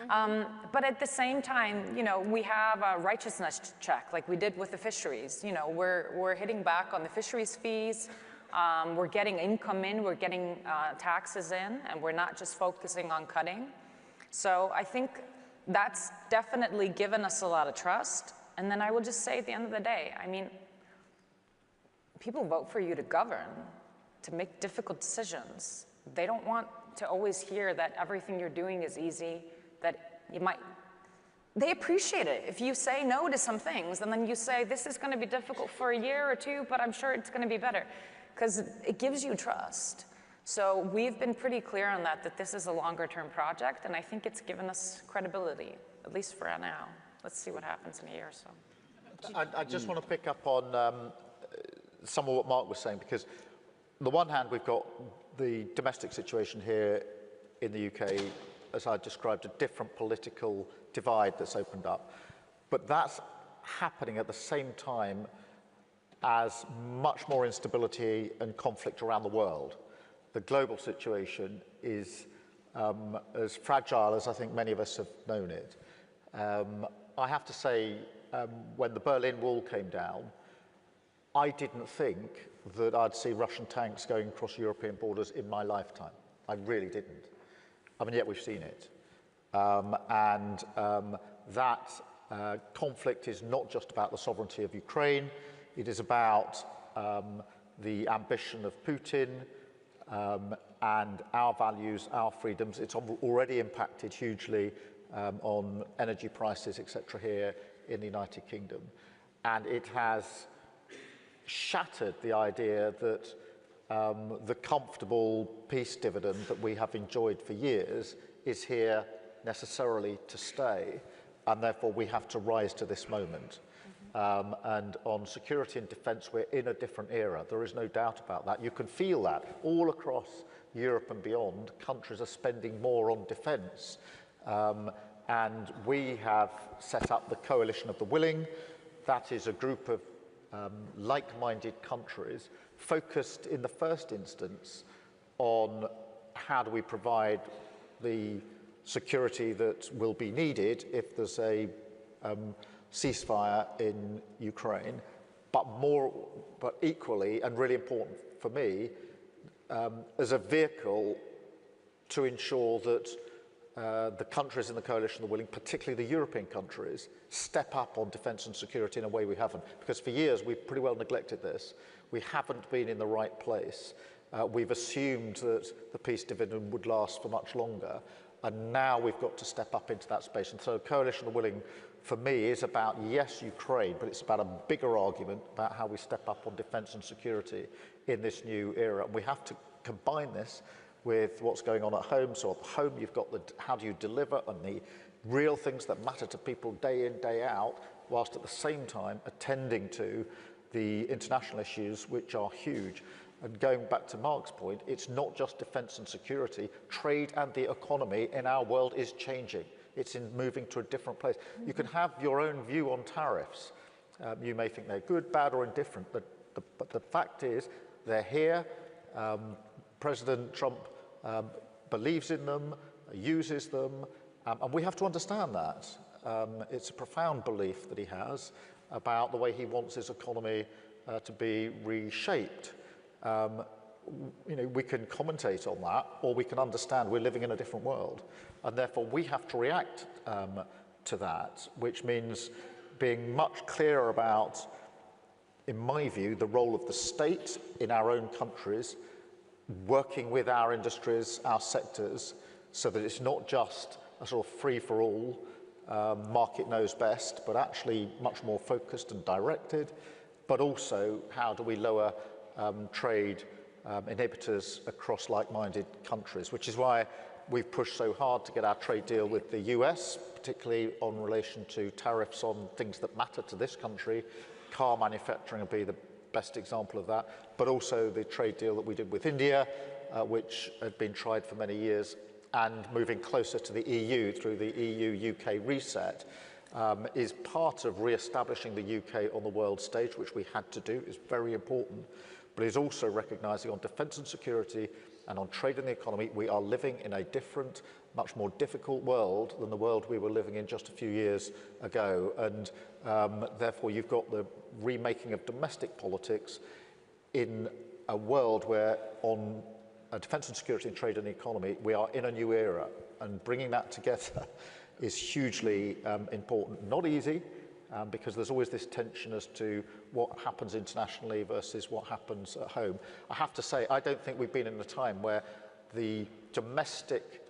But at the same time, we have a righteousness check, like we did with the fisheries. We're hitting back on the fisheries fees. We're getting income in, we're getting taxes in, and we're not just focusing on cutting. So I think that's definitely given us a lot of trust. And then I will just say at the end of the day, I mean, people vote for you to govern, to make difficult decisions. They don't want to always hear that everything you're doing is easy, that they appreciate it. If you say no to some things, and then you say, this is going to be difficult for a year or 2, but I'm sure it's going to be better, because it gives you trust. So we've been pretty clear on that this is a longer-term project, and I think it's given us credibility, at least for now. Let's see what happens in a year or so. I just want to pick up on some of what Mark was saying, because on the one hand, we've got the domestic situation here in the UK, as I described, a different political divide that's opened up. But that's happening at the same time as much more instability and conflict around the world. The global situation is as fragile as I think many of us have known it. I have to say, when the Berlin Wall came down, I didn't think that I'd see Russian tanks going across European borders in my lifetime. I really didn't. I mean, yet we've seen it. That conflict is not just about the sovereignty of Ukraine, it is about the ambition of Putin and our values, our freedoms. It's already impacted hugely on energy prices, etc., here in the United Kingdom. And it has shattered the idea that the comfortable peace dividend that we have enjoyed for years is here necessarily to stay, and therefore we have to rise to this moment. And on security and defence, we're in a different era. There is no doubt about that. You can feel that all across Europe and beyond. Countries are spending more on defence. And we have set up the Coalition of the Willing. That is a group of like-minded countries focused in the first instance on how do we provide the security that will be needed if there's a ceasefire in Ukraine, but equally, and really important for me, as a vehicle to ensure that the countries in the coalition are willing, particularly the European countries, step up on defence and security in a way we haven't. Because for years we've pretty well neglected this. We haven't been in the right place. We've assumed that the peace dividend would last for much longer. And now we've got to step up into that space. And so Coalition of the Willing, for me, is about, yes, Ukraine, but it's about a bigger argument about how we step up on defence and security in this new era. And we have to combine this with what's going on at home. So at home, you've got the how do you deliver and the real things that matter to people day in, day out, whilst at the same time attending to the international issues, which are huge. And going back to Mark's point, it's not just defence and security. Trade and the economy in our world is changing. It's moving to a different place. You can have your own view on tariffs. You may think they're good, bad, or indifferent, but the fact is they're here. President Trump believes in them, uses them, and we have to understand that. It's a profound belief that he has about the way he wants his economy to be reshaped. We can commentate on that, or we can understand we're living in a different world, and therefore we have to react to that, which means being much clearer about, in my view, the role of the state in our own countries, working with our industries, our sectors, so that it's not just a sort of free-for-all, market knows best, but actually much more focused and directed, but also how do we lower trade inhibitors across like-minded countries, which is why we've pushed so hard to get our trade deal with the US, particularly on relation to tariffs on things that matter to this country. Car manufacturing will be the best example of that, but also the trade deal that we did with India, which had been tried for many years, and moving closer to the EU through the EU-UK reset, is part of re-establishing the UK on the world stage, which we had to do, is very important, but is also recognising on defence and security and on trade and the economy, we are living in a different, much more difficult world than the world we were living in just a few years ago. And therefore, you've got the remaking of domestic politics in a world where on defence and security and trade and the economy, we are in a new era. And bringing that together is hugely important. Not easy, because there's always this tension as to what happens internationally versus what happens at home. I have to say, I don't think we've been in a time where the domestic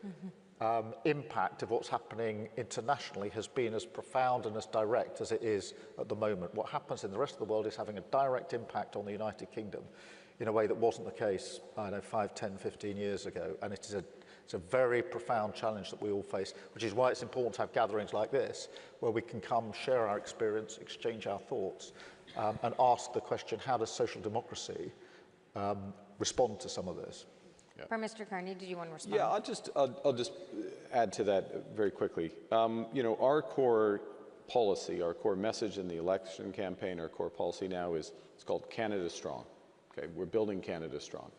impact of what's happening internationally has been as profound and as direct as it is at the moment. What happens in the rest of the world is having a direct impact on the United Kingdom in a way that wasn't the case, I don't know, 5, 10, 15 years ago. And it's It's a very profound challenge that we all face, which is why it's important to have gatherings like this, where we can come, share our experience, exchange our thoughts, and ask the question, how does social democracy respond to some of this? Yeah. Prime Minister Carney, did you want to respond? Yeah, I'll just add to that very quickly. You know, our core policy, our core message in the election campaign, our core policy now is, it's called Canada Strong. Okay, we're building Canada Strong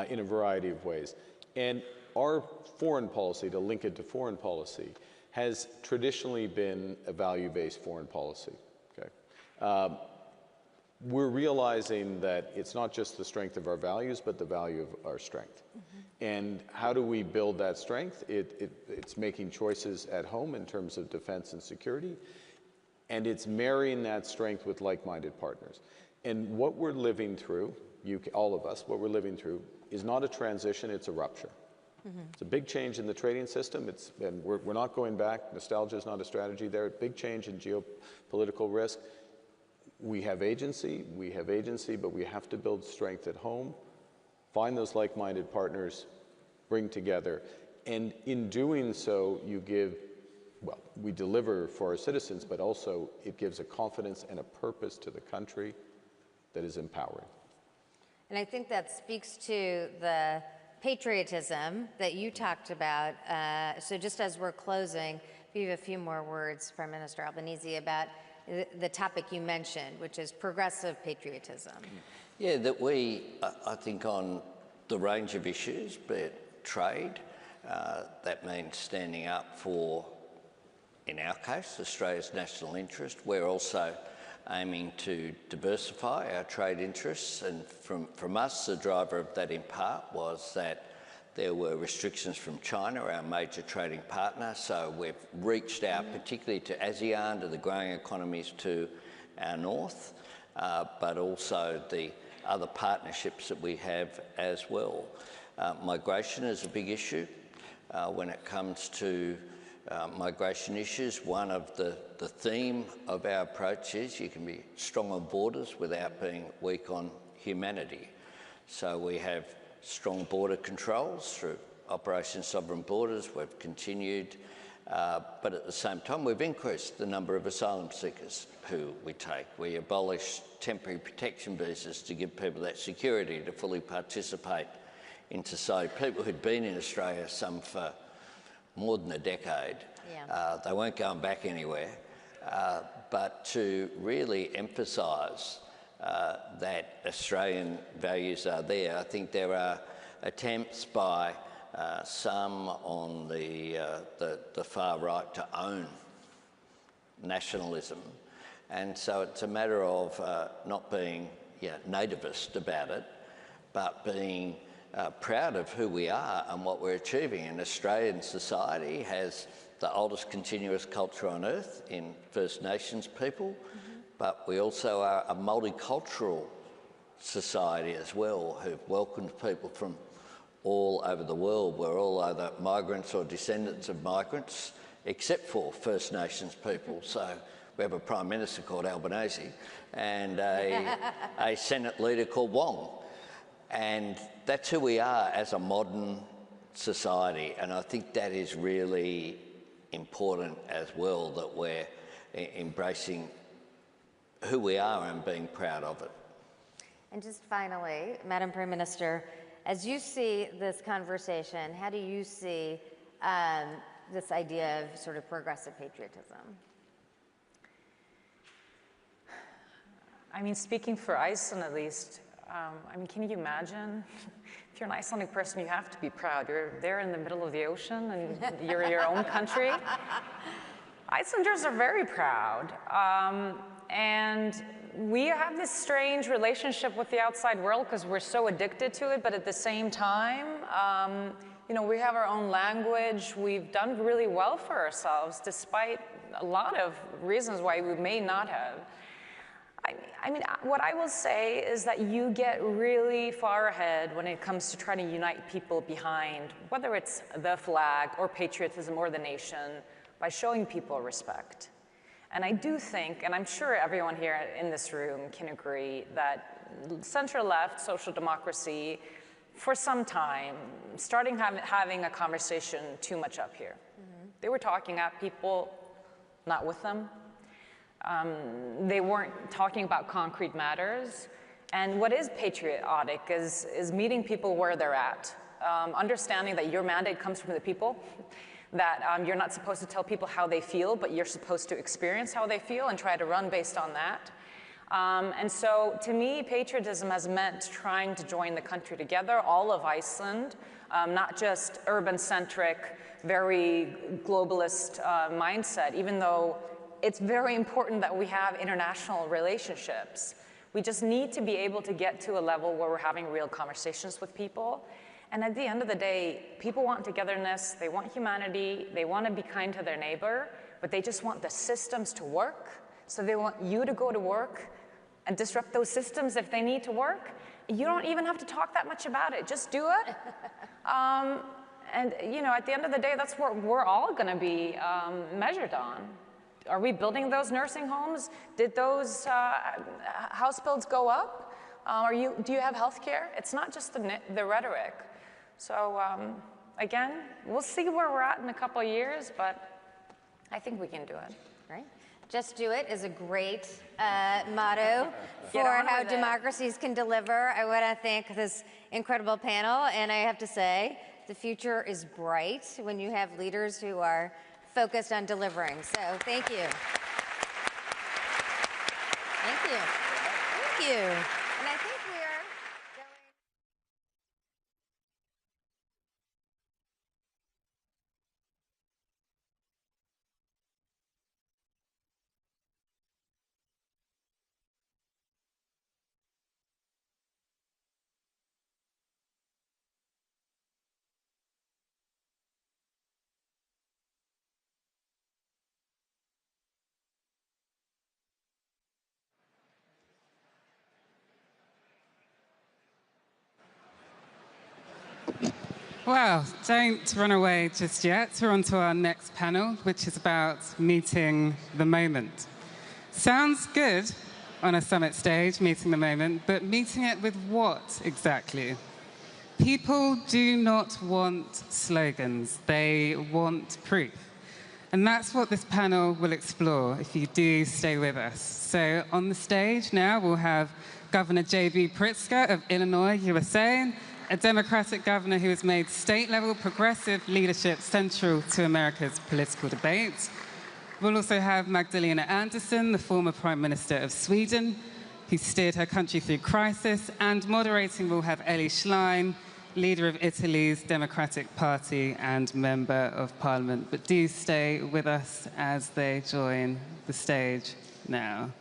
in a variety of ways. And our foreign policy, to link it to foreign policy, has traditionally been a value-based foreign policy. Okay. We're realizing that it's not just the strength of our values, but the value of our strength. Mm-hmm. And how do we build that strength? It's making choices at home in terms of defense and security, and it's marrying that strength with like-minded partners. And what we're living through, all of us, what we're living through, is not a transition, it's a rupture. Mm-hmm. It's a big change in the trading system, and we're not going back. Nostalgia is not a strategy there. Big change in geopolitical risk. We have agency, but we have to build strength at home, find those like-minded partners, bring together, and in doing so, we deliver for our citizens, but also it gives a confidence and a purpose to the country that is empowering. And I think that speaks to the patriotism that you talked about. So just as we're closing, if you have a few more words, Prime Minister Albanese, about the topic you mentioned, which is progressive patriotism. Yeah, that I think on the range of issues, be it trade, that means standing up for, in our case, Australia's national interest. We're also aiming to diversify our trade interests, and from us, the driver of that in part was that there were restrictions from China, our major trading partner, so we've reached out particularly to ASEAN, to the growing economies to our north, but also the other partnerships that we have as well. Migration is a big issue. When it comes to migration issues, one of the theme of our approach is you can be strong on borders without being weak on humanity. So we have strong border controls through Operation Sovereign Borders. We've continued, but at the same time, we've increased the number of asylum seekers who we take. We abolished temporary protection visas to give people that security to fully participate in society. People who'd been in Australia some for more than a decade. Yeah. They weren't going back anywhere, but to really emphasise that Australian values are there. I think there are attempts by some on the far right to own nationalism, and so it's a matter of not being nativist about it, but being proud of who we are and what we're achieving. And Australian society has the oldest continuous culture on earth in First Nations people, but we also are a multicultural society as well, who've welcomed people from all over the world. We're all either migrants or descendants of migrants, except for First Nations people. So we have a Prime Minister called Albanese and a Senate leader called Wong. And that's who we are as a modern society. And I think that is really important as well, that we're embracing who we are and being proud of it. And just finally, Madam Prime Minister, as you see this conversation, how do you see this idea of sort of progressive patriotism? I mean, speaking for Iceland at least, I mean, can you imagine? If you're an Icelandic person, you have to be proud. You're there in the middle of the ocean and you're your own country. Icelanders are very proud. And we have this strange relationship with the outside world because we're so addicted to it, but at the same time, you know, we have our own language. We've done really well for ourselves, despite a lot of reasons why we may not have. I mean, what I will say is that you get really far ahead when it comes to trying to unite people behind, whether it's the flag or patriotism or the nation, by showing people respect. And I do think, and I'm sure everyone here in this room can agree, that center-left social democracy for some time, starting having a conversation too much up here. They were talking at people, not with them. They weren't talking about concrete matters. And what is patriotic is meeting people where they're at, understanding that your mandate comes from the people, that you're not supposed to tell people how they feel, but you're supposed to experience how they feel and try to run based on that. And so, to me, patriotism has meant trying to join the country together, all of Iceland, not just urban-centric, very globalist mindset, even though it's very important that we have international relationships. We just need to be able to get to a level where we're having real conversations with people. And at the end of the day, people want togetherness, they want humanity, they want to be kind to their neighbor, but they just want the systems to work. So they want you to go to work and disrupt those systems if they need to work. You don't even have to talk that much about it, just do it. And you know, at the end of the day, that's what we're all gonna be measured on. Are we building those nursing homes? Did those house builds go up? Do you have health care? It's not just the rhetoric. So again, we'll see where we're at in a couple of years, but I think we can do it. Right. Just do it is a great motto for how democracies can deliver. I want to thank this incredible panel, and I have to say, the future is bright when you have leaders who are focused on delivering. So thank you. Thank you. Thank you. And I think we are going. Well, don't run away just yet. We're on to our next panel, which is about meeting the moment. Sounds good on a summit stage, meeting the moment, but meeting it with what exactly? People do not want slogans, they want proof. And that's what this panel will explore, if you do stay with us. So on the stage now, we'll have Governor J.B. Pritzker of Illinois, USA, a Democratic governor who has made state-level progressive leadership central to America's political debate. We'll also have Magdalena Andersson, the former Prime Minister of Sweden, who steered her country through crisis, and moderating we'll have Elly Schlein, leader of Italy's Democratic Party and Member of Parliament. But do stay with us as they join the stage now.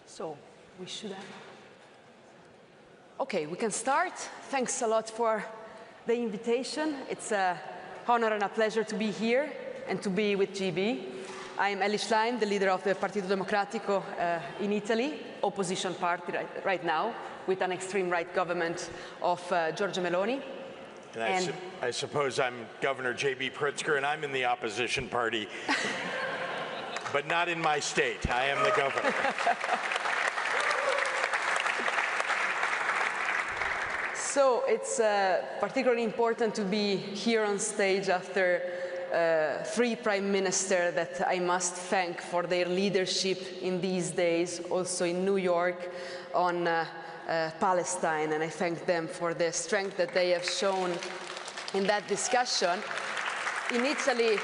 So we should have. Okay, we can start. Thanks a lot for the invitation. It's an honor and a pleasure to be here and to be with GB. I'm Elly Schlein, the leader of the Partito Democratico in Italy, opposition party right now, with an extreme right government of Giorgia Meloni. And I suppose I'm Governor J.B. Pritzker, and I'm in the opposition party, but not in my state. I am the governor. So it's particularly important to be here on stage after three prime ministers that I must thank for their leadership in these days, also in New York on Palestine, and I thank them for the strength that they have shown in that discussion. In Italy,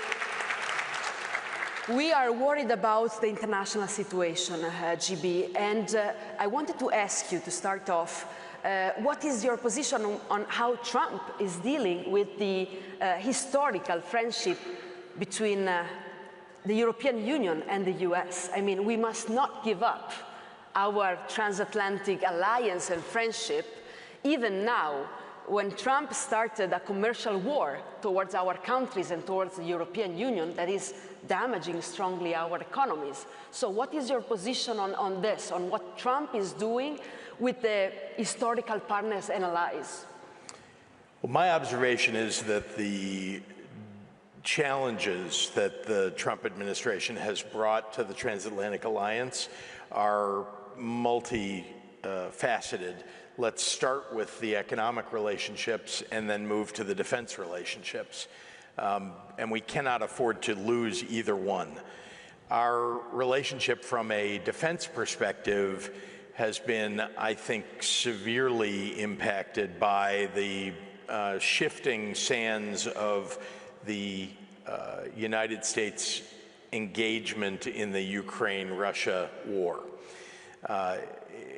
we are worried about the international situation, GB, and I wanted to ask you to start off, what is your position on how Trump is dealing with the historical friendship between the European Union and the US? I mean, we must not give up our transatlantic alliance and friendship, even now when Trump started a commercial war towards our countries and towards the European Union that is damaging strongly our economies. So what is your position on this, on what Trump is doing with the historical partners and allies? Well, my observation is that the challenges that the Trump administration has brought to the transatlantic alliance are multi-faceted. Let's start with the economic relationships and then move to the defense relationships. And we cannot afford to lose either one. Our relationship from a defense perspective has been, I think, severely impacted by the shifting sands of the United States engagement in the Ukraine-Russia war.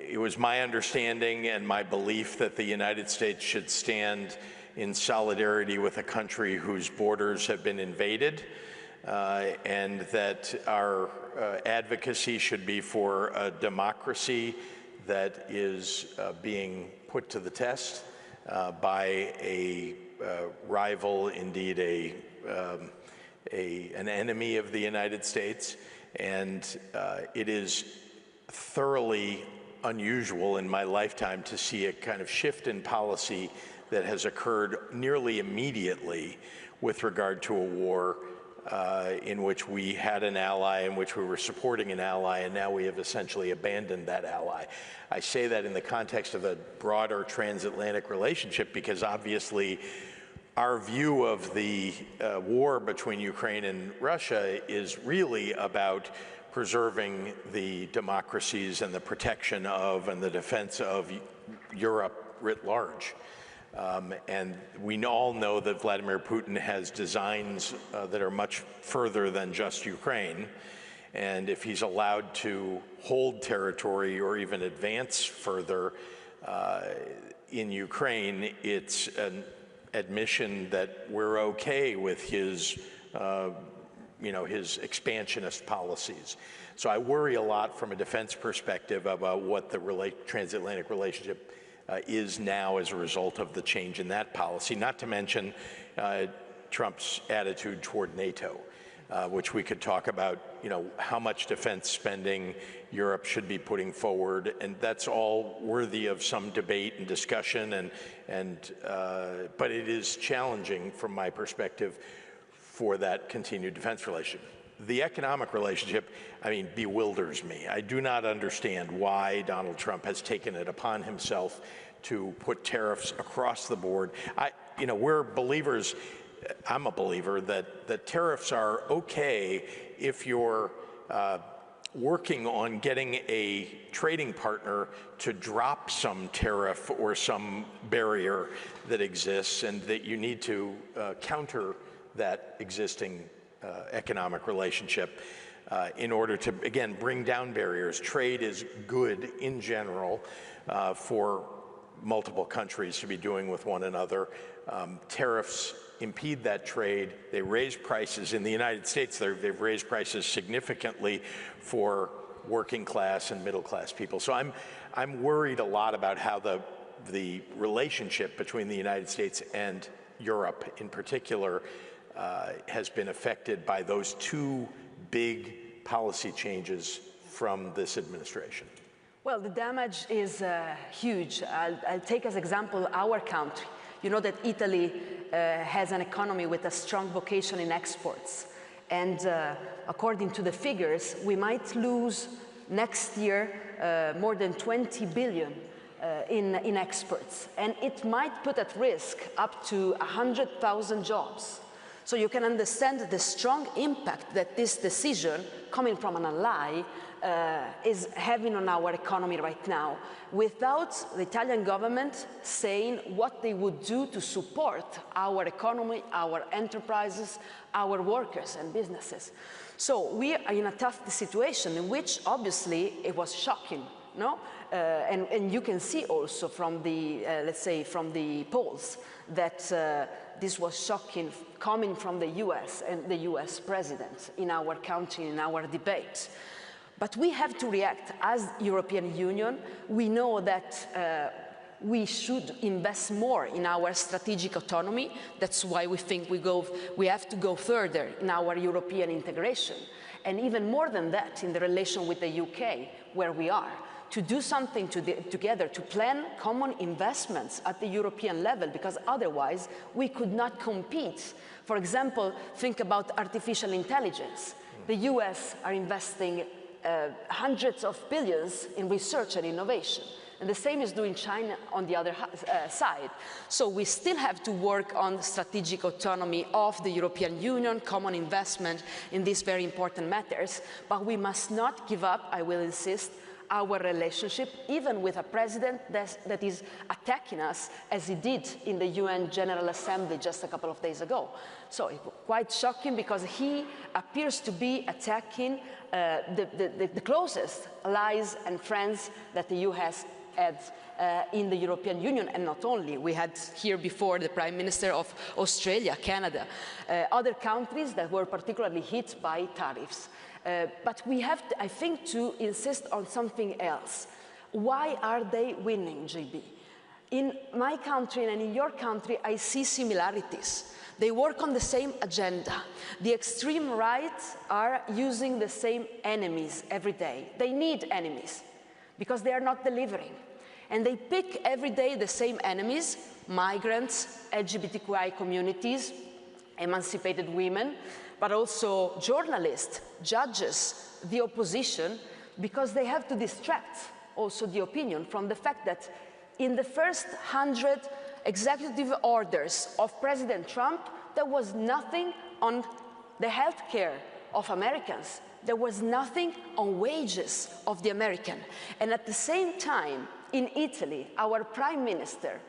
It was my understanding and my belief that the United States should stand in solidarity with a country whose borders have been invaded, and that our advocacy should be for a democracy that is being put to the test by a rival, indeed an enemy of the United States. And it is thoroughly unusual in my lifetime to see a kind of shift in policy that has occurred nearly immediately with regard to a war in which we had an ally, in which we were supporting an ally, and now we have essentially abandoned that ally. I say that in the context of a broader transatlantic relationship because obviously our view of the war between Ukraine and Russia is really about preserving the democracies and the protection of and the defense of Europe writ large. And we all know that Vladimir Putin has designs that are much further than just Ukraine. And if he's allowed to hold territory or even advance further in Ukraine, it's an admission that we're okay with his his expansionist policies. So I worry a lot from a defense perspective about what the transatlantic relationship is now as a result of the change in that policy, not to mention Trump's attitude toward NATO, which we could talk about, how much defense spending Europe should be putting forward, and that's all worthy of some debate and discussion, but it is challenging from my perspective for that continued defense relationship. The economic relationship, bewilders me. I do not understand why Donald Trump has taken it upon himself to put tariffs across the board. We're believers, I'm a believer, that tariffs are okay if you're working on getting a trading partner to drop some tariff or some barrier that exists, and that you need to counter that existing economic relationship in order to, again, bring down barriers. Trade is good in general for multiple countries to be doing with one another. Tariffs impede that trade. They raise prices. In the United States, they've raised prices significantly for working class and middle class people. So I'm worried a lot about how the relationship between the United States and Europe in particular has been affected by those two big policy changes from this administration. Well, the damage is huge. I'll take as example our country. You know that Italy has an economy with a strong vocation in exports. And according to the figures, we might lose next year more than 20 billion in exports. And it might put at risk up to 100,000 jobs. So you can understand the strong impact that this decision, coming from an ally, is having on our economy right now, without the Italian government saying what they would do to support our economy, our enterprises, our workers and businesses. So we are in a tough situation in which obviously it was shocking, no? And you can see also from the, let's say, from the polls that this was shocking coming from the US and the US president in our country, in our debate. But we have to react as European Union. We know that we should invest more in our strategic autonomy. That's why we think we have to go further in our European integration. And even more than that, in the relation with the UK, where we are, to do something together, to plan common investments at the European level, because otherwise we could not compete. For example, think about artificial intelligence. The US are investing hundreds of billions in research and innovation. And the same is doing China on the other side. So we still have to work on strategic autonomy of the European Union, common investment in these very important matters. But we must not give up, I will insist, our relationship, even with a president that is attacking us, as he did in the UN General Assembly just a couple of days ago. So it's quite shocking, because he appears to be attacking the closest allies and friends that the EU has had in the European Union, and not only. We had here before the Prime Minister of Australia, Canada, other countries that were particularly hit by tariffs. But we have, I think, to insist on something else. Why are they winning, JB? In my country and in your country, I see similarities. They work on the same agenda. The extreme right are using the same enemies every day. They need enemies because they are not delivering. And they pick every day the same enemies: migrants, LGBTQI communities, emancipated women, but also journalists, judges, the opposition, because they have to distract also the opinion from the fact that in the first 100 executive orders of President Trump, there was nothing on the health care of Americans. There was nothing on wages of the American. And at the same time, in Italy, our Prime Minister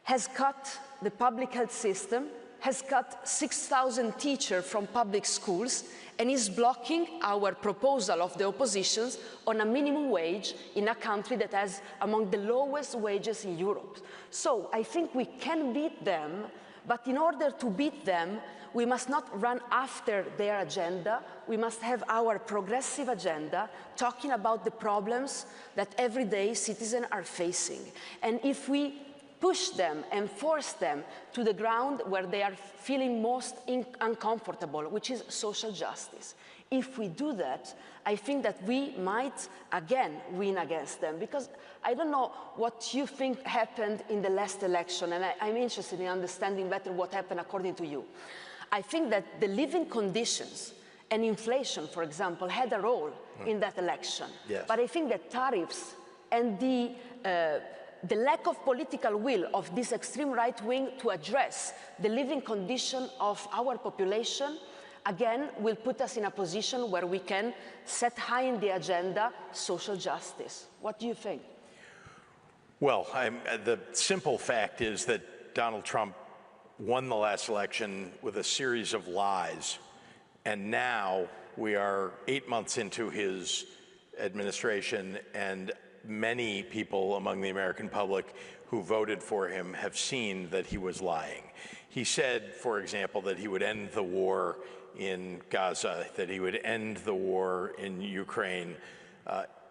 has cut the public health system, has cut 6,000 teachers from public schools, and is blocking our proposal of the oppositions on a minimum wage in a country that has among the lowest wages in Europe. So I think we can beat them, but in order to beat them, we must not run after their agenda. We must have our progressive agenda, talking about the problems that everyday citizens are facing. And if we push them and force them to the ground where they are feeling most uncomfortable, which is social justice. If we do that, I think that we might again win against them, because I don't know what you think happened in the last election, and I'm interested in understanding better what happened according to you. I think that the living conditions and inflation, for example, had a role in that election. Yes. But I think that tariffs and the lack of political will of this extreme right wing to address the living condition of our population, again, will put us in a position where we can set high in the agenda social justice. What do you think? Well, the simple fact is that Donald Trump won the last election with a series of lies, and now we are 8 months into his administration, and many people among the American public who voted for him have seen that he was lying. He said, for example, that he would end the war in Gaza, that he would end the war in Ukraine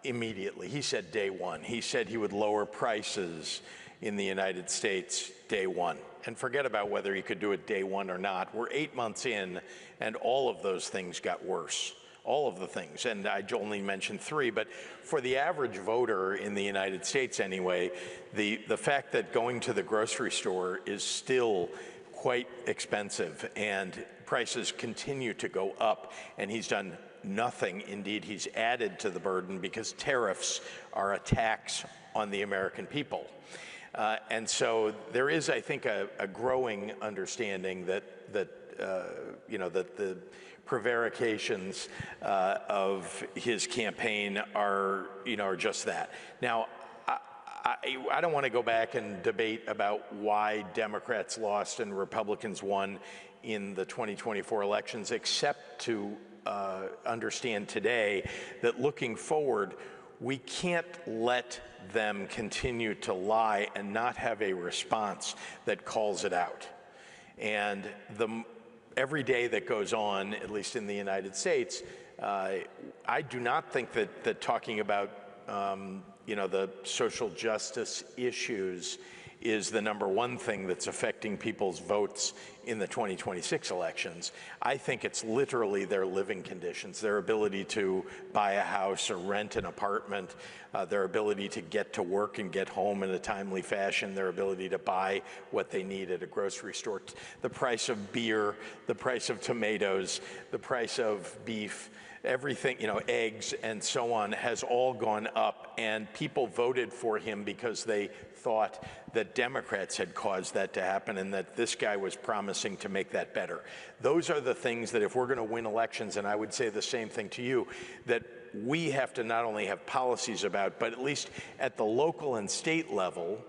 immediately. He said day one. He said he would lower prices in the United States day one. And forget about whether he could do it day one or not. We're 8 months in, and all of those things got worse. All of the things, and I only mentioned 3, but for the average voter in the United States anyway, the fact that going to the grocery store is still quite expensive and prices continue to go up, and he's done nothing. Indeed, he's added to the burden because tariffs are a tax on the American people. And so there is, I think, a growing understanding that the prevarications of his campaign are just that. Now, I don't want to go back and debate about why Democrats lost and Republicans won in the 2024 elections, except to understand today that looking forward, we can't let them continue to lie and not have a response that calls it out. And every day that goes on, at least in the United States, I do not think that talking about you know, the social justice issues is the #1 thing that's affecting people's votes in the 2026 elections. I think it's literally their living conditions, their ability to buy a house or rent an apartment, their ability to get to work and get home in a timely fashion, their ability to buy what they need at a grocery store, the price of beer, the price of tomatoes, the price of beef, everything, you know, eggs and so on has all gone up, and people voted for him because they thought that Democrats had caused that to happen and that this guy was promising to make that better. Those are the things that if we're going to win elections, and I would say the same thing to you, that we have to not only have policies about, but at least at the local and state level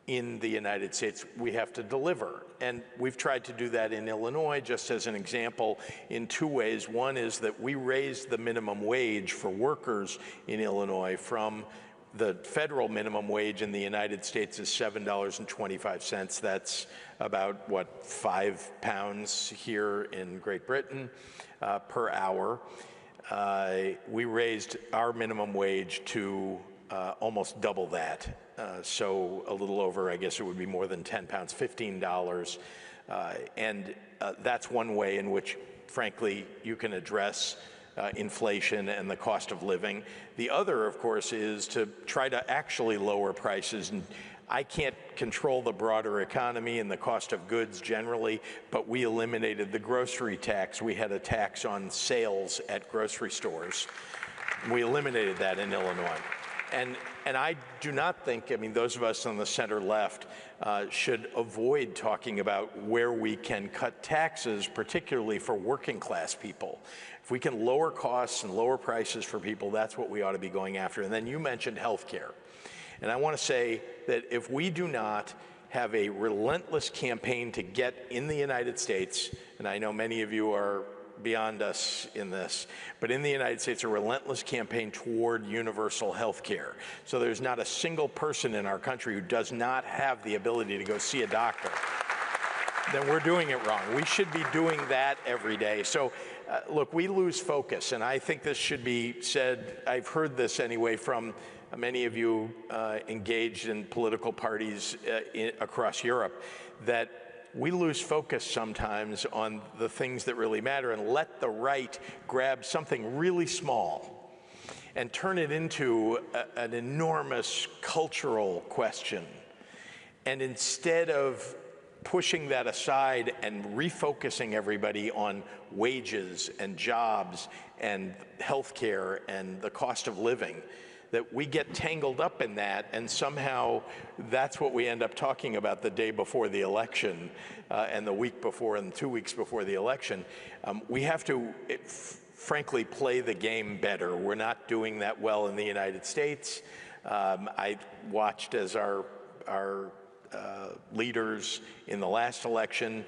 in the United States, we have to deliver. And we've tried to do that in Illinois, just as an example, in 2 ways. One is that we raised the minimum wage for workers in Illinois from the federal minimum wage in the United States is $7.25. That's about, what, £5 here in Great Britain per hour. We raised our minimum wage to almost double that. So a little over, I guess it would be more than £10, $15. And that's one way in which, frankly, you can address inflation and the cost of living. The other, of course, is to try to actually lower prices. And I can't control the broader economy and the cost of goods generally, but we eliminated the grocery tax. We had a tax on sales at grocery stores. We eliminated that in Illinois. And I do not think, I mean, those of us on the center left should avoid talking about where we can cut taxes, particularly for working class people. If we can lower costs and lower prices for people, that's what we ought to be going after. And then you mentioned health care. And I want to say that if we do not have a relentless campaign to get in the United States, and I know many of you are beyond us in this, but in the United States, a relentless campaign toward universal health care. So there's not a single person in our country who does not have the ability to go see a doctor. Then we're doing it wrong. We should be doing that every day. So look, we lose focus, and I think this should be said, I've heard this anyway from many of you engaged in political parties across Europe, that we lose focus sometimes on the things that really matter and let the right grab something really small and turn it into an enormous cultural question. And instead of pushing that aside and refocusing everybody on wages and jobs and healthcare and the cost of living, that we get tangled up in that, and somehow that's what we end up talking about the day before the election and the week before and 2 weeks before the election. We have to, frankly, play the game better. We're not doing that well in the United States. I watched as our leaders in the last election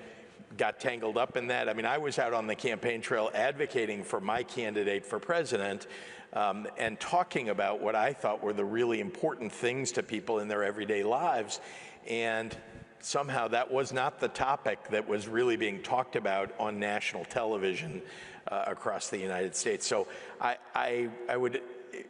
got tangled up in that. I mean, I was out on the campaign trail advocating for my candidate for president and talking about what I thought were the really important things to people in their everyday lives. And somehow that was not the topic that was really being talked about on national television across the United States. So I would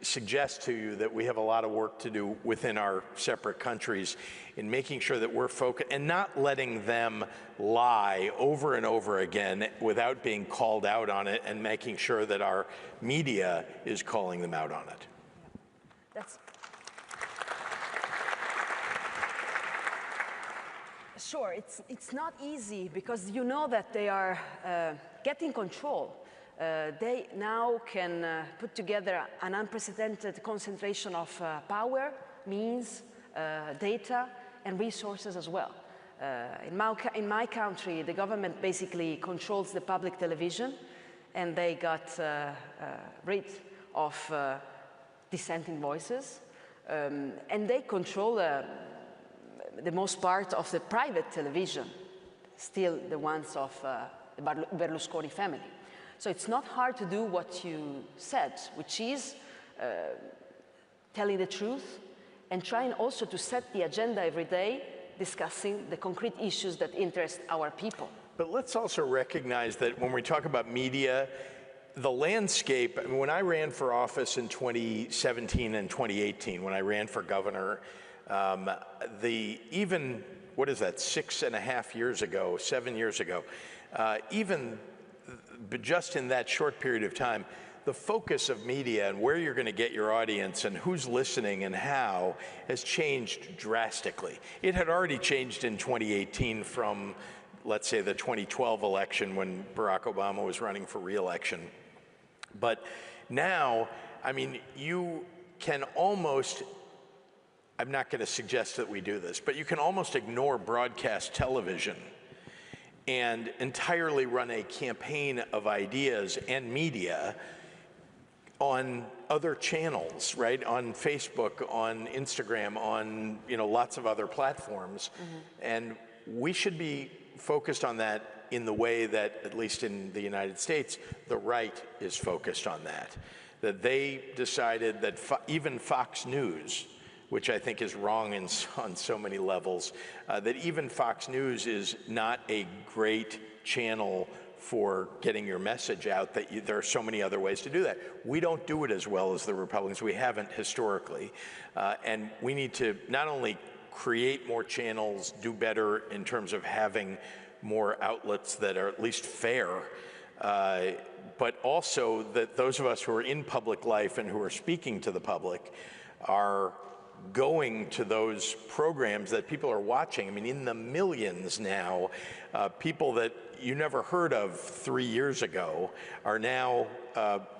suggest to you that we have a lot of work to do within our separate countries in making sure that we're focused and not letting them lie over and over again without being called out on it, and making sure that our media is calling them out on it. Sure, it's not easy because you know that they are getting control. They now can put together an unprecedented concentration of power, means, data, and resources as well. In my country, the government basically controls the public television, and they got rid of dissenting voices, and they control the most part of the private television, still the ones of the Berlusconi family. So it's not hard to do what you said, which is telling the truth and trying also to set the agenda every day, discussing the concrete issues that interest our people. But let's also recognize that when we talk about media, the landscape, I mean, when I ran for office in 2017 and 2018, when I ran for governor, even, what is that, 6.5 years ago, 7 years ago, just in that short period of time, the focus of media and where you're going to get your audience and who's listening and how has changed drastically. It had already changed in 2018 from, let's say, the 2012 election when Barack Obama was running for re-election. But now, I mean, you can almost, I'm not going to suggest that we do this, but you can almost ignore broadcast television and entirely run a campaign of ideas and media on other channels, right? On Facebook, on Instagram, on lots of other platforms. And we should be focused on that in the way that, at least in the United States, the right is focused on that. That they decided that even Fox News, which I think is wrong on so many levels, that even Fox News is not a great channel for getting your message out, that there are so many other ways to do that. We don't do it as well as the Republicans. We haven't historically. And we need to not only create more channels, do better in terms of having more outlets that are at least fair, but also that those of us who are in public life and who are speaking to the public are going to those programs that people are watching. I mean, in the millions now, people that you never heard of 3 years ago are now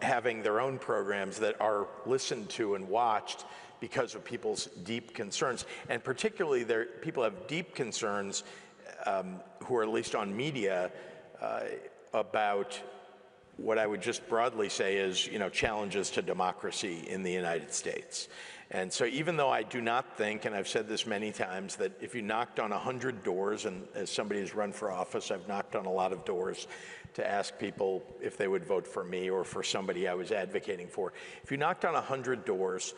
having their own programs that are listened to and watched because of people's deep concerns. And particularly, people have deep concerns who are at least on media about what I would just broadly say is, challenges to democracy in the United States. And so even though I do not think, and I've said this many times, that if you knocked on 100 doors, and as somebody who's run for office, I've knocked on a lot of doors to ask people if they would vote for me or for somebody I was advocating for. If you knocked on 100 doors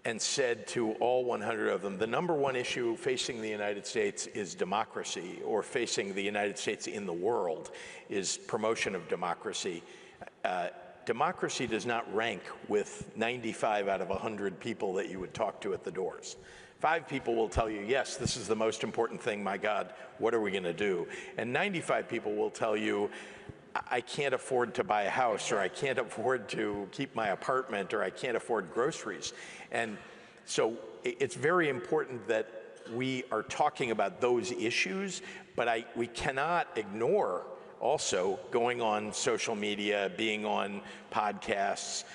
and said to all 100 of them, the number one issue facing the United States is democracy, or facing the United States in the world is promotion of democracy, democracy does not rank with 95 out of 100 people that you would talk to at the doors. 5 people will tell you, yes, this is the most important thing, my God, what are we going to do? And 95 people will tell you, I can't afford to buy a house, or I can't afford to keep my apartment, or I can't afford groceries. And so it's very important that we are talking about those issues, but we cannot ignore also going on social media, being on podcasts,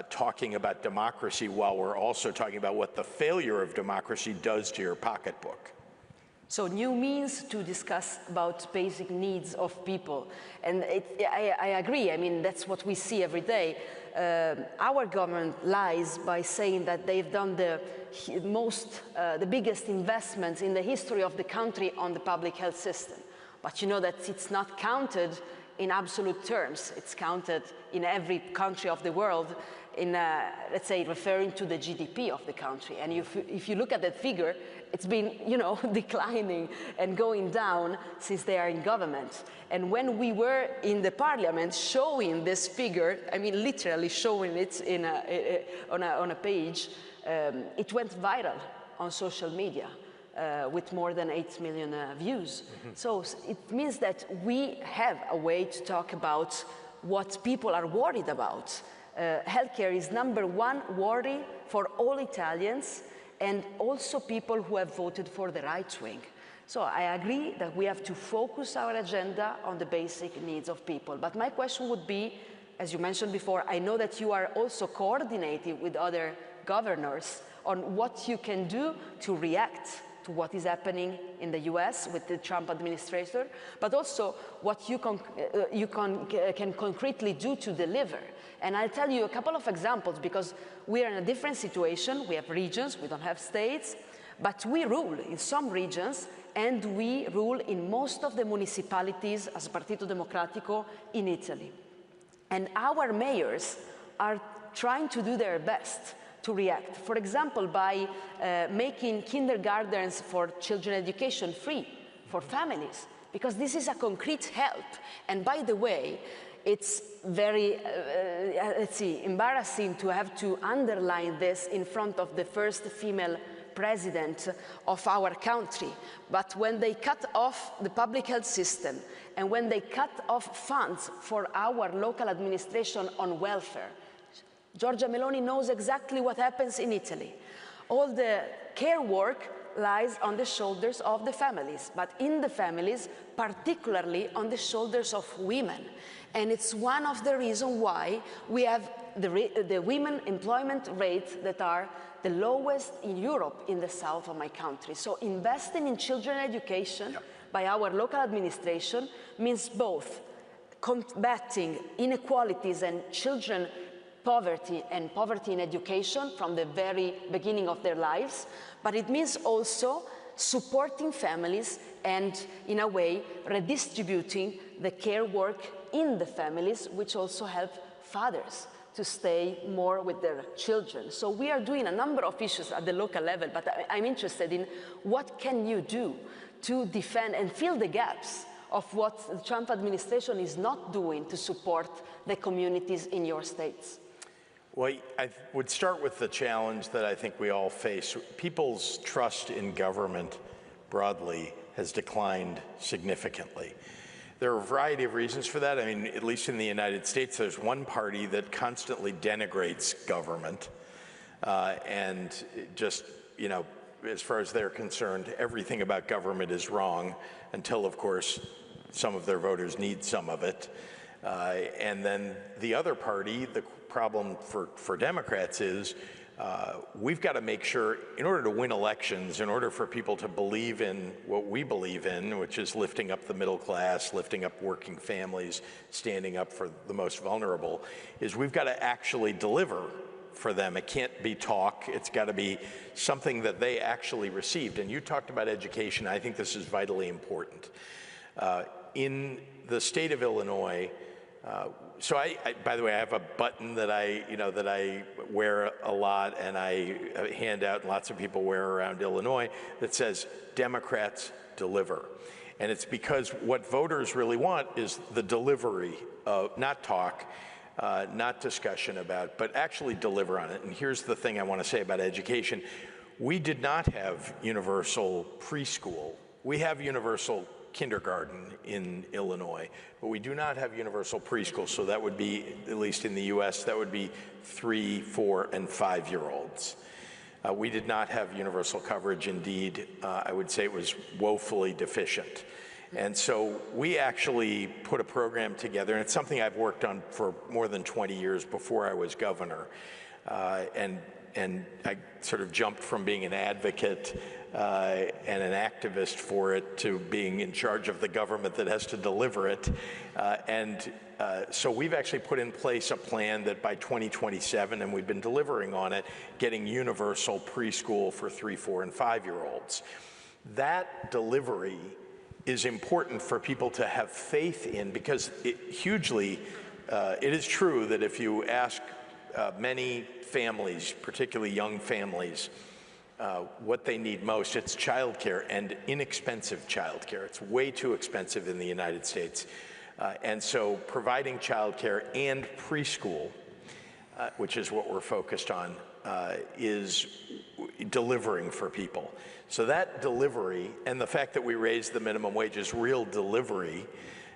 talking about democracy while we're also talking about what the failure of democracy does to your pocketbook. So new means to discuss about basic needs of people. And I agree, I mean, that's what we see every day. Our government lies by saying that they've done the biggest investments in the history of the country on the public health system. But you know that it's not counted in absolute terms. It's counted in every country of the world in, let's say, referring to the GDP of the country. And if you look at that figure, it's been, declining and going down since they are in government. And when we were in the parliament showing this figure, I mean, literally showing it on a page, it went viral on social media. With more than 8 million views. So it means that we have a way to talk about what people are worried about. Healthcare is #1 worry for all Italians, and also people who have voted for the right wing. So I agree that we have to focus our agenda on the basic needs of people. But my question would be, as you mentioned before, I know that you are also coordinating with other governors on what you can do to react to what is happening in the US with the Trump administration, but also what you can concretely do to deliver. And I'll tell you a couple of examples, because we are in a different situation. We have regions, we don't have states, but we rule in some regions, and we rule in most of the municipalities as Partito Democratico in Italy. And our mayors are trying to do their best to react. For example, by making kindergartens for children education free for families, because this is a concrete help. And by the way, it's very, let's see, embarrassing to have to underline this in front of the first female president of our country. But when they cut off the public health system and when they cut off funds for our local administration on welfare, Giorgia Meloni knows exactly what happens in Italy. All the care work lies on the shoulders of the families, but in the families, particularly on the shoulders of women. And it's one of the reasons why we have the women employment rates that are the lowest in Europe in the south of my country. So investing in children education by our local administration means both combating inequalities and children poverty and poverty in education from the very beginning of their lives, but it means also supporting families and, in a way, redistributing the care work in the families, which also help fathers to stay more with their children. So we are doing a number of issues at the local level, but I'm interested in what can you do to defend and fill the gaps of what the Trump administration is not doing to support the communities in your states? Well, I would start with the challenge that I think we all face. People's trust in government broadly has declined significantly. There are a variety of reasons for that. I mean, at least in the United States, there's one party that constantly denigrates government and just, you know, as far as they're concerned, everything about government is wrong until, of course, some of their voters need some of it. And then the other party, the problem for Democrats is we've got to make sure, in order to win elections, in order for people to believe in what we believe in, which is lifting up the middle class, lifting up working families, standing up for the most vulnerable, is we've got to actually deliver for them. It can't be talk. It's got to be something that they actually received. And you talked about education. I think this is vitally important. In the state of Illinois, so by the way, I have a button that I wear a lot and I hand out, and lots of people wear around Illinois, that says Democrats deliver. And it's because what voters really want is the delivery of, not talk, not discussion about, but actually deliver on it. And here's the thing I want to say about education. We did not have universal preschool. We have universal kindergarten in Illinois, but we do not have universal preschool. So that would be, at least in the US, that would be 3, 4, and 5-year-olds. We did not have universal coverage. Indeed, I would say it was woefully deficient. And so we actually put a program together, and it's something I've worked on for more than 20 years before I was governor. And I sort of jumped from being an advocate and an activist for it to being in charge of the government that has to deliver it. So we've actually put in place a plan that by 2027, and we've been delivering on it, getting universal preschool for 3, 4, and 5-year-olds. That delivery is important for people to have faith in, because it is true that if you ask many families, particularly young families, what they need most, it's childcare, and inexpensive childcare. It's way too expensive in the United States. And so providing childcare and preschool, which is what we're focused on, is delivering for people. So that delivery, and the fact that we raised the minimum wage is real delivery,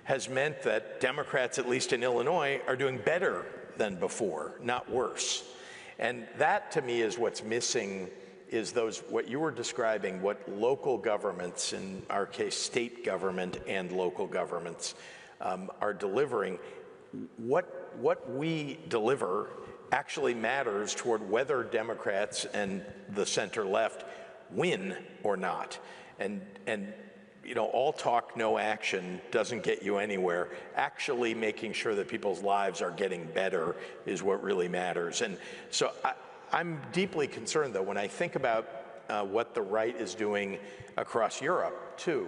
has meant that Democrats, at least in Illinois, are doing better than before, not worse. And that, to me, is what's missing, is what you were describing, what local governments, in our case, state government and local governments, are delivering. What we deliver actually matters toward whether Democrats and the center-left win or not. And you know, all talk, no action doesn't get you anywhere. Actually making sure that people's lives are getting better is what really matters. And so I'm deeply concerned, though, when I think about what the right is doing across Europe, too.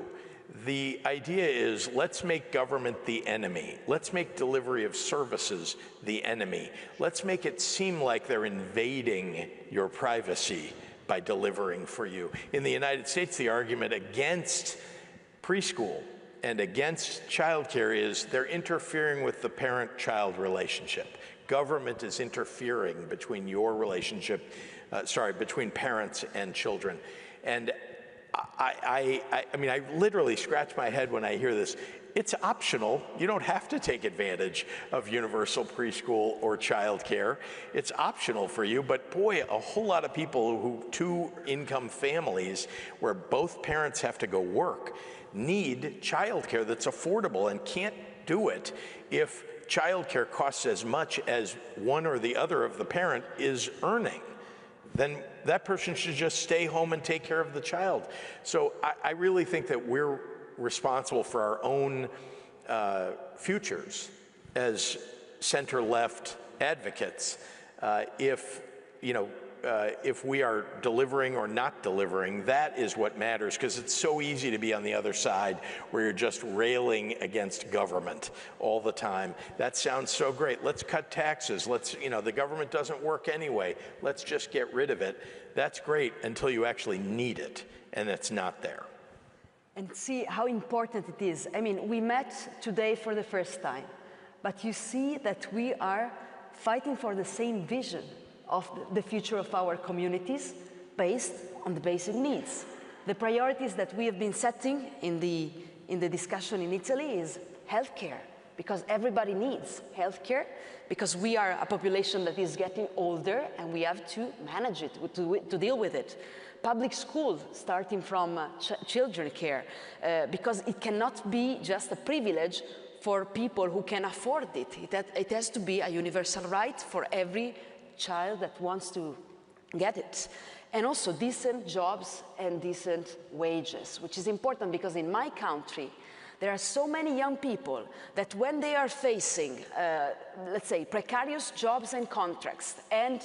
The idea is, let's make government the enemy. Let's make delivery of services the enemy. Let's make it seem like they're invading your privacy by delivering for you. In the United States, the argument against preschool and against childcare is they're interfering with the parent-child relationship. Government is interfering between your relationship, between parents and children. And I mean, I literally scratch my head when I hear this. It's optional. You don't have to take advantage of universal preschool or childcare. It's optional for you, but boy, a whole lot of people who, two-income families where both parents have to go work, need childcare that's affordable and can't do it if childcare costs as much as one or the other of the parent is earning. Then that person should just stay home and take care of the child. So I really think that we're responsible for our own futures as center-left advocates if we are delivering or not delivering. That is what matters, because it's so easy to be on the other side where you're just railing against government all the time. That sounds so great. Let's cut taxes. Let's, the government doesn't work anyway. Let's just get rid of it. That's great until you actually need it, and it's not there. And see how important it is. I mean, we met today for the first time, but you see that we are fighting for the same vision of the future of our communities based on the basic needs. The priorities that we have been setting in the discussion in Italy is healthcare, because everybody needs healthcare, because we are a population that is getting older and we have to manage it, to deal with it. Public schools, starting from children care, because it cannot be just a privilege for people who can afford it. It has to be a universal right for every child that wants to get it. And also decent jobs and decent wages, which is important because in my country, there are so many young people that when they are facing, let's say, precarious jobs and contracts and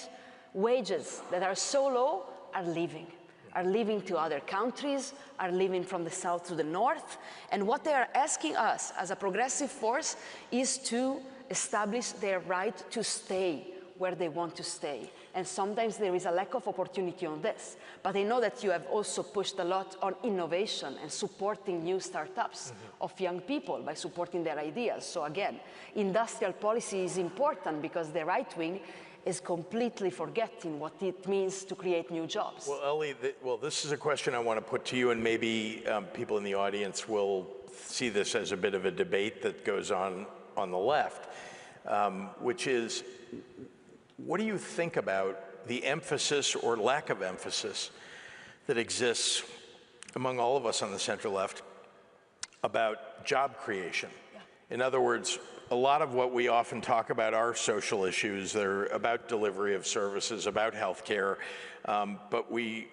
wages that are so low, are leaving to other countries, are leaving from the south to the north. And what they are asking us as a progressive force is to establish their right to stay where they want to stay. And sometimes there is a lack of opportunity on this. But I know that you have also pushed a lot on innovation and supporting new startups of young people by supporting their ideas. So again, industrial policy is important because the right wing is completely forgetting what it means to create new jobs. Well, Ellie, this is a question I want to put to you, and maybe people in the audience will see this as a bit of a debate that goes on the left, which is, what do you think about the emphasis or lack of emphasis that exists among all of us on the center left about job creation? Yeah. In other words, a lot of what we often talk about are social issues. They're about delivery of services, about healthcare, but we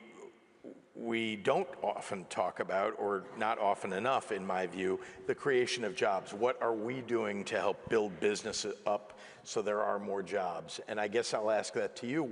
don't often talk about, or not often enough in my view, the creation of jobs. What are we doing to help build businesses up so there are more jobs? And I guess I'll ask that to you.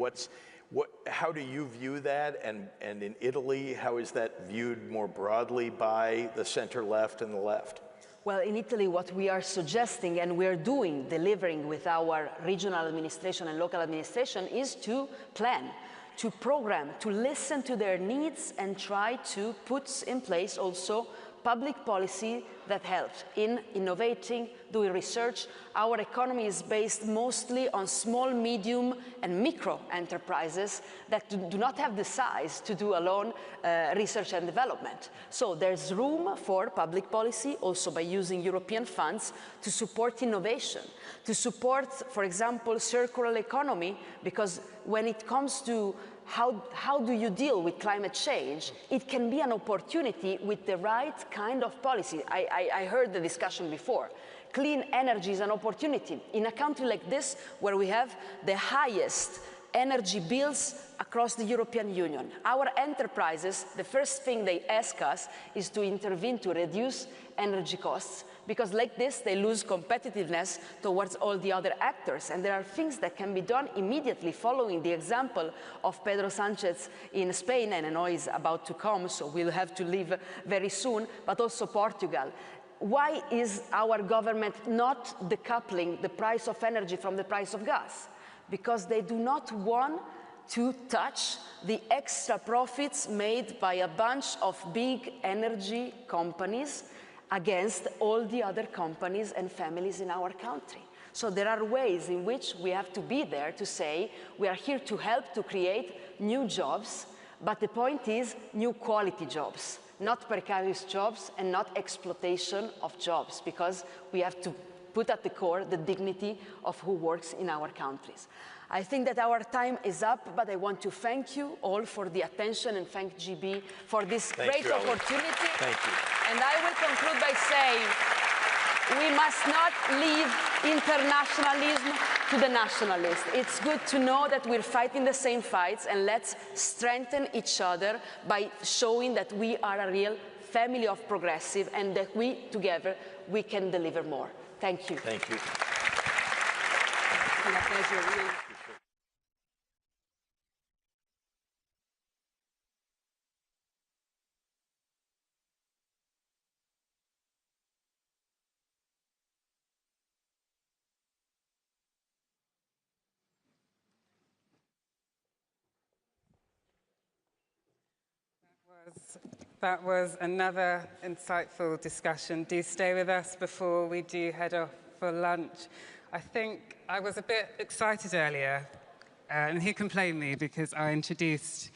How do you view that? And in Italy, how is that viewed more broadly by the center left and the left? Well, in Italy, what we are suggesting and we're doing, delivering with our regional administration and local administration, is to plan, to program, to listen to their needs and try to put in place also public policy that helps in innovating, doing research. Our economy is based mostly on small, medium, and micro enterprises that do not have the size to do alone research and development. So there's room for public policy, also by using European funds, to support innovation, to support, for example, circular economy, because when it comes to how do you deal with climate change, it can be an opportunity with the right kind of policy. I heard the discussion before. Clean energy is an opportunity. In a country like this, where we have the highest energy bills across the European Union, our enterprises, the first thing they ask us is to intervene to reduce energy costs, because like this, they lose competitiveness towards all the other actors. And there are things that can be done immediately following the example of Pedro Sánchez in Spain, and I know he's about to come, so we'll have to leave very soon, but also Portugal. Why is our government not decoupling the price of energy from the price of gas? Because they do not want to touch the extra profits made by a bunch of big energy companies against all the other companies and families in our country. So there are ways in which we have to be there to say, we are here to help to create new jobs, but the point is new quality jobs, not precarious jobs and not exploitation of jobs, because we have to put at the core the dignity of who works in our countries. I think that our time is up, but I want to thank you all for the attention and thank GB for this great opportunity. Thank you. And I will conclude by saying, we must not leave internationalism to the nationalists. It's good to know that we're fighting the same fights, and let's strengthen each other by showing that we are a real family of progressive and that we, together, we can deliver more. Thank you. Thank you. It's been a pleasure, really. That was another insightful discussion. Do stay with us before we do head off for lunch. I think I was a bit excited earlier, and who can blame me, because I introduced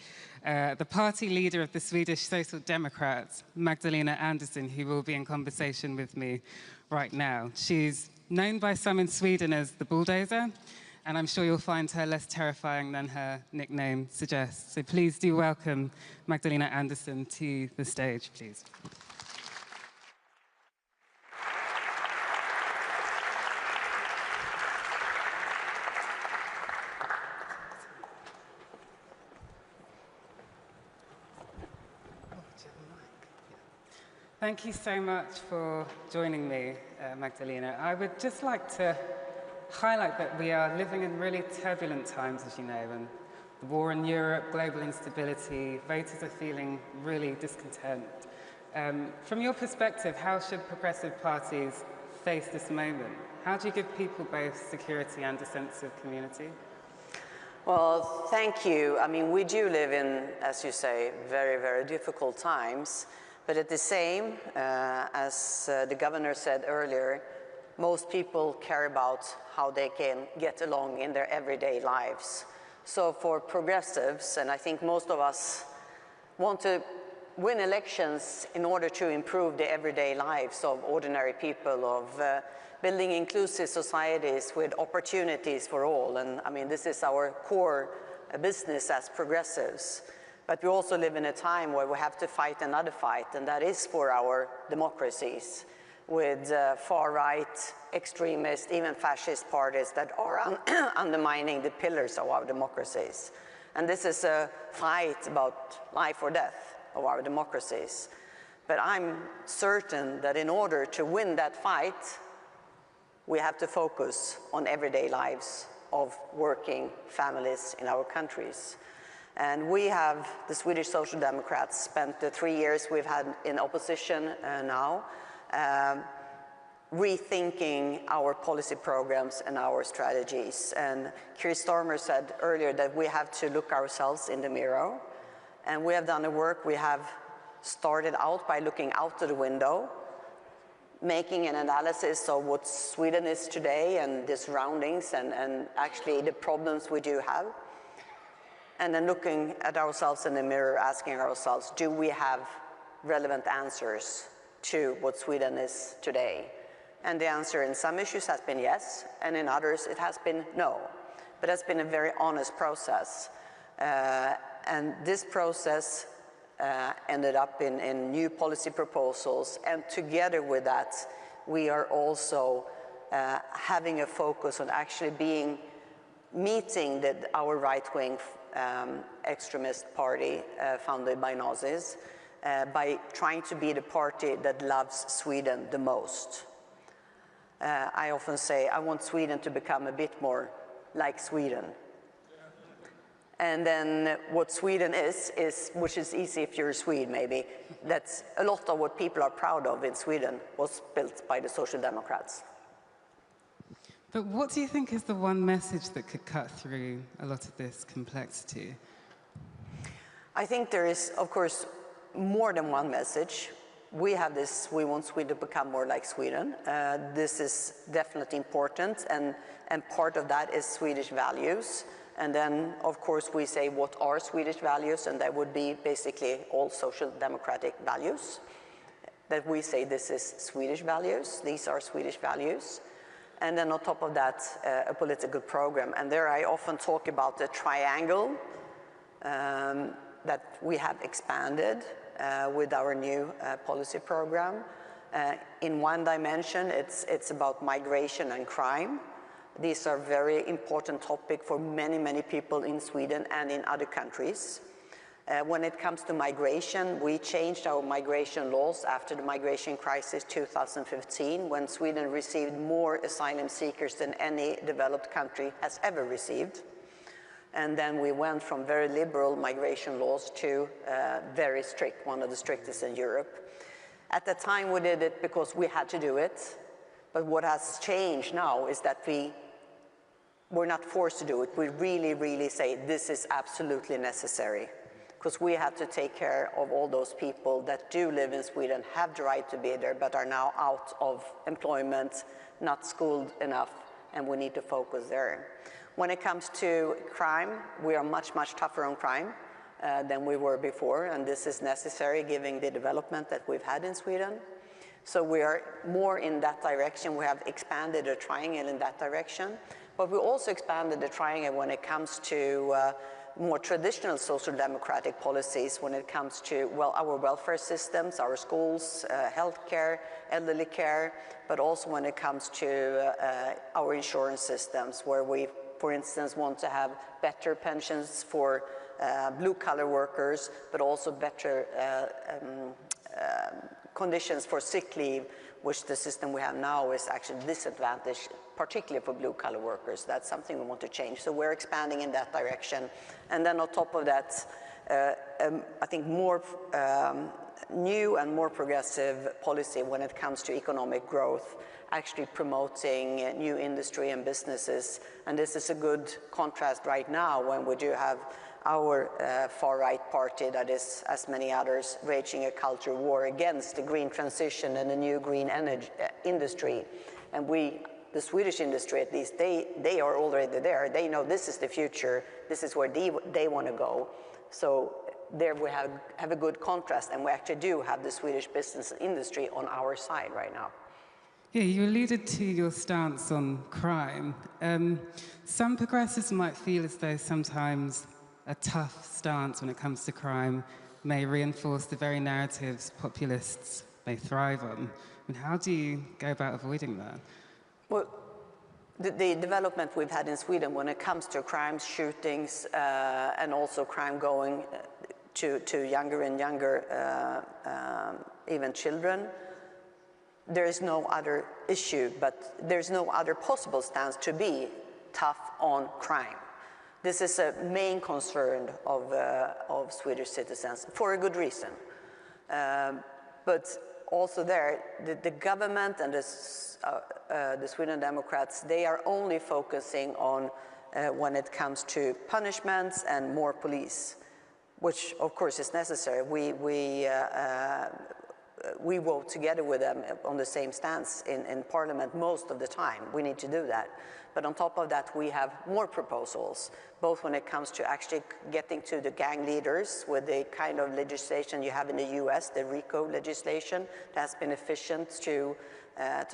the party leader of the Swedish Social Democrats, Magdalena Andersson, who will be in conversation with me right now. She's known by some in Sweden as the bulldozer, and I'm sure you'll find her less terrifying than her nickname suggests. So please do welcome Magdalena Andersson to the stage, please. Thank you so much for joining me, Magdalena. I would just like to highlight that we are living in really turbulent times, as you know, and the war in Europe, global instability, voters are feeling really discontent. From your perspective, how should progressive parties face this moment? How do you give people both security and a sense of community? Well, thank you. I mean, we do live in, as you say, very, very difficult times, but at the same, as the governor said earlier, most people care about how they can get along in their everyday lives. So for progressives, and I think most of us want to win elections in order to improve the everyday lives of ordinary people, of building inclusive societies with opportunities for all. And I mean, this is our core business as progressives. But we also live in a time where we have to fight another fight, and that is for our democracies, with far-right, extremist, even fascist parties that are undermining the pillars of our democracies. And this is a fight about life or death of our democracies. But I'm certain that in order to win that fight, we have to focus on everyday lives of working families in our countries. And we have, the Swedish Social Democrats, spent the 3 years we've had in opposition now, rethinking our policy programs and our strategies. And Keir Starmer said earlier that we have to look ourselves in the mirror. And we have done the work. We have started out by looking out of the window, making an analysis of what Sweden is today and the surroundings and actually the problems we do have. And then looking at ourselves in the mirror, asking ourselves, do we have relevant answers to what Sweden is today? And the answer in some issues has been yes, and in others it has been no. But it's been a very honest process. And this process ended up in new policy proposals, and together with that, we are also having a focus on actually meeting our right-wing extremist party founded by Nazis by trying to be the party that loves Sweden the most. I often say I want Sweden to become a bit more like Sweden. And then what Sweden is, which is easy if you're a Swede maybe, that's a lot of what people are proud of in Sweden was built by the Social Democrats. But what do you think is the one message that could cut through a lot of this complexity? I think there is, of course, more than one message. we have this, we want Sweden to become more like Sweden. This is definitely important, and part of that is Swedish values. And then, of course, we say what are Swedish values, and that would be basically all social democratic values. That we say this is Swedish values, these are Swedish values. And then on top of that, a political program. And there I often talk about the triangle that we have expanded with our new policy program. In one dimension, it's about migration and crime. These are very important topics for many, many people in Sweden and in other countries. When it comes to migration, we changed our migration laws after the migration crisis 2015, when Sweden received more asylum seekers than any developed country has ever received. And then we went from very liberal migration laws to very strict, one of the strictest in Europe. At the time we did it because we had to do it, but what has changed now is that we're not forced to do it. We really, really say this is absolutely necessary, because we have to take care of all those people that do live in Sweden, have the right to be there, but are now out of employment, not schooled enough, and we need to focus there. When it comes to crime, we are much, much tougher on crime than we were before, and this is necessary given the development that we've had in Sweden. So we are more in that direction. We have expanded the triangle in that direction, but we also expanded the triangle when it comes to more traditional social democratic policies, when it comes to, well, our welfare systems, our schools, healthcare, elderly care, but also when it comes to our insurance systems, where we, for instance, want to have better pensions for blue-collar workers, but also better conditions for sick leave, which the system we have now is actually disadvantaged, particularly for blue-collar workers. That's something we want to change. So we're expanding in that direction. And then on top of that, I think more new and more progressive policy when it comes to economic growth, actually promoting new industry and businesses. And this is a good contrast right now when we do have our far-right party that is, as many others, waging a culture war against the green transition and the new green energy industry. And we, the Swedish industry at least, they are already there. They know this is the future. This is where they want to go. So there we have a good contrast, and we actually do have the Swedish business industry on our side right now. Yeah, you alluded to your stance on crime. Some progressives might feel as though sometimes a tough stance when it comes to crime may reinforce the very narratives populists may thrive on. I mean, how do you go about avoiding that? Well, the development we've had in Sweden when it comes to crimes, shootings, and also crime going to younger and younger, even children, there is no other issue, but there's no other possible stance to be tough on crime. This is a main concern of Swedish citizens, for a good reason. But also there, the government and the Sweden Democrats, they are only focusing on when it comes to punishments and more police, which of course is necessary. We vote together with them on the same stance in Parliament most of the time. We need to do that. But on top of that, we have more proposals, both when it comes to actually getting to the gang leaders with the kind of legislation you have in the US, the RICO legislation, that has been efficient to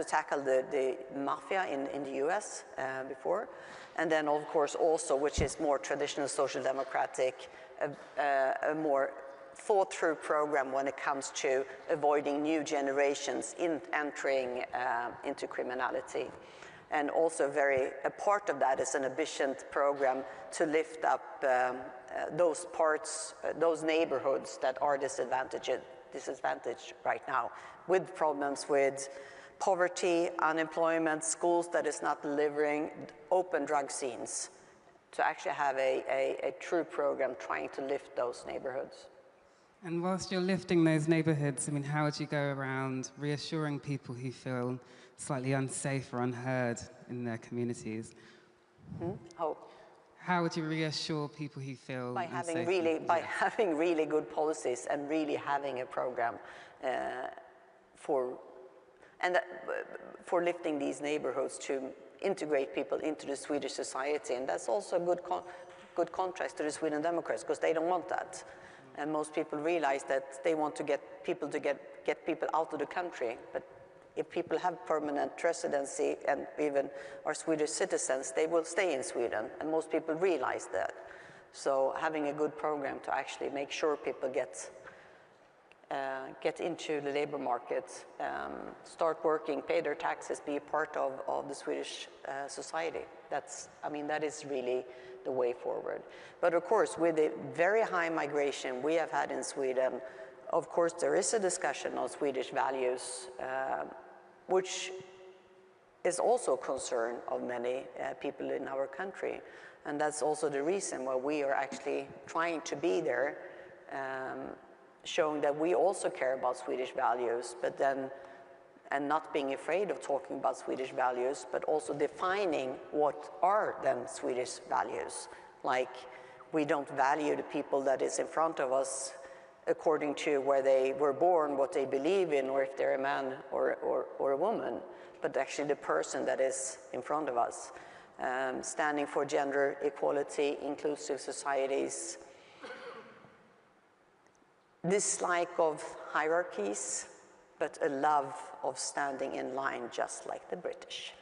tackle the mafia in the US before. And then, of course, also, which is more traditional social democratic, a more thought-through program when it comes to avoiding new generations entering into criminality. And also a part of that is an ambitious program to lift up those parts, those neighborhoods that are disadvantaged right now, with problems with poverty, unemployment, schools that is not delivering, open drug scenes, to actually have a true program trying to lift those neighborhoods. And whilst you're lifting those neighborhoods, I mean, how would you go around reassuring people who feel slightly unsafe or unheard in their communities? How would you reassure people who feel by unsafe? Having really good policies and really having a program for lifting these neighborhoods to integrate people into the Swedish society. And that's also a good contrast to the Sweden Democrats, because they don't want that. And most people realize that they want to get people out of the country. But if people have permanent residency and even are Swedish citizens, they will stay in Sweden. And most people realize that. So having a good program to actually make sure people get into the labor market, start working, pay their taxes, be a part of the Swedish society. That is really the way forward. But of course, with the very high migration we have had in Sweden, of course there is a discussion on Swedish values, which is also a concern of many people in our country. And that's also the reason why we are actually trying to be there, showing that we also care about Swedish values, and not being afraid of talking about Swedish values, but also defining what are then Swedish values. Like, we don't value the people that is in front of us according to where they were born, what they believe in, or if they're a man or a woman, but actually the person that is in front of us. Standing for gender equality, inclusive societies, dislike of hierarchies, but a love of standing in line just like the British.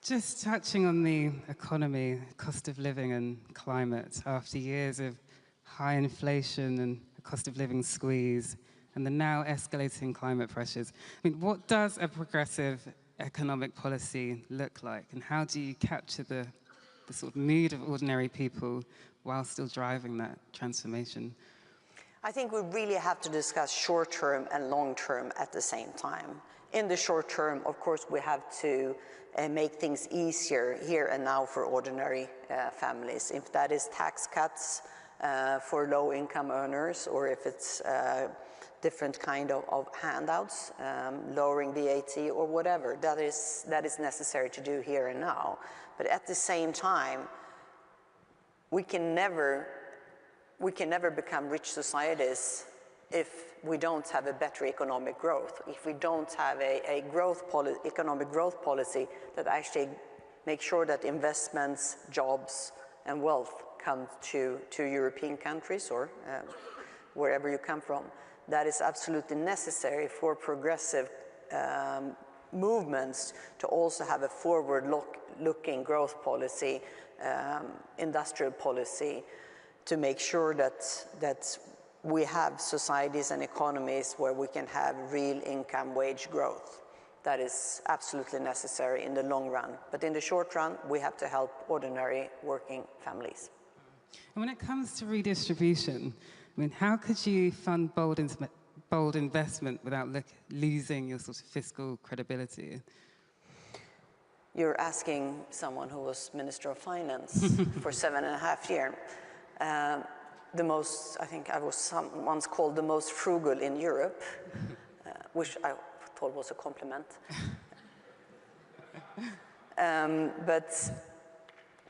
Just touching on the economy, cost of living and climate, after years of high inflation and a cost of living squeeze, and the now escalating climate pressures, what does a progressive economic policy look like, and how do you capture the sort of mood of ordinary people while still driving that transformation? I think we really have to discuss short-term and long-term at the same time. In the short term, of course, we have to make things easier here and now for ordinary families. If that is tax cuts for low-income earners, or if it's different kind of handouts, lowering VAT or whatever, that is necessary to do here and now. But at the same time, we can never become rich societies if we don't have a better economic growth, if we don't have a economic growth policy that actually makes sure that investments, jobs, and wealth come to European countries or wherever you come from. That is absolutely necessary for progressive movements to also have a forward-looking growth policy, industrial policy, to make sure that we have societies and economies where we can have real income wage growth. That is absolutely necessary in the long run. But in the short run, we have to help ordinary working families. And when it comes to redistribution, how could you fund bold investment without losing your sort of fiscal credibility? You're asking someone who was Minister of Finance for 7.5 years. I think I was once called the most frugal in Europe, which I thought was a compliment. But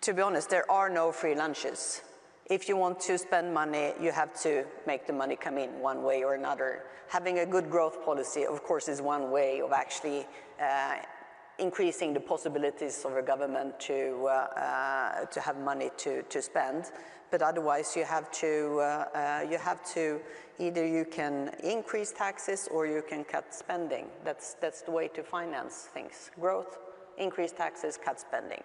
to be honest, there are no free lunches. If you want to spend money, you have to make the money come in one way or another. Having a good growth policy, of course, is one way of actually increasing the possibilities of a government to have money to spend. But otherwise, you have to either you can increase taxes or you can cut spending. That's the way to finance things: growth, increase taxes, cut spending.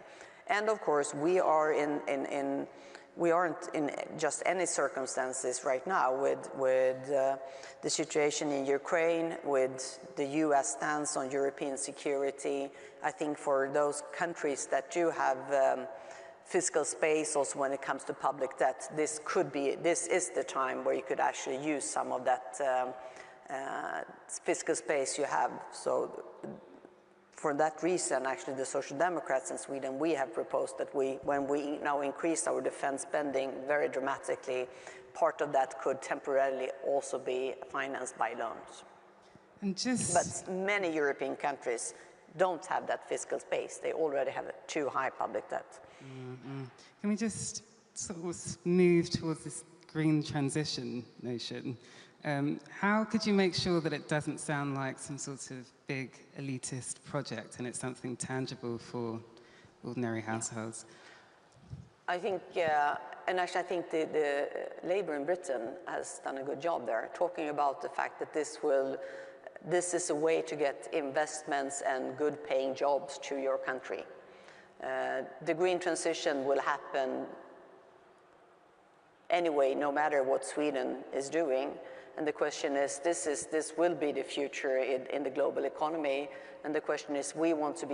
And of course, we aren't in just any circumstances right now with the situation in Ukraine, with the U.S. stance on European security. I think for those countries that do have fiscal space also when it comes to public debt, this is the time where you could actually use some of that fiscal space you have. So for that reason, actually, the Social Democrats in Sweden, we have proposed that when we now increase our defense spending very dramatically, part of that could temporarily also be financed by loans. But many European countries don't have that fiscal space. They already have too high public debt. Mm-hmm. Can we just sort of move towards this green transition notion? How could you make sure that it doesn't sound like some sort of big elitist project and it's something tangible for ordinary households? I think, and actually I think the Labour in Britain has done a good job there, talking about the fact that this is a way to get investments and good paying jobs to your country. The green transition will happen anyway, no matter what Sweden is doing. And the question is, this will be the future in the global economy. And the question is, do we want to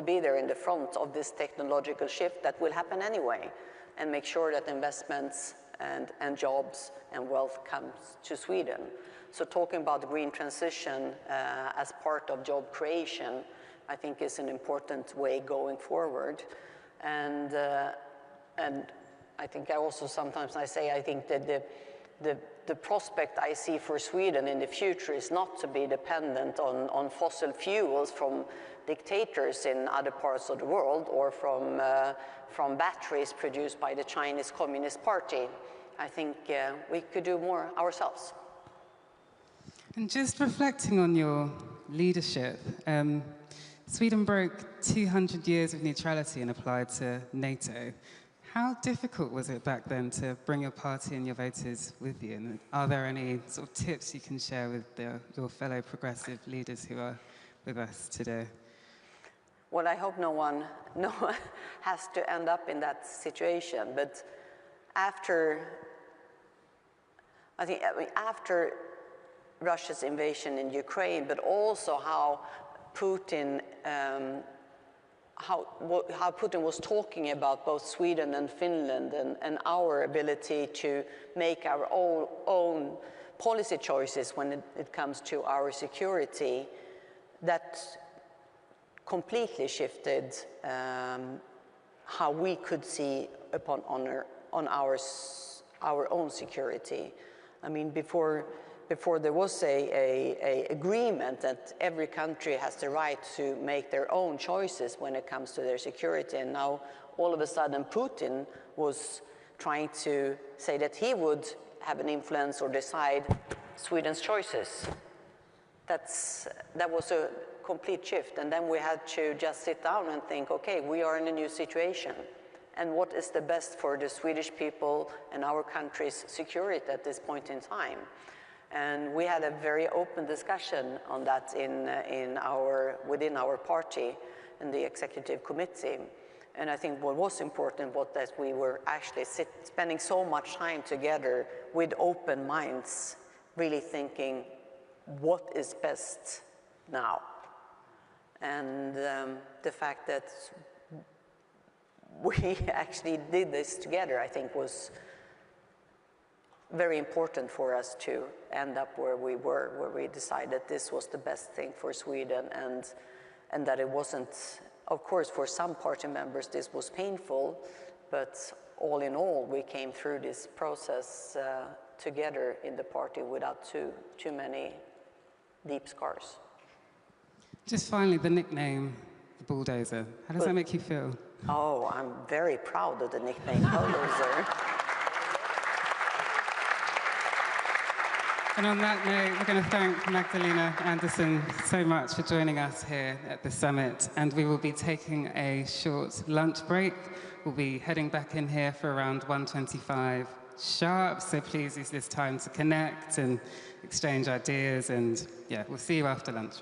be there in the front of this technological shift that will happen anyway, and make sure that investments and jobs and wealth comes to Sweden? So talking about the green transition as part of job creation, I think is an important way going forward. And I think I also sometimes I think that the prospect I see for Sweden in the future is not to be dependent on fossil fuels from dictators in other parts of the world or from batteries produced by the Chinese Communist Party. I think we could do more ourselves. And just reflecting on your leadership, Sweden broke 200 years of neutrality and applied to NATO. How difficult was it back then to bring your party and your voters with you? And are there any sort of tips you can share with your fellow progressive leaders who are with us today? Well, I hope no one has to end up in that situation. But after Russia's invasion in Ukraine, but also how Putin was talking about both Sweden and Finland and our ability to make our own policy choices when it comes to our security, that completely shifted how we could see on our own security. I mean, before there was a agreement that every country has the right to make their own choices when it comes to their security, and now all of a sudden Putin was trying to say that he would have an influence or decide Sweden's choices. That was a complete shift, and then we had to just sit down and think, okay, we are in a new situation, and what is the best for the Swedish people and our country's security at this point in time? And we had a very open discussion on that within our party in the executive committee. And I think what was important was that we were actually spending so much time together with open minds, really thinking what is best now. And the fact that we actually did this together, I think, was very important for us to end up where we were, where we decided this was the best thing for Sweden, and that it wasn't, of course, for some party members this was painful, but all in all, we came through this process together in the party without too many deep scars. Just finally, the nickname, the bulldozer. How does that make you feel? Oh, I'm very proud of the nickname bulldozer. And on that note, we're going to thank Magdalena Andersson so much for joining us here at the summit. And we will be taking a short lunch break. We'll be heading back in here for around 1:25 sharp. So please use this time to connect and exchange ideas. And yeah, we'll see you after lunch.